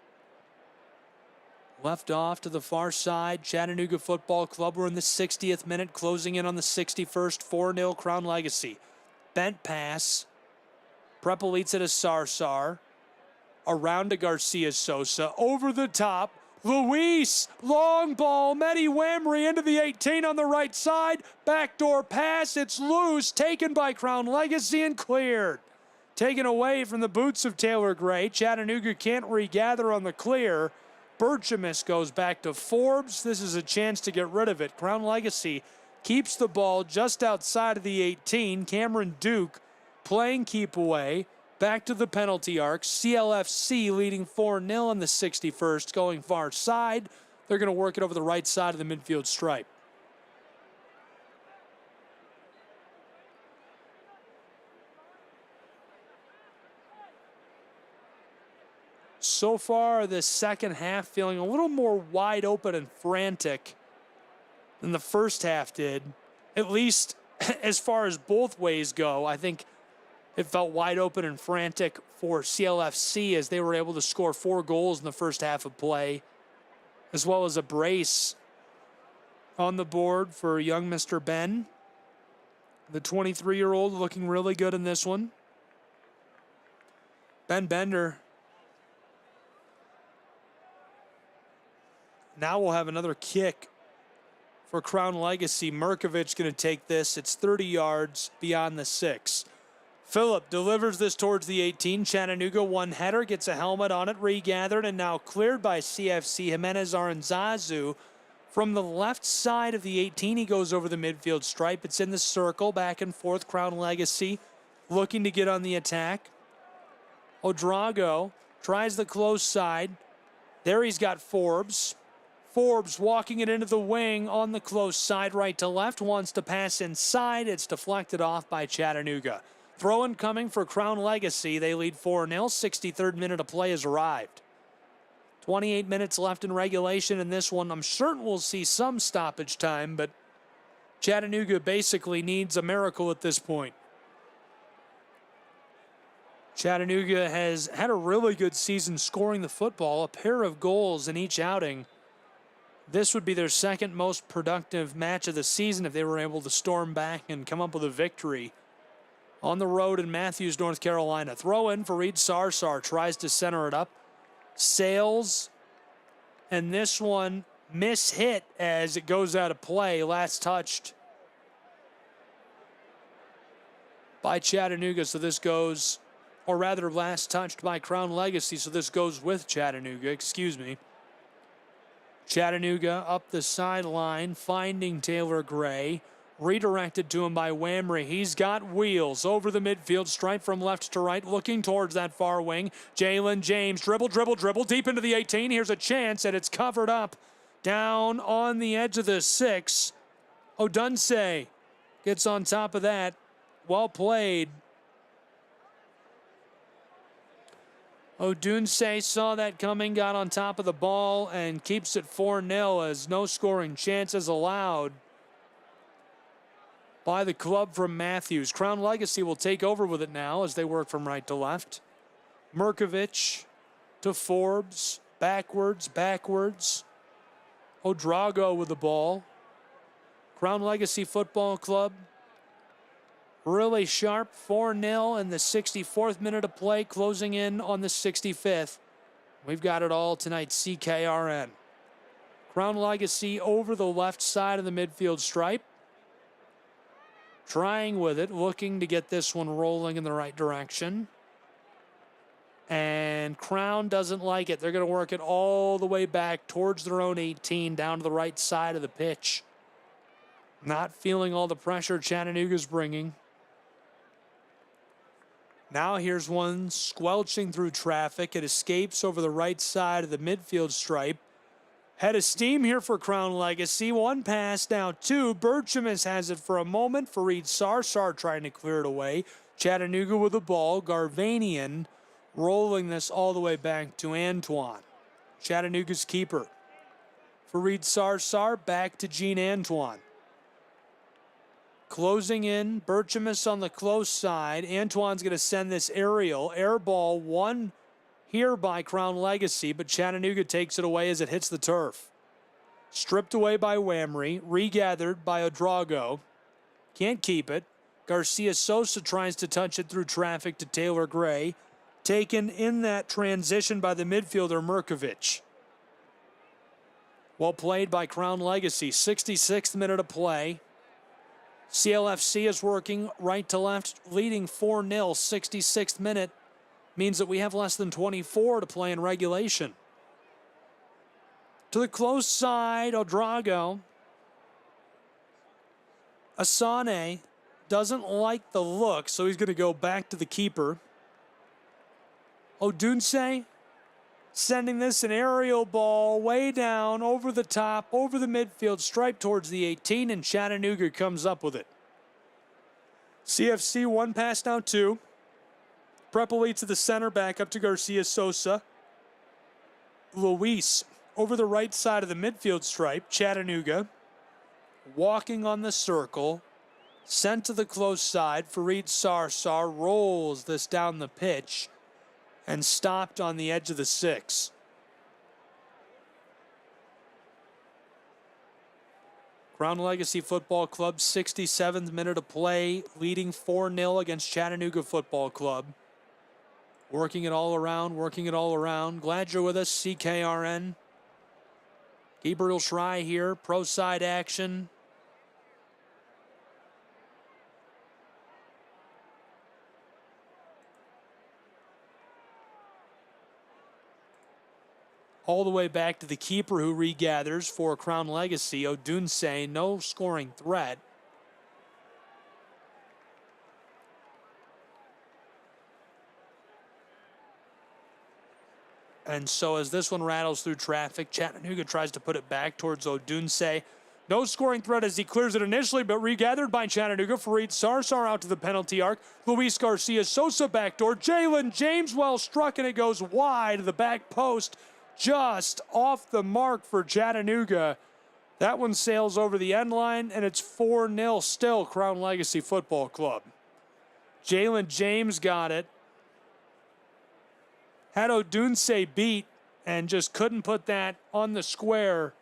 Left off to the far side. Chattanooga Football Club. We're in the 60th minute, closing in on the 61st. 4-0 Crown Legacy. Bent pass. Prepelitsa to Sarsar. Around to Garcia Sosa. Over the top. Luis, long ball, Mehdi Wamry into the 18 on the right side. Backdoor pass, it's loose, taken by Crown Legacy and cleared. Taken away from the boots of Taylor Gray. Chattanooga can't regather on the clear. Berchamis goes back to Forbes. This is a chance to get rid of it. Crown Legacy keeps the ball just outside of the 18. Cameron Duke playing keep away. Back to the penalty arc. CLFC leading 4-0 in the 61st, going far side. They're going to work it over the right side of the midfield stripe. So far, the second half feeling a little more wide open and frantic than the first half did. At least as far as both ways go, I think it felt wide open and frantic for CLFC as they were able to score 4 goals in the first half of play, as well as a brace on the board for young Mr. Ben. The 23-year-old looking really good in this one. Ben Bender. Now we'll have another kick for Crown Legacy. Merkovich going to take this. It's 30 yards beyond the 6. Phillip delivers this towards the 18. Chattanooga, one header, gets a helmet on it, regathered, and now cleared by CFC. Jimenez Aranzazu from the left side of the 18. He goes over the midfield stripe. It's in the circle, back and forth. Crown Legacy looking to get on the attack. Odrago tries the close side. There he's got Forbes. Forbes walking it into the wing on the close side, right to left. Wants to pass inside. It's deflected off by Chattanooga. Throw-in coming for Crown Legacy. They lead 4-0. 63rd minute of play has arrived. 28 minutes left in regulation in this one. I'm certain we'll see some stoppage time, but Chattanooga basically needs a miracle at this point. Chattanooga has had a really good season scoring the football, a pair of goals in each outing. This would be their second most productive match of the season if they were able to storm back and come up with a victory on the road in Matthews, North Carolina. Throw in for Fareed Sarsar. Tries to center it up. Sails. And this one mishit as it goes out of play. Last touched by Chattanooga. So this goes, or rather last touched by Crown Legacy. So this goes with Chattanooga. Excuse me. Chattanooga up the sideline, finding Taylor Gray. Redirected to him by Wamry. He's got wheels over the midfield stripe from left to right, looking towards that far wing. Jalen James, dribble, deep into the 18. Here's a chance, and it's covered up down on the edge of the 6. Odunse gets on top of that. Well played. Odunse saw that coming, got on top of the ball, and keeps it 4-0 as no scoring chances allowed by the club from Matthews. Crown Legacy will take over with it now as they work from right to left. Merkovich to Forbes. Backwards. Odrago with the ball. Crown Legacy Football Club really sharp. 4-0 in the 64th minute of play, closing in on the 65th. We've got it all tonight, CKRN. Crown Legacy over the left side of the midfield stripe. Trying with it, looking to get this one rolling in the right direction. And Crown doesn't like it. They're going to work it all the way back towards their own 18, down to the right side of the pitch. Not feeling all the pressure Chattanooga's bringing. Now here's one squelching through traffic. It escapes over the right side of the midfield stripe. Head of steam here for Crown Legacy. One pass, now two. Berchamis has it for a moment. Fareed Sarsar trying to clear it away. Chattanooga with the ball. Garvanian rolling this all the way back to Antoine. Chattanooga's keeper. Fareed Sarsar back to Gene Antoine. Closing in, Berchamis on the close side. Antoine's going to send this aerial. Air ball won here by Crown Legacy, but Chattanooga takes it away as it hits the turf. Stripped away by Whamry, regathered by Odrago. Can't keep it. Garcia Sosa tries to touch it through traffic to Taylor Gray. Taken in that transition by the midfielder Mirkovic. Well played by Crown Legacy. 66th minute of play. CLFC is working right to left, leading 4-0, 66th minute. Means that we have less than 24 to play in regulation. To the close side, Odrago. Asane doesn't like the look, so he's going to go back to the keeper. Odunse sending this an aerial ball way down, over the top, over the midfield stripe towards the 18, and Chattanooga comes up with it. CFC one pass, now two. Prepoli to the center, back up to Garcia Sosa. Luis over the right side of the midfield stripe. Chattanooga walking on the circle. Sent to the close side. Fareed Sarsar rolls this down the pitch and stopped on the edge of the 6. Crown Legacy Football Club, 67th minute of play, leading 4-0 against Chattanooga Football Club. Working it all around, working it all around. Glad you're with us, CKRN. Gabriel Schrei here, pro side action. All the way back to the keeper who regathers for Crown Legacy. Odunse, no scoring threat. And so as this one rattles through traffic, Chattanooga tries to put it back towards Odunse. No scoring threat as he clears it initially, but regathered by Chattanooga. Fareed Sarsar out to the penalty arc. Luis Garcia Sosa backdoor. Jalen James well struck, and it goes wide of the back post. Just off the mark for Chattanooga. That one sails over the end line, and it's 4-0 still, Crown Legacy Football Club. Jalen James got it. Had Odunse beat and just couldn't put that on the square.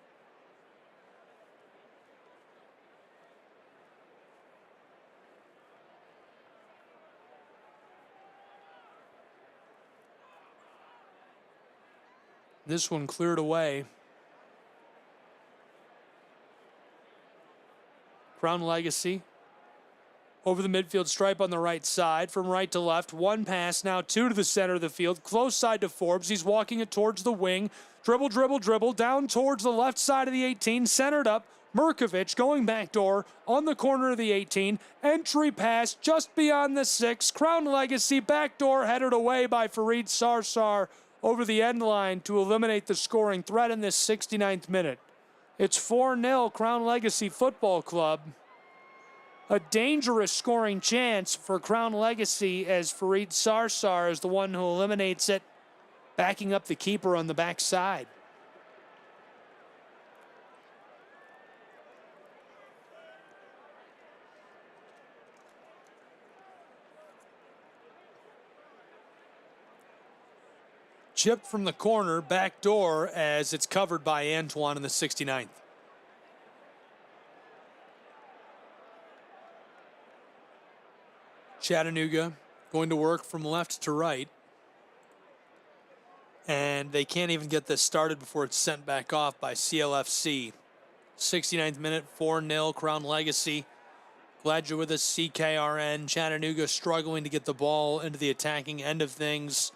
This one cleared away. Crown Legacy over the midfield stripe on the right side, from right to left. One pass, now two to the center of the field. Close side to Forbes. He's walking it towards the wing. Dribble, dribble, dribble. Down towards the left side of the 18. Centered up. Mirkovic going backdoor on the corner of the 18. Entry pass just beyond the 6. Crown Legacy backdoor headed away by Fareed Sarsar over the end line to eliminate the scoring threat in this 69th minute. It's 4-0 Crown Legacy Football Club. A dangerous scoring chance for Crown Legacy as Fareed Sarsar is the one who eliminates it, backing up the keeper on the backside. Chipped from the corner, back door, as it's covered by Antoine in the 69th. Chattanooga going to work from left to right. And they can't even get this started before it's sent back off by CLFC. 69th minute, 4-0, Crown Legacy. Glad you're with us, CKRN. Chattanooga struggling to get the ball into the attacking end of things.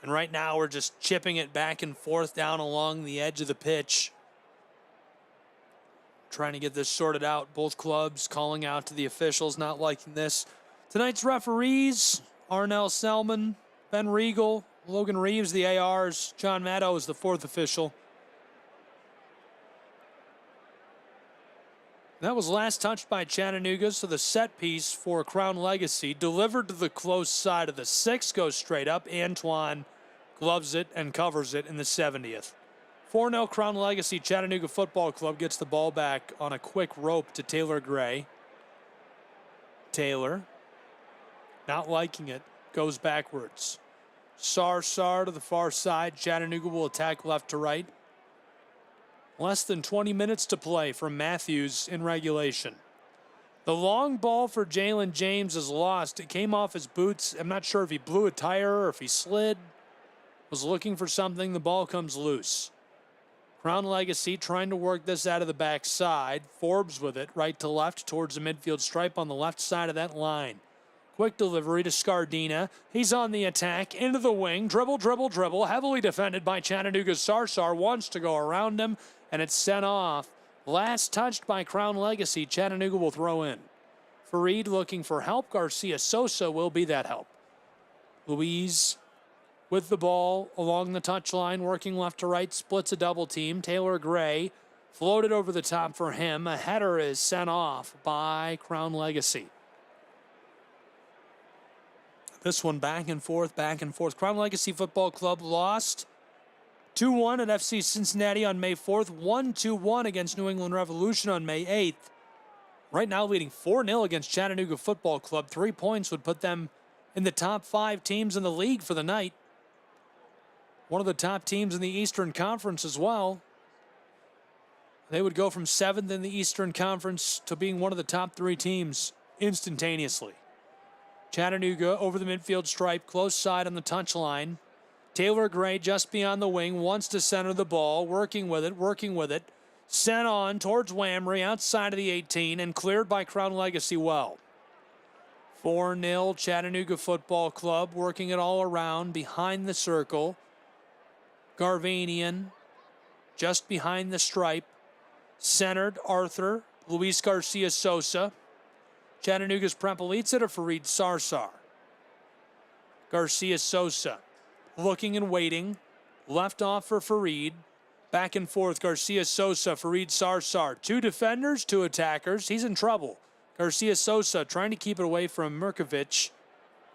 And right now we're just chipping it back and forth down along the edge of the pitch. Trying to get this sorted out. Both clubs calling out to the officials, not liking this. Tonight's referees, Arnell Selman, Ben Regal, Logan Reeves, the ARs, John Maddow is the fourth official. That was last touched by Chattanooga, so the set piece for Crown Legacy delivered to the close side of the 6, goes straight up. Antoine gloves it and covers it in the 70th. 4-0 Crown Legacy. Chattanooga Football Club gets the ball back on a quick rope to Taylor Gray. Taylor, not liking it, goes backwards. Sarsar to the far side. Chattanooga will attack left to right. Less than 20 minutes to play from Matthews in regulation. The long ball for Jalen James is lost. It came off his boots. I'm not sure if he blew a tire or if he slid. Was looking for something. The ball comes loose. Crown Legacy trying to work this out of the backside. Forbes with it, right to left towards the midfield stripe on the left side of that line. Quick delivery to Scardina. He's on the attack, into the wing. Dribble, dribble, dribble. Heavily defended by Chattanooga's Sarsar. Wants to go around him, and it's sent off. Last touched by Crown Legacy. Chattanooga will throw in. Fareed looking for help. Garcia Sosa will be that help. Louise with the ball along the touchline, working left to right, splits a double team. Taylor Gray floated over the top for him. A header is sent off by Crown Legacy. This one back and forth, back and forth. Crown Legacy Football Club lost 2-1 at FC Cincinnati on May 4th, 1-1 against New England Revolution on May 8th. Right now leading 4-0 against Chattanooga Football Club. 3 points would put them in the top 5 teams in the league for the night. One of the top teams in the Eastern Conference as well. They would go from 7th in the Eastern Conference to being one of the top 3 teams instantaneously. Chattanooga over the midfield stripe, close side on the touchline. Taylor Gray just beyond the wing, wants to center the ball, working with it. Sent on towards Whamry, outside of the 18, and cleared by Crown Legacy well. 4-0 Chattanooga Football Club, working it all around, behind the circle. Garvanian, just behind the stripe. Centered, Arthur, Luis Garcia Sosa. Chattanooga's Prepelica to Fareed Sarsar. Garcia Sosa looking and waiting. Left off for Fareed. Back and forth, Garcia Sosa, Fareed Sarsar. 2 defenders, 2 attackers. He's in trouble. Garcia Sosa trying to keep it away from Mirkovic.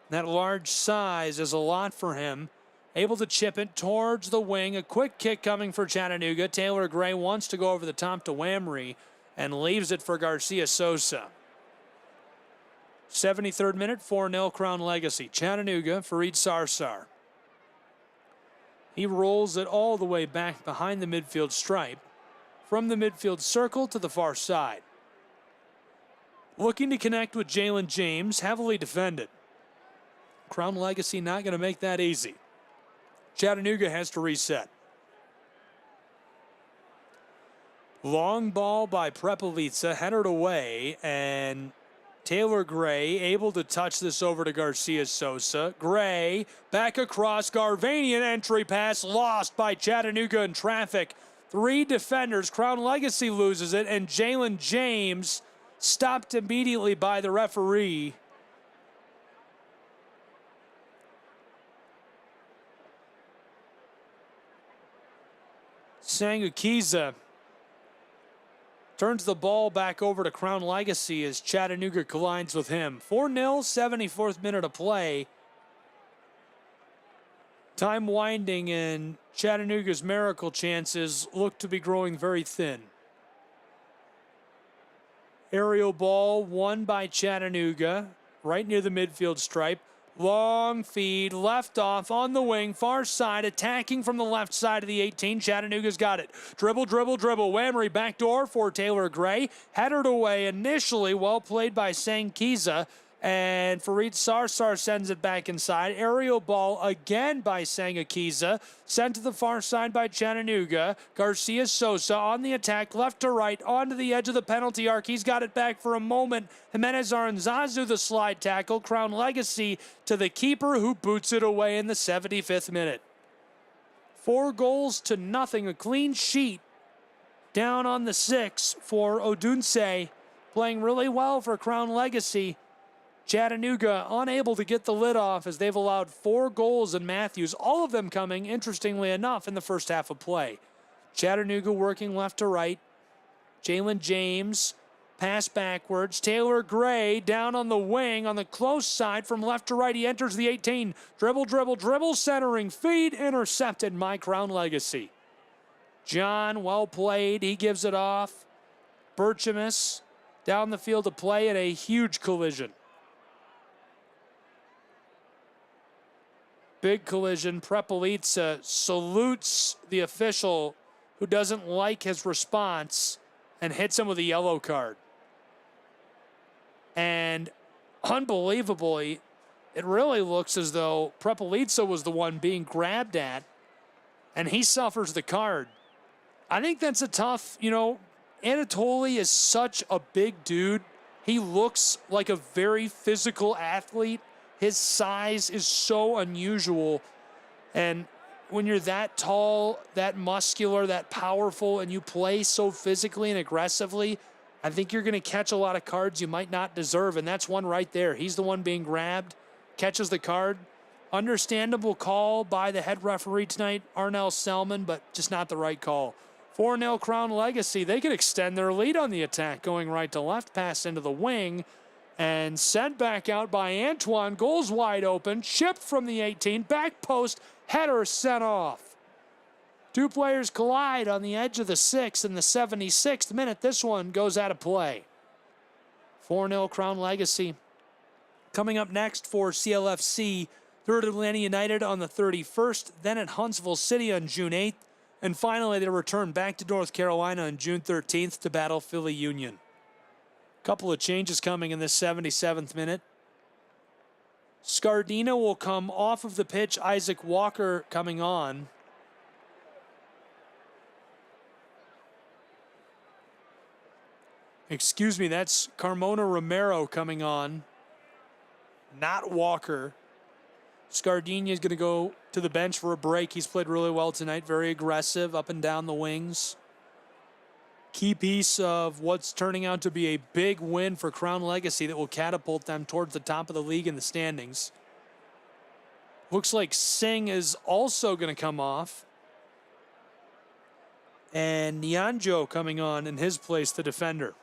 That large size is a lot for him. Able to chip it towards the wing. A quick kick coming for Chattanooga. Taylor Gray wants to go over the top to Whamry and leaves it for Garcia Sosa. 73rd minute, 4-0 Crown Legacy. Chattanooga, Fareed Sarsar. He rolls it all the way back behind the midfield stripe. From the midfield circle to the far side. Looking to connect with Jalen James, heavily defended. Crown Legacy not going to make that easy. Chattanooga has to reset. Long ball by Prepelica, headed away, and Taylor Gray able to touch this over to Garcia Sosa. Gray back across. Garvanian entry pass lost by Chattanooga in traffic. 3 defenders. Crown Legacy loses it, and Jalen James stopped immediately by the referee. Sangukiza turns the ball back over to Crown Legacy as Chattanooga collides with him. 4-0, 74th minute of play. Time winding, and Chattanooga's miracle chances look to be growing very thin. Aerial ball won by Chattanooga, right near the midfield stripe. Long feed, left off on the wing, far side, attacking from the left side of the 18. Chattanooga's got it. Dribble, dribble, dribble. Whamry backdoor for Taylor Gray. Headed away initially, well played by Sankiza, And Fareed Sarsar sends it back inside. Aerial ball again by Sangakiza. Sent to the far side by Chattanooga. Garcia Sosa on the attack, left to right, onto the edge of the penalty arc. He's got it back for a moment. Jimenez Aranzazu, the slide tackle. Crown Legacy to the keeper, who boots it away in the 75th minute. 4-0, a clean sheet down on the 6 for Odunse, playing really well for Crown Legacy. Chattanooga unable to get the lid off as they've allowed 4 goals in Matthews, all of them coming, interestingly enough, in the first half of play. Chattanooga working left to right. Jalen James, pass backwards. Taylor Gray down on the wing on the close side from left to right. He enters the 18. Dribble, centering feed, intercepted by Crown Legacy. John, well played. He gives it off. Berchamus down the field to play in a huge collision. Big collision. Prepelica salutes the official who doesn't like his response and hits him with a yellow card. And unbelievably, it really looks as though Prepelica was the one being grabbed at, and he suffers the card. I think that's a tough, Anatoly is such a big dude. He looks like a very physical athlete. His size is so unusual. And when you're that tall, that muscular, that powerful, and you play so physically and aggressively, I think you're going to catch a lot of cards you might not deserve. And that's one right there. He's the one being grabbed, catches the card. Understandable call by the head referee tonight, Arnell Selman, but just not the right call. 4-0 Crown Legacy. They could extend their lead on the attack, going right to left, pass into the wing, and sent back out by Antoine. Goals wide open, chipped from the 18, back post, header sent off. Two players collide on the edge of the 6 in the 76th minute. This one goes out of play. 4-0 Crown Legacy. Coming up next for CLFC, they're at Atlanta United on the 31st, then at Huntsville City on June 8th, and finally they return back to North Carolina on June 13th to battle Philly Union. Couple of changes coming in this 77th minute. Scardina will come off of the pitch. Isaac Walker coming on. Excuse me, that's Carmona Romero coming on, not Walker. Scardina is going to go to the bench for a break. He's played really well tonight, very aggressive up and down the wings. Key piece of what's turning out to be a big win for Crown Legacy that will catapult them towards the top of the league in the standings. Looks like Singh is also going to come off. And Nyanjo coming on in his place, the defender.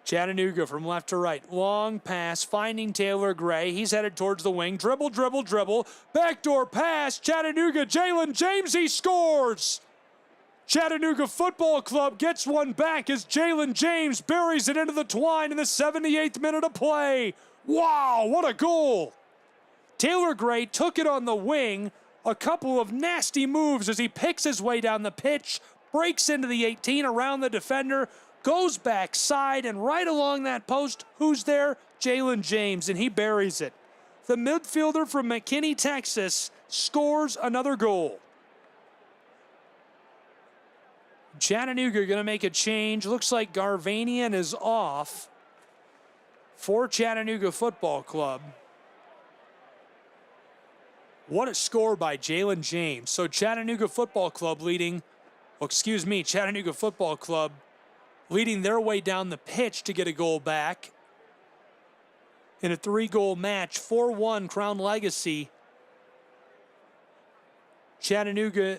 Chattanooga from left to right. Long pass, finding Taylor Gray. He's headed towards the wing. Dribble. Backdoor pass. Chattanooga, Jalen James, he scores! Chattanooga Football Club gets one back as Jalen James buries it into the twine in the 78th minute of play. Wow, what a goal! Taylor Gray took it on the wing. A couple of nasty moves as he picks his way down the pitch, breaks into the 18 around the defender, goes backside, and right along that post, who's there? Jalen James, and he buries it. The midfielder from McKinney, Texas, scores another goal. Chattanooga going to make a change. Looks like Garvanian is off for Chattanooga Football Club. What a score by Jalen James. So Chattanooga Football Club Chattanooga Football Club leading their way down the pitch to get a goal back. In a 3-goal match, 4-1 Crown Legacy. Chattanooga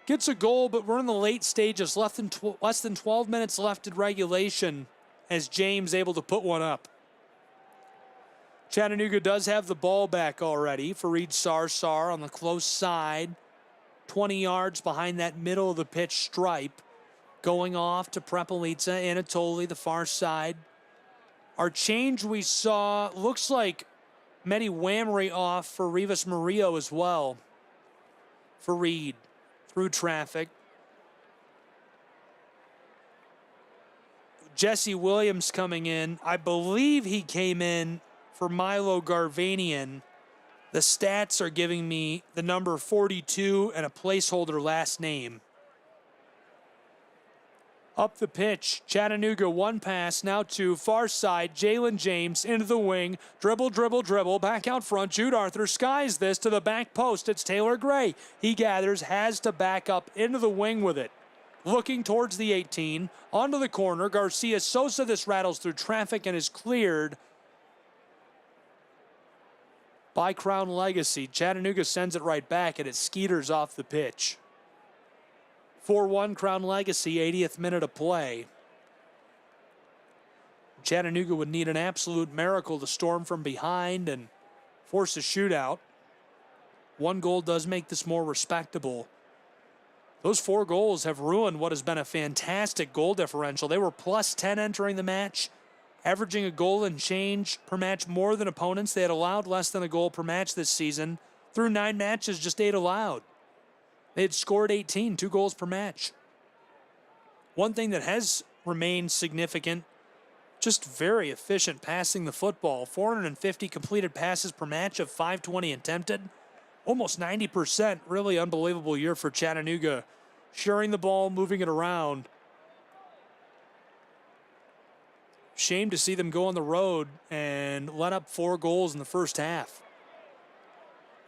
gets a goal, but we're in the late stages, less than 12 minutes left in regulation as James able to put one up. Chattanooga does have the ball back already. Fareed Sarsar on the close side, 20 yards behind that middle of the pitch stripe. Going off to Prepelica, Anatoly, the far side. Our change we saw, looks like Mehdi Wamry off for Rivas Murillo as well. Fareed through traffic. Jesse Williams coming in. I believe he came in for Milo Garvanian. The stats are giving me the number 42 and a placeholder last name. Up the pitch, Chattanooga, one pass, now two, far side, Jalen James into the wing, dribble, dribble, dribble, back out front, Jude Arthur skies this to the back post, it's Taylor Gray. He gathers, has to back up into the wing with it. Looking towards the 18, onto the corner, Garcia Sosa, this rattles through traffic and is cleared by Crown Legacy. Chattanooga sends it right back and it skeeters off the pitch. 4-1 Crown Legacy, 80th minute of play. Chattanooga would need an absolute miracle to storm from behind and force a shootout. One goal does make this more respectable. Those 4 goals have ruined what has been a fantastic goal differential. They were plus 10 entering the match, averaging a goal and change per match more than opponents. They had allowed less than a goal per match this season. Through 9 matches, just 8 allowed. They had scored 18, 2 goals per match. One thing that has remained significant, just very efficient passing the football. 450 completed passes per match of 520 attempted. Almost 90%, really unbelievable year for Chattanooga. Sharing the ball, moving it around. Shame to see them go on the road and let up 4 goals in the first half.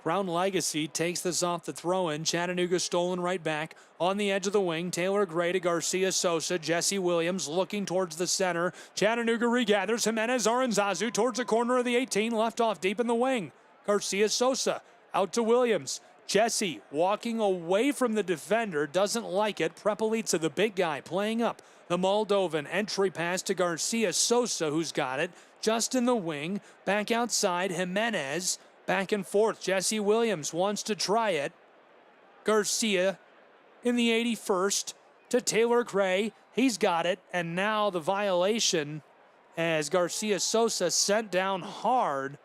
Crown Legacy takes this off the throw-in. Chattanooga stolen right back. On the edge of the wing, Taylor Gray to Garcia Sosa. Jesse Williams looking towards the center. Chattanooga regathers. Jimenez Aranzazu towards the corner of the 18. Left off deep in the wing. Garcia Sosa out to Williams. Jesse walking away from the defender. Doesn't like it. Prepelica, the big guy, playing up. The Moldovan entry pass to Garcia Sosa, who's got it. Just in the wing. Back outside, Jimenez. Back and forth, Jesse Williams wants to try it. Garcia in the 81st to Taylor Gray. He's got it, and now the violation as Garcia Sosa sent down hard.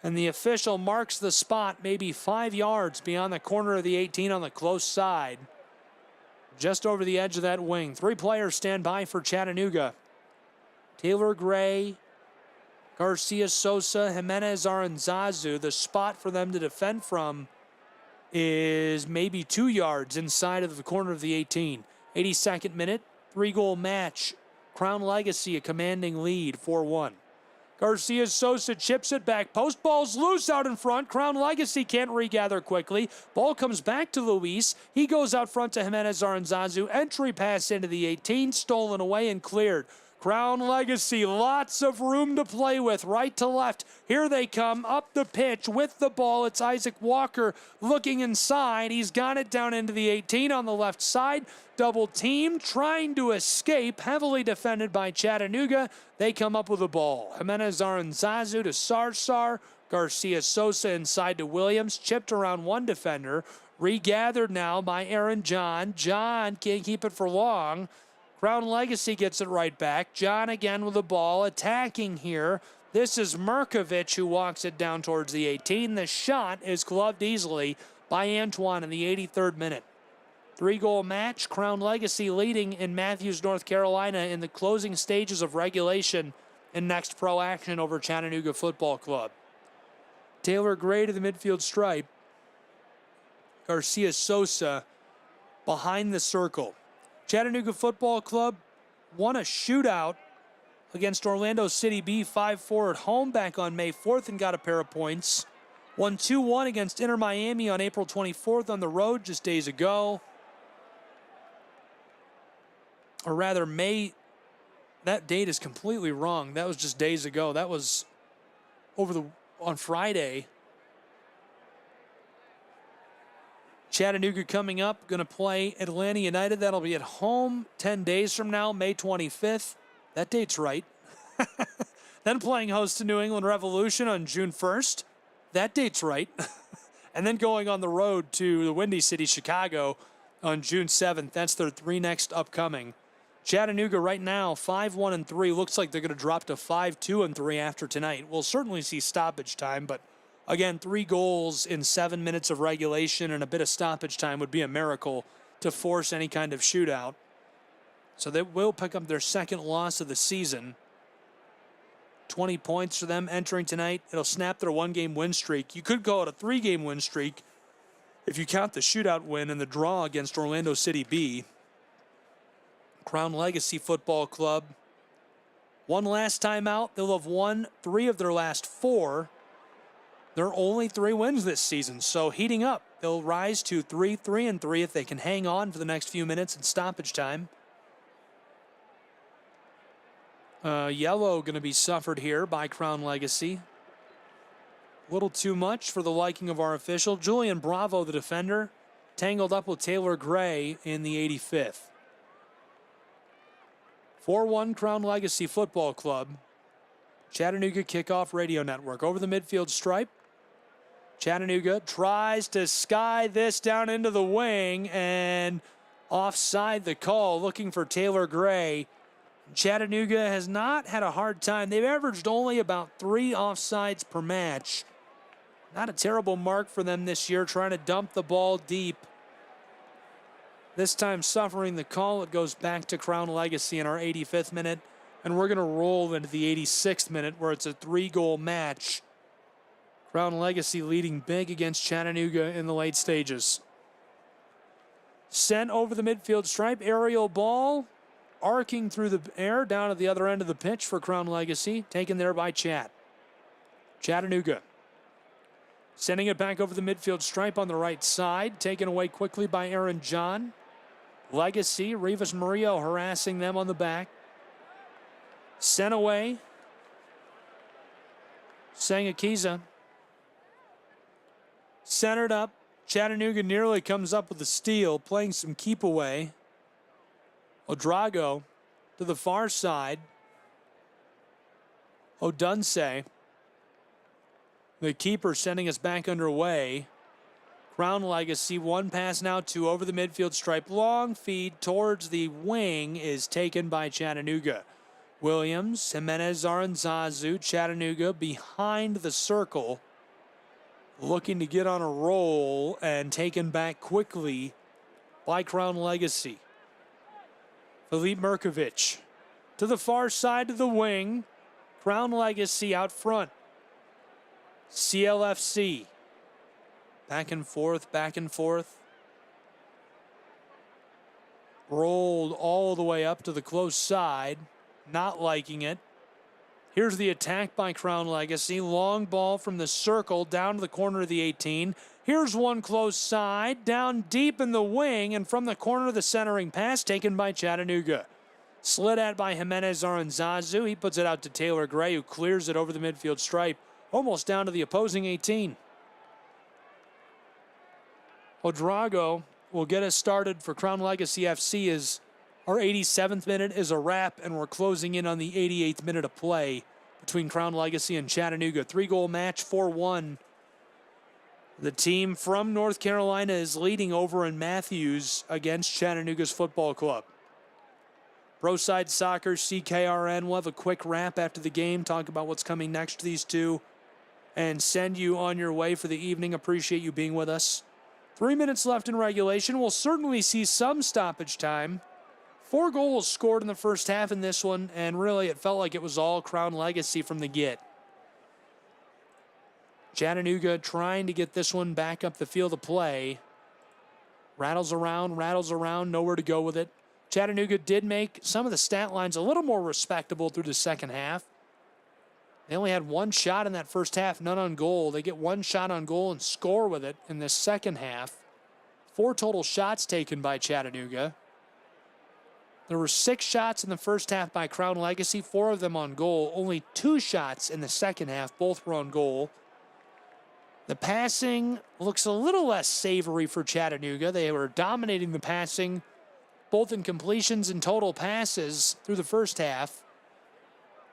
And the official marks the spot maybe 5 yards beyond the corner of the 18 on the close side. Just over the edge of that wing. 3 players stand by for Chattanooga. Taylor Gray, Garcia Sosa, Jimenez Aranzazu. The spot for them to defend from is maybe 2 yards inside of the corner of the 18. 82nd minute, 3-goal match. Crown Legacy a commanding lead, 4-1. Garcia Sosa chips it back. Post ball's loose out in front. Crown Legacy can't regather quickly. Ball comes back to Luis. He goes out front to Jimenez Aranzazu. Entry pass into the 18, stolen away and cleared. Crown Legacy, lots of room to play with, right to left. Here they come, up the pitch with the ball. It's Isaac Walker looking inside. He's got it down into the 18 on the left side. Double team, trying to escape, heavily defended by Chattanooga. They come up with the ball. Jimenez Aranzazu to Sarsar. Garcia Sosa inside to Williams, chipped around one defender. Regathered now by Aaron John. John can't keep it for long. Crown Legacy gets it right back. John again with the ball, attacking here. This is Merkovich who walks it down towards the 18. The shot is gloved easily by Antoine in the 83rd minute. 3-goal match. Crown Legacy leading in Matthews, North Carolina in the closing stages of regulation in next pro action over Chattanooga Football Club. Taylor Gray to the midfield stripe. Garcia Sosa behind the circle. Chattanooga Football Club won a shootout against Orlando City B 5-4 at home back on May 4th and got a pair of points. Won 2-1 against Inter Miami on April 24th on the road just days ago. Or rather, that date is completely wrong. That was just days ago. That was on Friday. Chattanooga coming up, going to play Atlanta United. That'll be at home 10 days from now, May 25th. That date's right. Then playing host to New England Revolution on June 1st. That date's right. And then going on the road to the Windy City, Chicago on June 7th. That's their 3 next upcoming. Chattanooga right now, 5-1-3. Looks like they're going to drop to 5-2-3 after tonight. We'll certainly see stoppage time, but again, 3 goals in 7 minutes of regulation and a bit of stoppage time would be a miracle to force any kind of shootout. So they will pick up their second loss of the season. 20 points for them entering tonight. It'll snap their one-game win streak. You could call it a three-game win streak if you count the shootout win and the draw against Orlando City B. Crown Legacy Football Club. One last time out. They'll have won 3 of their last 4. They're only 3 wins this season, so heating up. They'll rise to 3-3-3 if they can hang on for the next few minutes in stoppage time. Yellow going to be suffered here by Crown Legacy. A little too much for the liking of our official. Julian Bravo, the defender, tangled up with Taylor Gray in the 85th. 4-1 Crown Legacy Football Club. Chattanooga Kickoff Radio Network. Over the midfield stripe. Chattanooga tries to sky this down into the wing and offside the call, looking for Taylor Gray. Chattanooga has not had a hard time. They've averaged only about 3 offsides per match. Not a terrible mark for them this year, trying to dump the ball deep. This time suffering the call. It goes back to Crown Legacy in our 85th minute, and we're going to roll into the 86th minute where it's a 3-goal match. Crown Legacy leading big against Chattanooga in the late stages. Sent over the midfield stripe, aerial ball, arcing through the air down at the other end of the pitch for Crown Legacy, taken there by Chattanooga. Sending it back over the midfield stripe on the right side, taken away quickly by Aaron John. Legacy, Rivas Murillo harassing them on the back. Sent away. Sangakiza. Centered up. Chattanooga nearly comes up with a steal, playing some keep away. Odrago to the far side. Odunse. The keeper sending us back underway. Crown Legacy, 1 pass now, 2 over the midfield stripe. Long feed towards the wing is taken by Chattanooga. Williams, Jimenez, Aranzazu, Chattanooga behind the circle. Looking to get on a roll and taken back quickly by Crown Legacy. Filip Mirkovic to the far side of the wing. Crown Legacy out front. CLFC. Back and forth, back and forth. Rolled all the way up to the close side. Not liking it. Here's the attack by Crown Legacy. Long ball from the circle down to the corner of the 18. Here's one close side, down deep in the wing, and from the corner of the centering pass taken by Chattanooga. Slid at by Jimenez Aranzazu. He puts it out to Taylor Gray, who clears it over the midfield stripe, almost down to the opposing 18. Odrago will get us started for Crown Legacy FC as our 87th minute is a wrap, and we're closing in on the 88th minute of play between Crown Legacy and Chattanooga. 3-goal match, 4-1. The team from North Carolina is leading over in Matthews against Chattanooga's football club. ProSide Soccer, CKRN. We'll have a quick wrap after the game, talk about what's coming next to these two, and send you on your way for the evening. Appreciate you being with us. 3 minutes left in regulation. We'll certainly see some stoppage time. 4 goals scored in the first half in this one, and really it felt like it was all Crown Legacy from the get. Chattanooga trying to get this one back up the field of play. Rattles around, nowhere to go with it. Chattanooga did make some of the stat lines a little more respectable through the second half. They only had 1 shot in that first half, none on goal. They get 1 shot on goal and score with it in this second half. 4 total shots taken by Chattanooga. There were 6 shots in the first half by Crown Legacy, 4 of them on goal. Only 2 shots in the second half, both were on goal. The passing looks a little less savory for Chattanooga. They were dominating the passing, both in completions and total passes through the first half.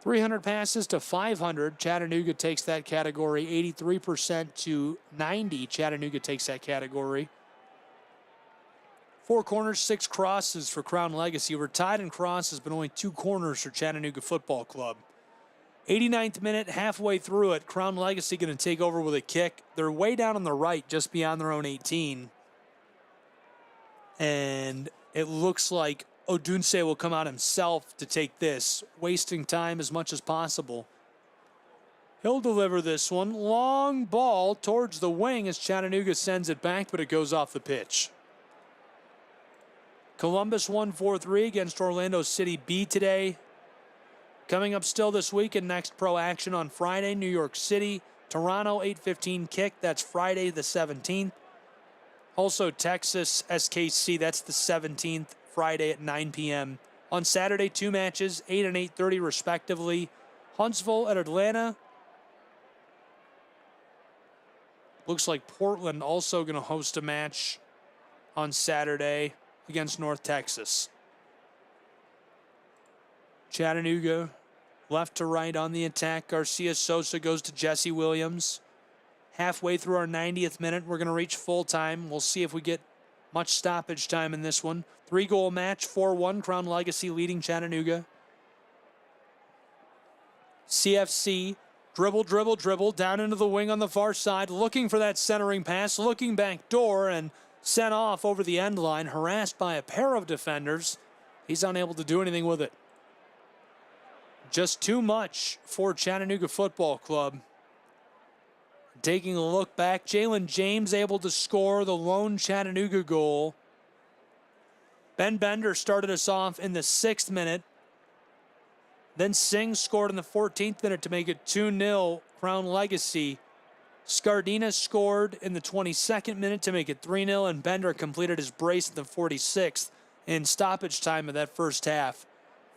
300 passes to 500. Chattanooga takes that category. 83% to 90. Chattanooga takes that category. 4 corners, 6 crosses for Crown Legacy. We're tied in crosses, but only 2 corners for Chattanooga Football Club. 89th minute, halfway through it, Crown Legacy going to take over with a kick. They're way down on the right, just beyond their own 18. And it looks like Odunse will come out himself to take this, wasting time as much as possible. He'll deliver this one. Long ball towards the wing as Chattanooga sends it back, but it goes off the pitch. Columbus won 4-3 against Orlando City B today. Coming up still this week in Next Pro action on Friday, New York City. Toronto, 8:15 kick. That's Friday the 17th. Also Texas, SKC. That's the 17th, Friday at 9 p.m. On Saturday, 2 matches, 8 and 8:30 respectively. Huntsville at Atlanta. Looks like Portland also going to host a match on Saturday against North Texas. Chattanooga, left to right on the attack. Garcia Sosa goes to Jesse Williams. Halfway through our 90th minute, we're going to reach full time. We'll see if we get much stoppage time in this one. 3-goal match, 4-1. Crown Legacy leading Chattanooga. CFC, dribble, down into the wing on the far side, looking for that centering pass, looking back door, and sent off over the end line, harassed by a pair of defenders. He's unable to do anything with it. Just too much for Chattanooga Football Club. Taking a look back, Jalen James able to score the lone Chattanooga goal. Ben Bender started us off in the 6th minute. Then Singh scored in the 14th minute to make it 2-0 Crown Legacy. Scardina scored in the 22nd minute to make it 3-0, and Bender completed his brace in the 46th in stoppage time of that first half.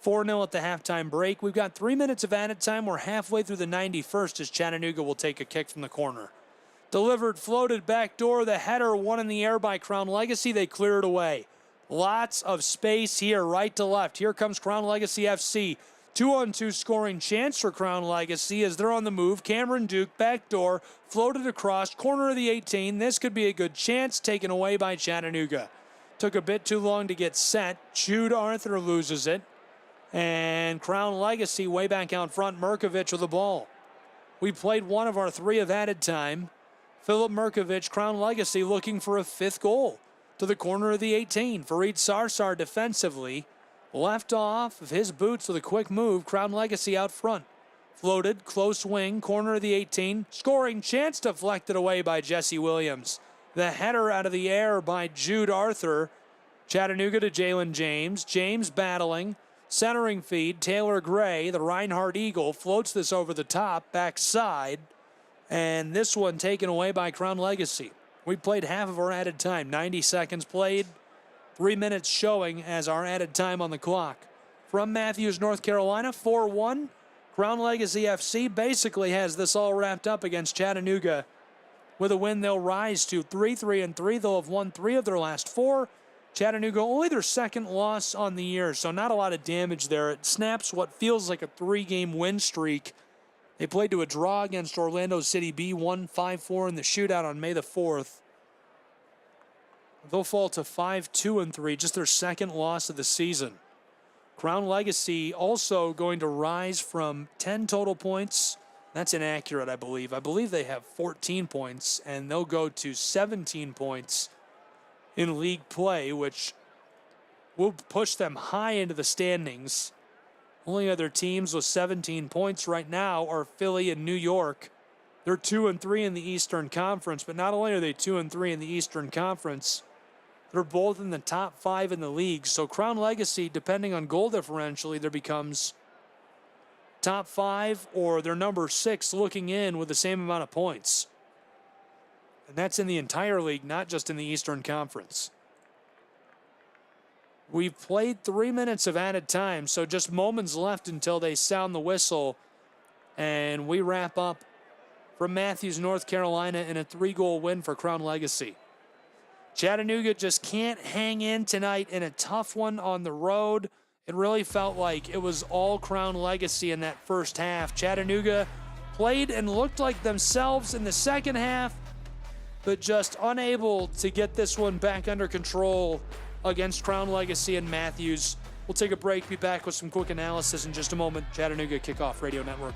4-0 at the halftime break. We've got 3 minutes of added time. We're halfway through the 91st as Chattanooga will take a kick from the corner. Delivered, floated back door. The header won in the air by Crown Legacy. They clear it away. Lots of space here, right to left. Here comes Crown Legacy FC. 2-on-2 scoring chance for Crown Legacy as they're on the move. Cameron Duke, back door, floated across, corner of the 18. This could be a good chance, taken away by Chattanooga. Took a bit too long to get set. Jude Arthur loses it. And Crown Legacy way back out front. Merkovich with the ball. We played one of our 3 of added time. Philip Merkovich, Crown Legacy looking for a 5th goal. To the corner of the 18. Fareed Sarsar defensively. Left off of his boots with a quick move. Crown Legacy out front. Floated, close wing, corner of the 18. Scoring chance deflected away by Jesse Williams. The header out of the air by Jude Arthur. Chattanooga to Jalen James. James battling. Centering feed, Taylor Gray, the Reinhardt Eagle, floats this over the top, backside. And this one taken away by Crown Legacy. We played half of our added time. 90 seconds played. 3 minutes showing as our added time on the clock. From Matthews, North Carolina, 4-1. Crown Legacy FC basically has this all wrapped up against Chattanooga. With a win, they'll rise to 3-3-3. They'll have won 3 of their last 4. Chattanooga only their 2nd loss on the year, so not a lot of damage there. It snaps what feels like a 3-game win streak. They played to a draw against Orlando City B, won 5-4 in the shootout on May the 4th. They'll fall to 5-2-3, just their 2nd loss of the season. Crown Legacy also going to rise from 10 total points. That's inaccurate, I believe. I believe they have 14 points, and they'll go to 17 points in league play, which will push them high into the standings. Only other teams with 17 points right now are Philly and New York. They're 2-3 in the Eastern Conference, but not only are they 2-3 in the Eastern Conference, they're both in the top 5 in the league. So Crown Legacy, depending on goal differential, either becomes top 5 or they're number 6 looking in with the same amount of points. And that's in the entire league, not just in the Eastern Conference. We've played 3 minutes of added time, so just moments left until they sound the whistle. And we wrap up from Matthews, North Carolina, in a 3-goal win for Crown Legacy. Chattanooga just can't hang in tonight in a tough one on the road. It really felt like it was all Crown Legacy in that first half. Chattanooga played and looked like themselves in the second half, but just unable to get this one back under control against Crown Legacy and Matthews. We'll take a break, be back with some quick analysis in just a moment. Chattanooga Kickoff Radio Network.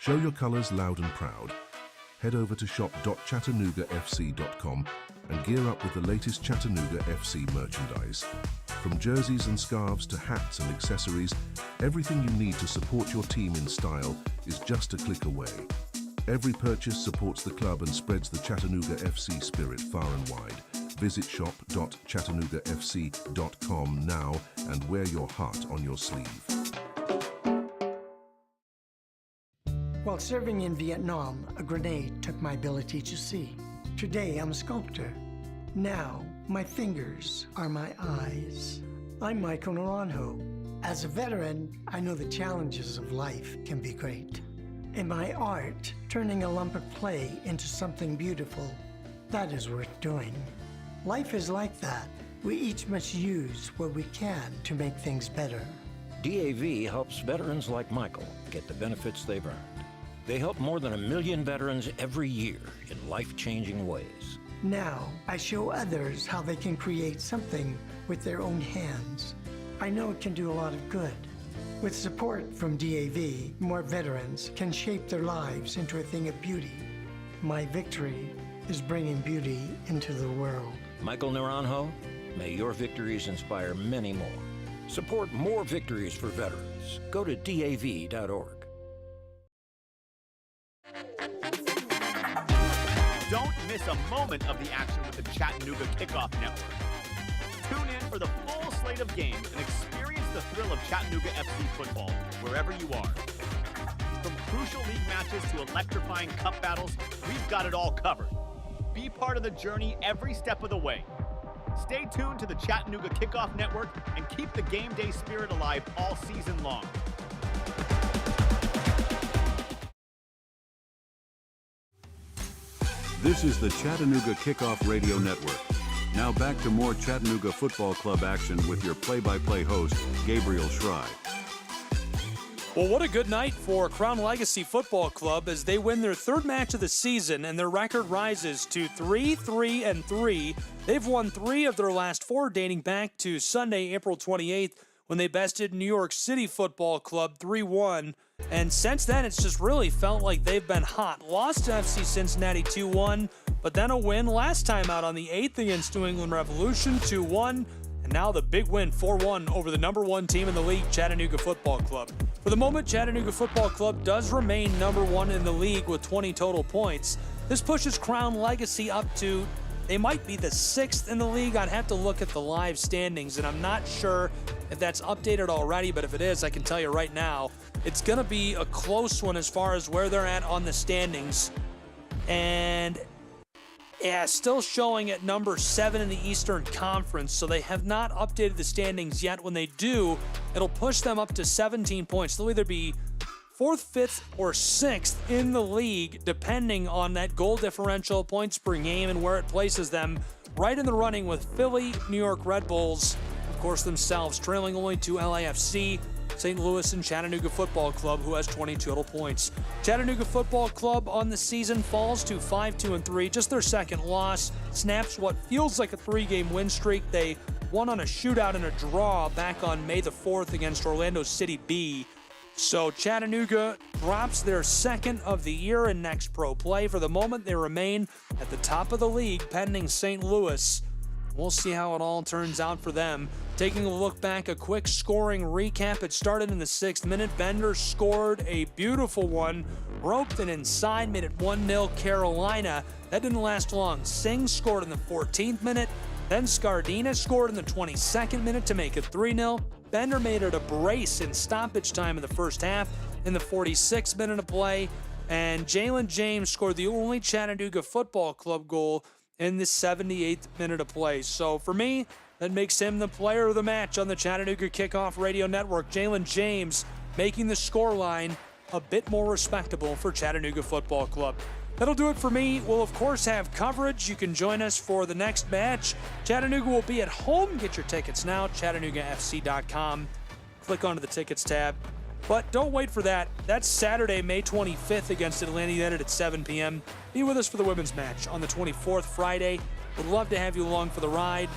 Show your colors loud and proud. Head over to shop.chattanoogafc.com and gear up with the latest Chattanooga FC merchandise. From jerseys and scarves to hats and accessories, everything you need to support your team in style is just a click away. Every purchase supports the club and spreads the Chattanooga FC spirit far and wide. Visit shop.chattanoogafc.com now and wear your heart on your sleeve. While serving in Vietnam, a grenade took my ability to see. Today, I'm a sculptor. Now, my fingers are my eyes. I'm Michael Naranjo. As a veteran, I know the challenges of life can be great. In my art, turning a lump of clay into something beautiful, that is worth doing. Life is like that. We each must use what we can to make things better. DAV helps veterans like Michael get the benefits they've earned. They help more than 1 million veterans every year in life-changing ways. Now, I show others how they can create something with their own hands. I know it can do a lot of good. With support from DAV, more veterans can shape their lives into a thing of beauty. My victory is bringing beauty into the world. Michael Naranjo, may your victories inspire many more. Support more victories for veterans. Go to DAV.org. Don't miss a moment of the action with the Chattanooga Kickoff Network. Tune in for the full slate of games and experience the thrill of Chattanooga FC football wherever you are. From crucial league matches to electrifying cup battles, we've got it all covered. Be part of the journey every step of the way. Stay tuned to the Chattanooga Kickoff Network and keep the game day spirit alive all season long. This is the Chattanooga Kickoff Radio Network. Now back to more Chattanooga Football Club action with your play-by-play host, Gabriel Schrei. Well, what a good night for Crown Legacy Football Club as they win their third match of the season and their record rises to 3-3-3. They've won 3 of their last 4 dating back to Sunday, April 28th when they bested New York City Football Club 3-1. And since then, it's just really felt like they've been hot. Lost to FC Cincinnati 2-1, but then a win last time out on the 8th against New England Revolution 2-1. And now the big win 4-1 over the number 1 team in the league, Chattanooga Football Club. For the moment, Chattanooga Football Club does remain number 1 in the league with 20 total points. This pushes Crown Legacy up to, they might be the 6th in the league. I'd have to look at the live standings, and I'm not sure if that's updated already, but if it is, I can tell you right now, it's going to be a close one as far as where they're at on the standings. And yeah, still showing at number 7 in the Eastern Conference, so they have not updated the standings yet. When they do, it'll push them up to 17 points. They'll either be 4th, 5th, or 6th in the league, depending on that goal differential, points per game, and where it places them. Right in the running with Philly, New York Red Bulls, of course themselves, trailing only to LAFC, St. Louis, and Chattanooga Football Club, who has 20 total points. Chattanooga Football Club on the season falls to 5-2-3, just their second loss. Snaps what feels like a 3-game win streak. They won on a shootout and a draw back on May the 4th against Orlando City B. So Chattanooga drops their 2nd of the year in next pro play. For the moment, they remain at the top of the league, pending St. Louis. We'll see how it all turns out for them. Taking a look back, a quick scoring recap. It started in the 6th minute. Bender scored a beautiful one. Roped and inside, made it 1-0 Carolina. That didn't last long. Singh scored in the 14th minute. Then Scardina scored in the 22nd minute to make it 3-0. Bender made it a brace in stoppage time in the first half in the 46th minute of play. And Jalen James scored the only Chattanooga Football Club goal in the 78th minute of play. So for me, that makes him the player of the match on the Chattanooga Kickoff Radio Network. Jalen James making the scoreline a bit more respectable for Chattanooga Football Club. That'll do it for me. We'll, of course, have coverage. You can join us for the next match. Chattanooga will be at home. Get your tickets now, ChattanoogaFC.com. Click onto the tickets tab. But don't wait for that. That's Saturday, May 25th against Atlanta United at 7 p.m. Be with us for the women's match on the 24th, Friday. Would love to have you along for the ride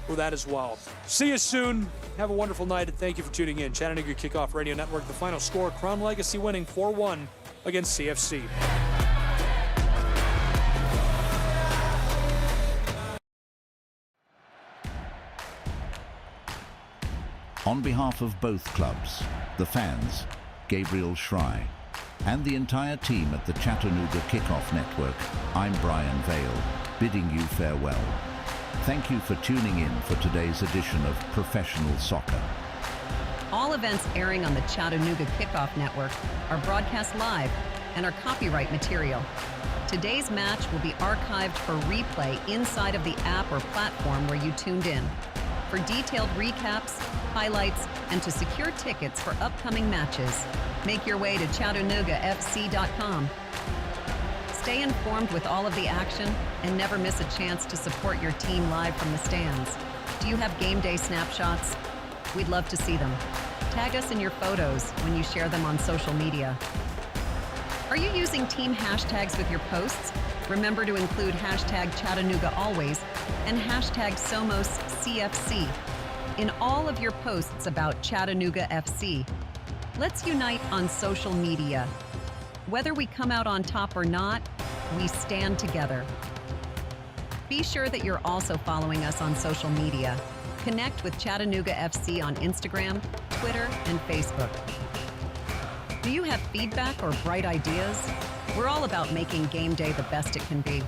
for that as well. See you soon. Have a wonderful night, and thank you for tuning in. Chattanooga Kickoff Radio Network. The final score, Crown Legacy winning 4-1 against CFC. On behalf of both clubs, the fans, Gabriel Schrei, and the entire team at the Chattanooga Kickoff Network, I'm Brian Vale, bidding you farewell. Thank you for tuning in for today's edition of Professional Soccer. All events airing on the Chattanooga Kickoff Network are broadcast live and are copyright material. Today's match will be archived for replay inside of the app or platform where you tuned in. For detailed recaps, highlights, and to secure tickets for upcoming matches, make your way to ChattanoogaFC.com. Stay informed with all of the action and never miss a chance to support your team live from the stands. Do you have game day snapshots? We'd love to see them. Tag us in your photos when you share them on social media. Are you using team hashtags with your posts? Remember to include hashtag Chattanooga Always and hashtag SomosCFC in all of your posts about Chattanooga FC. Let's unite on social media. Whether we come out on top or not, we stand together. Be sure that you're also following us on social media. Connect with Chattanooga FC on Instagram, Twitter, and Facebook. Do you have feedback or bright ideas? We're all about making game day the best it can be.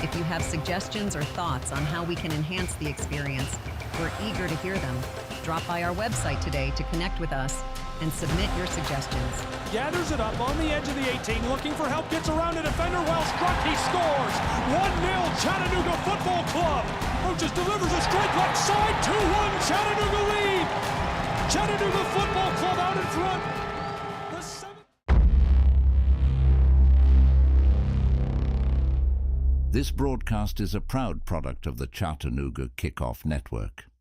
If you have suggestions or thoughts on how we can enhance the experience, we're eager to hear them. Drop by our website today to connect with us and submit your suggestions. Gathers it up on the edge of the 18, looking for help, gets around a defender, well struck, he scores! 1-0 Chattanooga Football Club! Roaches delivers a straight left side, 2-1 Chattanooga lead! Chattanooga Football Club out in front! This broadcast is a proud product of the Chattanooga Kickoff Network.